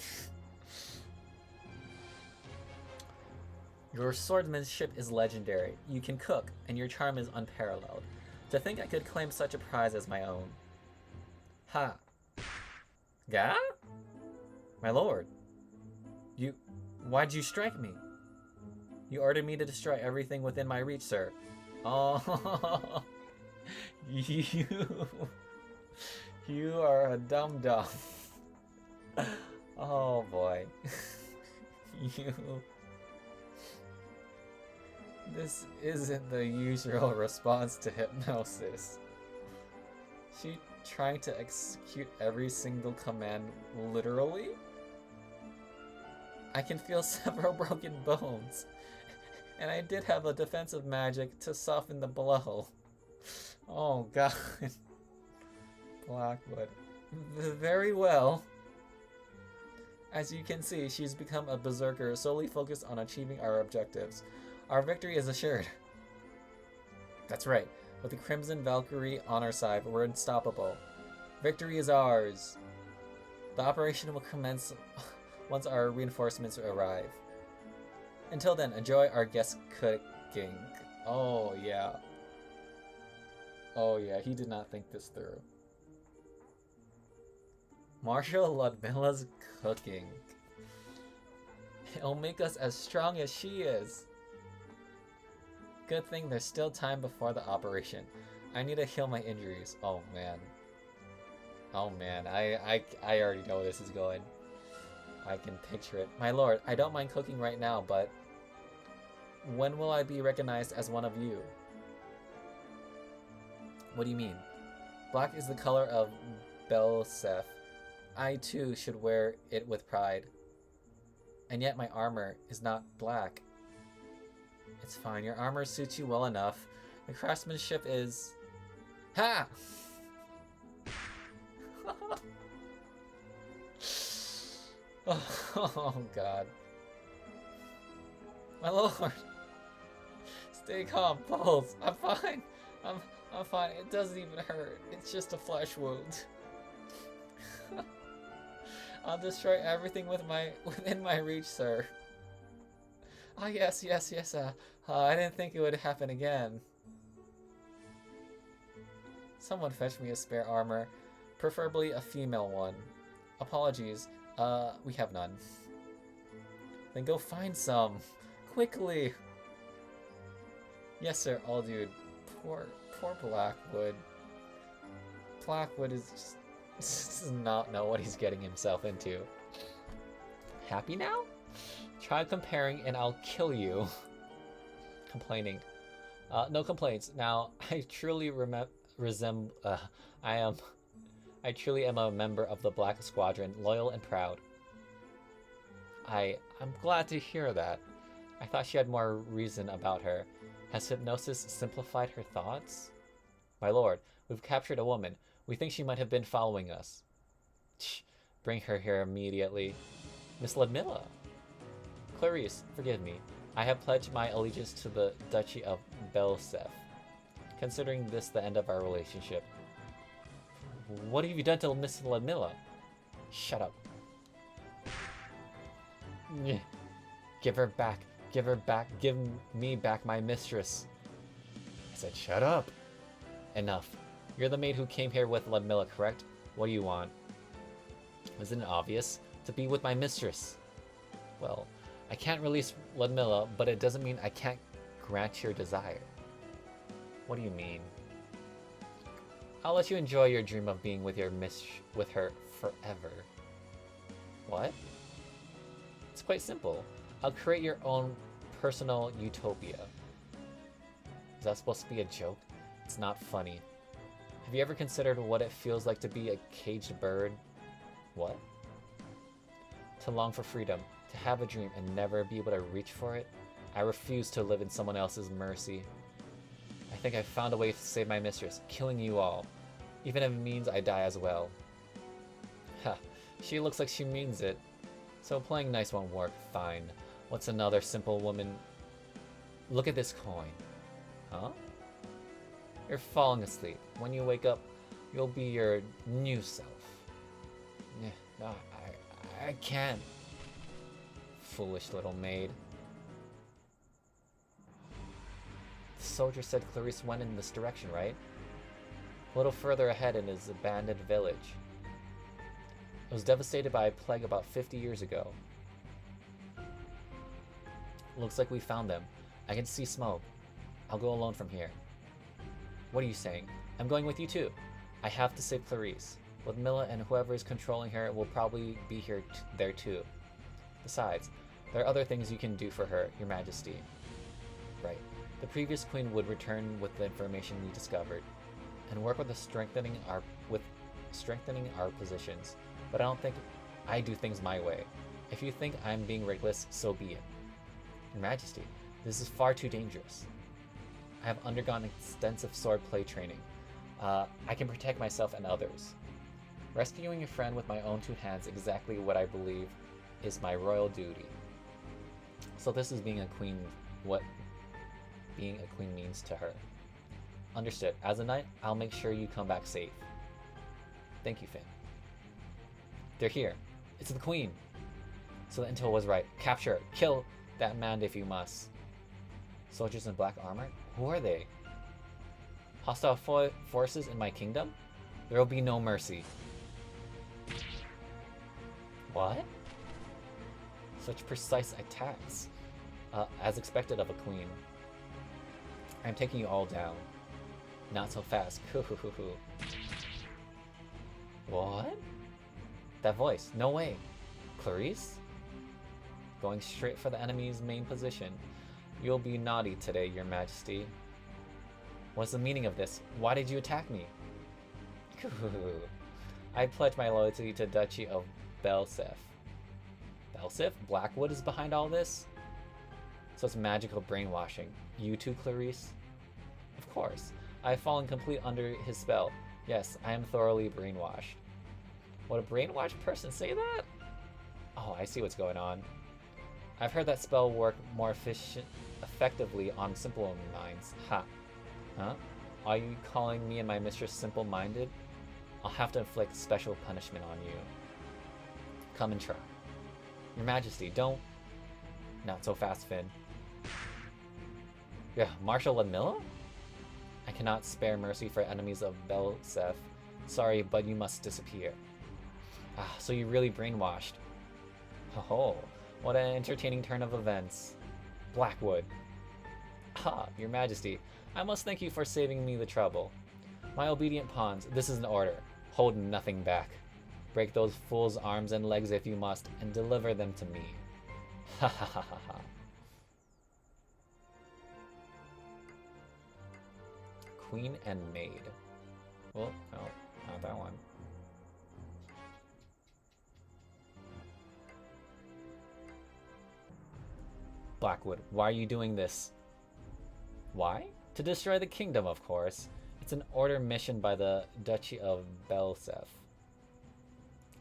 Your swordsmanship is legendary. You can cook, and your charm is unparalleled. To think I could claim such a prize as my own. Ha. Ga? My lord, you... Why'd you strike me? You ordered me to destroy everything within my reach, sir. Oh, you... You are a dum-dum. Oh boy. You... This isn't the usual response to hypnosis. She trying to execute every single command literally? I can feel several broken bones. And I did have a defensive magic to soften the blow. Oh god. Blackwood. Very well. As you can see, she's become a berserker solely focused on achieving our objectives. Our victory is assured. That's right. With the Crimson Valkyrie on our side, we're unstoppable. Victory is ours. The operation will commence once our reinforcements arrive. Until then, enjoy our guest cooking. Oh yeah. Oh yeah, he did not think this through. Marshal Ludmilla's cooking. It'll make us as strong as she is. Good thing there's still time before the operation. I need to heal my injuries. Oh man. Oh man, I already know where this is going. I can picture it. My lord, I don't mind cooking right now, but when will I be recognized as one of you? What do you mean? Black is the color of Belsef. I too should wear it with pride. And yet my armor is not black. It's fine, your armor suits you well enough. The craftsmanship is... Ha! Oh god. My lord! Stay calm, Pulse. I'm fine. I'm fine. It doesn't even hurt. It's just a flesh wound. I'll destroy everything within my reach, sir. Ah, yes. I didn't think it would happen again. Someone fetch me a spare armor, preferably a female one. Apologies, we have none. Then go find some, quickly. Yes, sir, all dude. Poor Blackwood. Blackwood is just does not know what he's getting himself into. Happy now? Try comparing and I'll kill you. Complaining. No complaints. Now, I truly I truly am a member of the Black Squadron, loyal and proud. I'm glad to hear that. I thought she had more reason about her. Has hypnosis simplified her thoughts? My lord, we've captured a woman. We think she might have been following us. Bring her here immediately. Miss Ludmilla. Clarice, forgive me. I have pledged my allegiance to the Duchy of Belsef, considering this the end of our relationship. What have you done to Miss Ludmilla? Shut up. Give her back. Give her back. Give me back my mistress. I said shut up. Enough. You're the maid who came here with Ludmilla, correct? What do you want? Isn't it obvious? To be with my mistress. Well, I can't release Ludmilla, but it doesn't mean I can't grant your desire. What do you mean? I'll let you enjoy your dream of being with with her forever. What? It's quite simple. I'll create your own personal utopia. Is that supposed to be a joke? It's not funny. Have you ever considered what it feels like to be a caged bird? What? To long for freedom, to have a dream and never be able to reach for it? I refuse to live in someone else's mercy. I think I've found a way to save my mistress, killing you all. Even if it means I die as well. Ha, she looks like she means it. So playing nice won't work, fine. What's another simple woman? Look at this coin. Huh? You're falling asleep. When you wake up, you'll be your new self. No, I can't. Foolish little maid. The soldier said Clarice went in this direction, right? A little further ahead in his abandoned village. It was devastated by a plague about 50 years ago. Looks like we found them. I can see smoke. I'll go alone from here. What are you saying? I'm going with you too. I have to save Clarice. With Milla and whoever is controlling her will probably be there too. Besides, there are other things you can do for her, Your Majesty. Right. The previous queen would return with the information we discovered, and work with strengthening our positions. But I don't think I do things my way. If you think I'm being reckless, so be it. Your Majesty, this is far too dangerous. I have undergone extensive swordplay training. I can protect myself and others. Rescuing a friend with my own two hands exactly what I believe is my royal duty. So this is being a queen, what being a queen means to her. Understood. As a knight, I'll make sure you come back safe. Thank you, Finn. They're here. It's the queen. So the intel was right. Capture her. Kill that man if you must. Soldiers in black armor? Who are they? Hostile forces in my kingdom? There will be no mercy. What? Such precise attacks. As expected of a queen. I'm taking you all down. Not so fast. What? That voice. No way. Clarice? Going straight for the enemy's main position. You'll be naughty today, Your Majesty. What's the meaning of this? Why did you attack me? I pledge my loyalty to Duchy of Belsef. Belsef? Blackwood is behind all this? So it's magical brainwashing. You too, Clarice? Of course. I have fallen complete under his spell. Yes, I am thoroughly brainwashed. Would a brainwashed person say that? Oh, I see what's going on. I've heard that spell work more effectively on simple minds. Ha. Huh? Are you calling me and my mistress simple-minded? I'll have to inflict special punishment on you. Come and try. Your Majesty, don't... Not so fast, Finn. Yeah, Marshal Lamilla? I cannot spare mercy for enemies of Belsef. Sorry, but you must disappear. Ah, so you really brainwashed. Oh, what an entertaining turn of events. Blackwood. Ah, Your Majesty, I must thank you for saving me the trouble. My obedient pawns, this is an order. Hold nothing back. Break those fools' arms and legs if you must, and deliver them to me. Ha ha ha ha ha. Queen and Maid. Well, no, not that one. Blackwood, why are you doing this? Why? To destroy the kingdom, of course. It's an order mission by the Duchy of Belsef.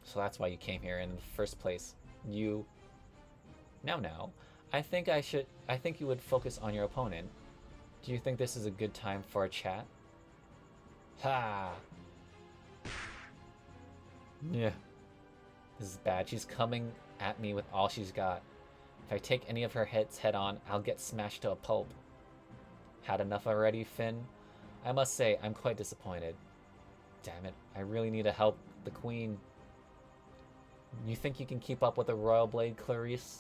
So that's why you came here in the first place. You... Now. I think you would focus on your opponent. Do you think this is a good time for a chat? Ha! Yeah. This is bad. She's coming at me with all she's got. If I take any of her hits head on, I'll get smashed to a pulp. Had enough already, Finn? I must say, I'm quite disappointed. Damn it, I really need to help the queen. You think you can keep up with the royal blade, Clarice?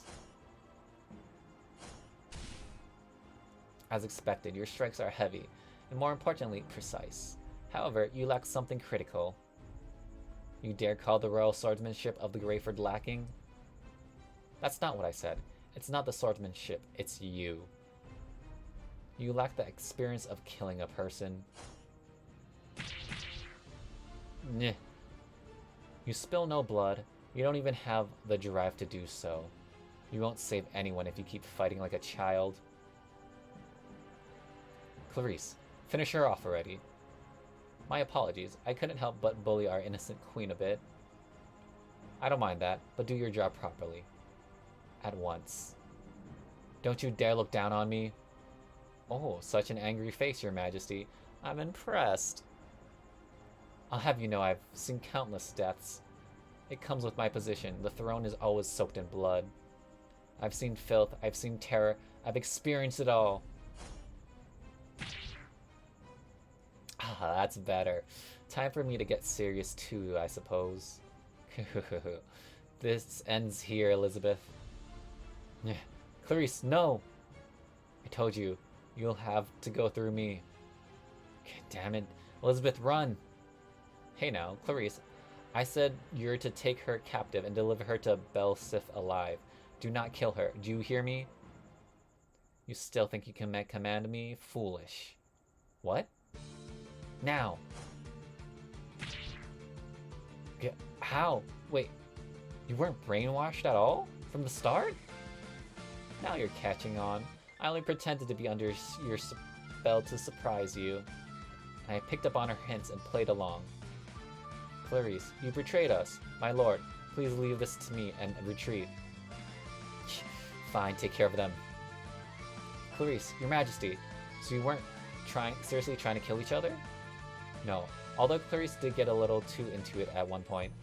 As expected, your strikes are heavy, and more importantly, precise. However, you lack something critical. You dare call the royal swordsmanship of the Greyford lacking? That's not what I said. It's not the swordsmanship, it's you. You lack the experience of killing a person. Nyeh. You spill no blood. You don't even have the drive to do so. You won't save anyone if you keep fighting like a child. Clarice, finish her off already. My apologies. I couldn't help but bully our innocent queen a bit. I don't mind that, but do your job properly. At once. Don't you dare look down on me. Oh, such an angry face, Your Majesty. I'm impressed. I'll have you know I've seen countless deaths. It comes with my position. The throne is always soaked in blood. I've seen filth. I've seen terror. I've experienced it all. Ah, that's better. Time for me to get serious too, I suppose. This ends here, Elizabeth. Clarice, no! I told you, you'll have to go through me. God damn it. Elizabeth, run! Hey now, Clarice. I said you're to take her captive and deliver her to Belsith alive. Do not kill her. Do you hear me? You still think you can command me? Foolish. What? Now. How? Wait, you weren't brainwashed at all? From the start? Now you're catching on. I only pretended to be under your spell to surprise you. And I picked up on her hints and played along. Clarice, you betrayed us. My lord, please leave this to me and retreat. Fine, take care of them. Clarice, your majesty, so you weren't seriously trying to kill each other? No, although Clarice did get a little too into it at one point.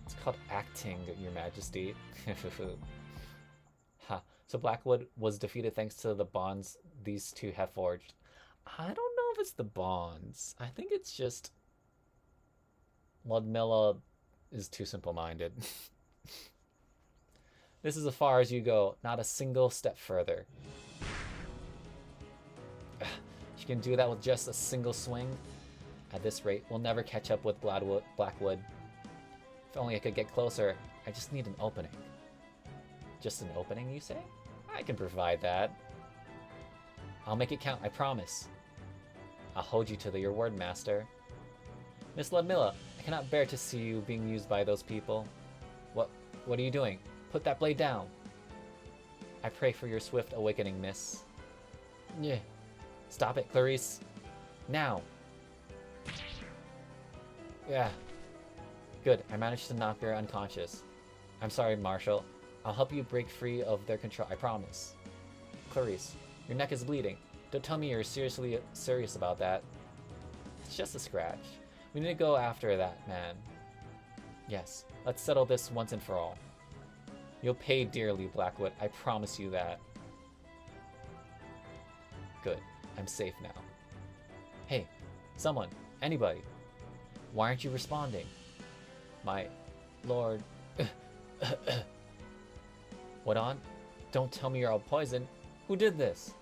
It's called acting, your majesty. Ha, so Blackwood was defeated thanks to the bonds these two have forged. I don't know if it's the bonds. I think it's just Ludmilla is too simple-minded. This is as far as you go, not a single step further. She can do that with just a single swing. At this rate, we'll never catch up with Blackwood. If only I could get closer. I just need an opening. Just an opening, you say? I can provide that. I'll make it count, I promise. I'll hold you to your word, master. Miss Ludmilla, I cannot bear to see you being used by those people. What are you doing? Put that blade down. I pray for your swift awakening, miss. Yeah. Stop it, Clarice. Now. Yeah. Good, I managed to knock her unconscious. I'm sorry, Marshal. I'll help you break free of their control, I promise. Clarice, your neck is bleeding. Don't tell me you're serious about that. It's just a scratch. We need to go after that man. Yes, let's settle this once and for all. You'll pay dearly, Blackwood. I promise you that. Good. I'm safe now. Hey, someone, anybody. Why aren't you responding? My lord. What on? Don't tell me you're all poisoned. Who did this?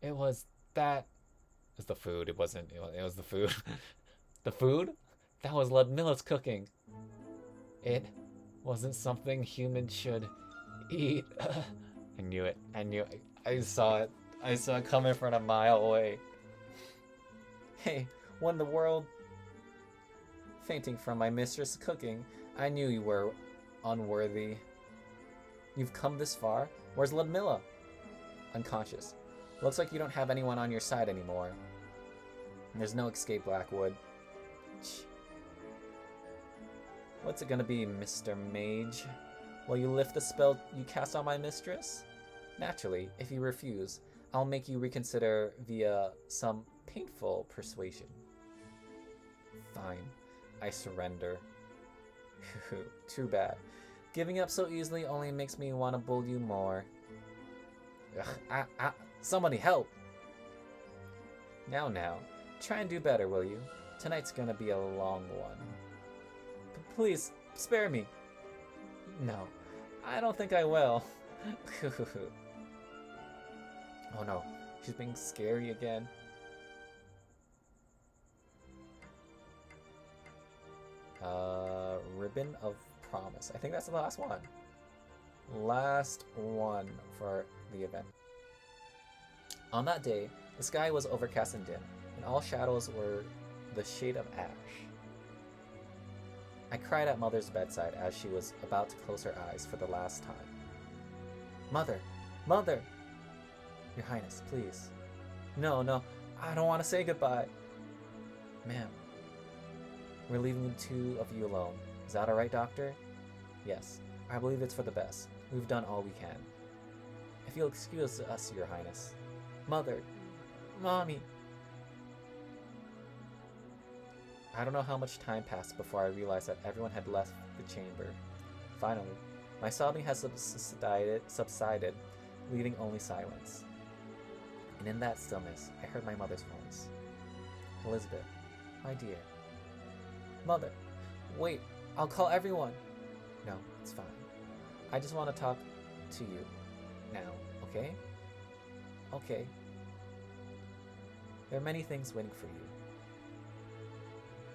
It was that. It was the food. It wasn't. It was the food. The food? That was Ludmilla's cooking. It wasn't something humans should eat. I knew it. I knew it. I saw it. I saw it coming from a mile away. Hey, what in the world? Fainting from my mistress' cooking. I knew you were unworthy. You've come this far? Where's Ludmilla? Unconscious. Looks like you don't have anyone on your side anymore. There's no escape, Blackwood. What's it gonna be, Mr. Mage? Will you lift the spell you cast on my mistress? Naturally, if you refuse, I'll make you reconsider via some painful persuasion. Fine, I surrender. Too bad. Giving up so easily only makes me want to bull you more. Somebody help! Now, try and do better, will you? Tonight's gonna be a long one. Please, spare me. No, I don't think I will. Oh no, she's being scary again. Ribbon of Promise. I think that's the last one. Last one for the event. On that day, the sky was overcast and dim, and all shadows were the shade of ash. I cried at Mother's bedside as she was about to close her eyes for the last time. Mother! Mother! Your Highness, please. No, I don't want to say goodbye. Ma'am, we're leaving the two of you alone. Is that alright, Doctor? Yes, I believe it's for the best. We've done all we can. If you'll excuse us, Your Highness. Mother! Mommy! I don't know how much time passed before I realized that everyone had left the chamber. Finally, my sobbing has subsided, leaving only silence. And in that stillness, I heard my mother's voice. Elizabeth, my dear. Mother, wait, I'll call everyone. No, it's fine. I just want to talk to you now, okay? Okay. There are many things waiting for you.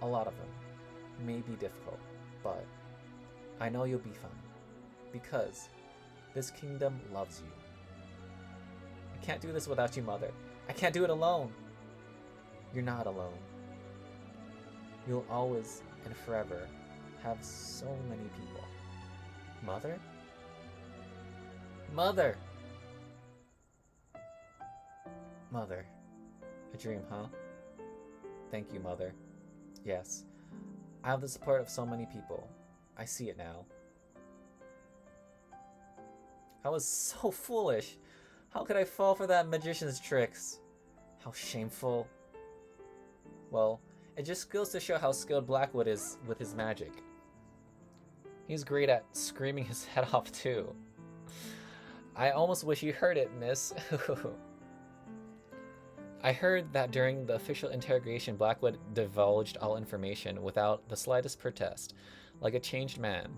A lot of them may be difficult, but I know you'll be fine. Because this kingdom loves you. I can't do this without you, Mother. I can't do it alone. You're not alone. You'll always and forever have so many people. Mother? Mother! Mother. A dream, huh? Thank you, Mother. Yes. I have the support of so many people. I see it now. I was so foolish. How could I fall for that magician's tricks? How shameful. Well, it just goes to show how skilled Blackwood is with his magic. He's great at screaming his head off too. I almost wish you heard it, miss. I heard that during the official interrogation, Blackwood divulged all information without the slightest protest, like a changed man.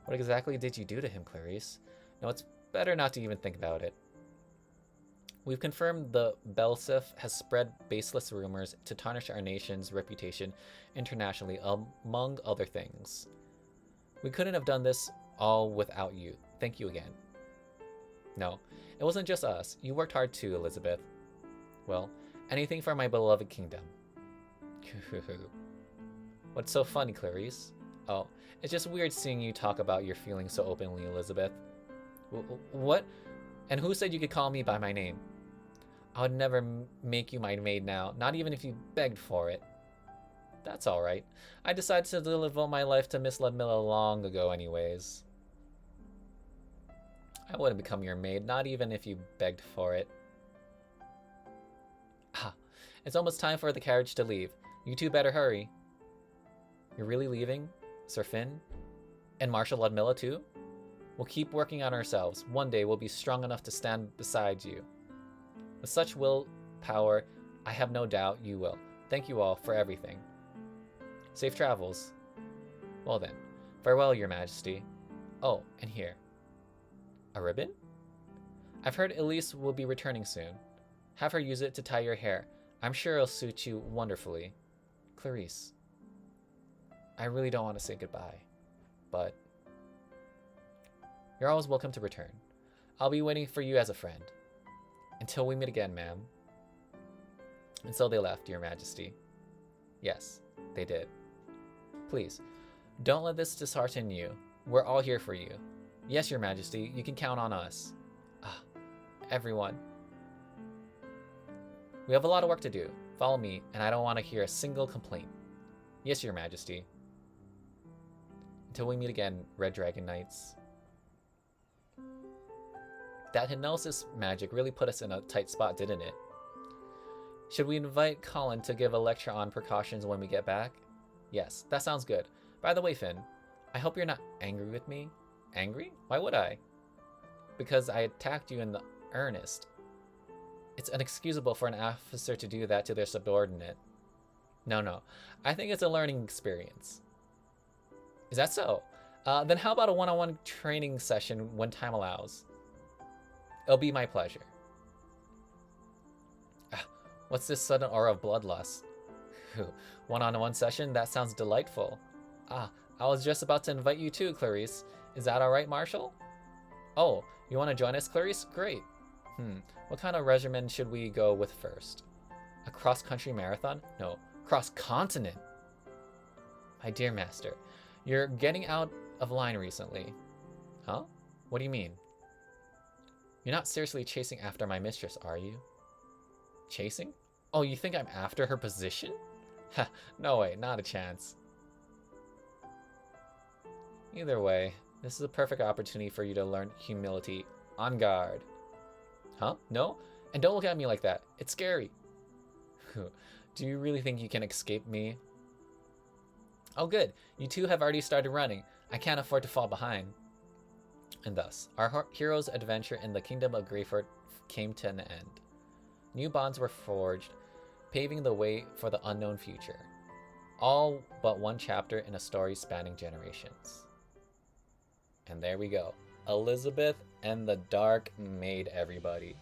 What exactly did you do to him, Clarice? No, it's better not to even think about it. We've confirmed the Belsif has spread baseless rumors to tarnish our nation's reputation internationally, among other things. We couldn't have done this all without you. Thank you again. No, it wasn't just us. You worked hard too, Elizabeth. Well, anything for my beloved kingdom. What's so funny, Clarice? Oh, it's just weird seeing you talk about your feelings so openly, Elizabeth. What? And who said you could call me by my name? I would never make you my maid now, not even if you begged for it. That's alright. I decided to devote my life to Miss Ludmilla long ago anyways. I wouldn't become your maid, not even if you begged for it. Ah, it's almost time for the carriage to leave. You two better hurry. You're really leaving? Sir Finn? And Marshal Ludmilla too? We'll keep working on ourselves. One day we'll be strong enough to stand beside you. With such willpower, I have no doubt you will. Thank you all for everything. Safe travels. Well then, farewell, Your Majesty. Oh, and here. A ribbon? I've heard Elise will be returning soon. Have her use it to tie your hair. I'm sure it'll suit you wonderfully. Clarice. I really don't want to say goodbye, but you're always welcome to return. I'll be waiting for you as a friend. Until we meet again, ma'am. And so they left, Your Majesty. Yes, they did. Please, don't let this dishearten you. We're all here for you. Yes, Your Majesty, you can count on us. Ah, everyone. We have a lot of work to do. Follow me, and I don't want to hear a single complaint. Yes, Your Majesty. Until we meet again, Red Dragon Knights. That hypnosis magic really put us in a tight spot, didn't it? Should we invite Colin to give a lecture on precautions when we get back? Yes, that sounds good. By the way, Finn, I hope you're not angry with me. Angry? Why would I? Because I attacked you in the earnest. It's inexcusable for an officer to do that to their subordinate. No. I think it's a learning experience. Is that so? Then how about a one-on-one training session when time allows? It'll be my pleasure. What's this sudden aura of bloodlust? One-on-one session? That sounds delightful. I was just about to invite you too, Clarice. Is that alright, Marshal? Oh, you want to join us, Clarice? Great. What kind of regimen should we go with first? A cross-country marathon? No, cross-continent. My dear master, you're getting out of line recently. Huh? What do you mean? You're not seriously chasing after my mistress, are you? Chasing? Oh, you think I'm after her position? Ha, no way, not a chance. Either way, this is a perfect opportunity for you to learn humility. On guard. Huh? No? And don't look at me like that. It's scary. Do you really think you can escape me? Oh good, you two have already started running. I can't afford to fall behind. And thus, our hero's adventure in the Kingdom of Greyford came to an end. New bonds were forged, paving the way for the unknown future. All but one chapter in a story spanning generations. And there we go. Elizabeth and the Dark Maid, everybody.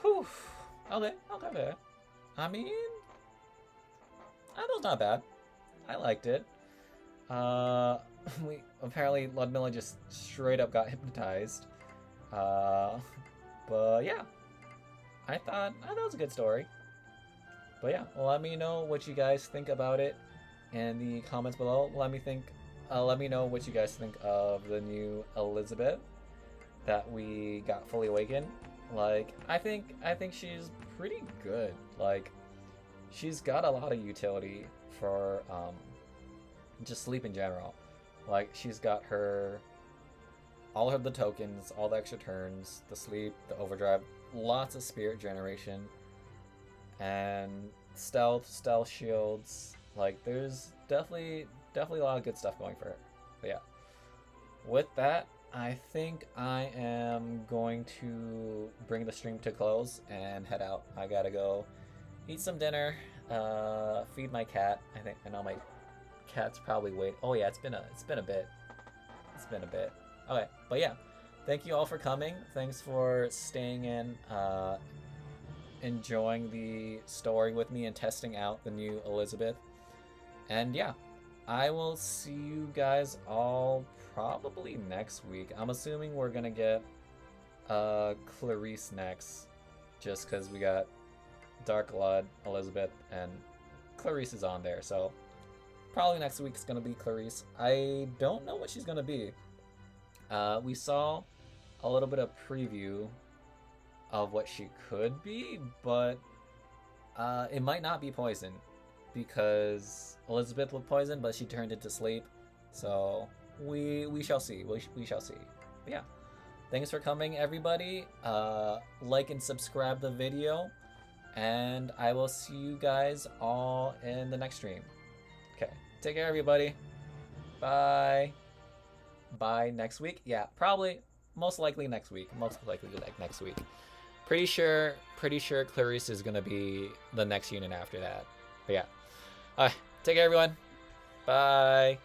Whew. Okay. I mean, that was not bad. I liked it. We apparently Ludmilla just straight up got hypnotized. But yeah, I thought it was a good story. But yeah, let me know what you guys think about it in the comments below. Let me know what you guys think of the new Elizabeth that we got fully awakened. Like, I think she's pretty good. Like, she's got a lot of utility for just sleep in general. Like, she's got all of the tokens, all the extra turns, the sleep, the overdrive, lots of spirit generation, and stealth shields. Like, there's definitely a lot of good stuff going for her. But yeah, with that, I think I am going to bring the stream to close and head out. I gotta go eat some dinner, feed my cat. I know my cat's probably waiting. Oh yeah, it's been a bit. Okay, but yeah, thank you all for coming. Thanks for staying in, enjoying the story with me and testing out the new Elizabeth. And yeah, I will see you guys all probably next week. I'm assuming we're gonna get Clarice next, just because we got Dark Blood, Elizabeth, and Clarice is on there. So probably next week's gonna be Clarice. I don't know what she's gonna be. We saw a little bit of preview of what she could be, but it might not be poison, because Elizabeth was poison, but she turned into sleep. So we shall see. We shall see. But yeah, thanks for coming, everybody. Like and subscribe the video, and I will see you guys all in the next stream. Okay, take care, everybody. Bye. Bye next week. Yeah, probably, most likely next week. Next week. Pretty sure Clarice is gonna be the next unit after that. But yeah. Alright, take care, everyone. Bye.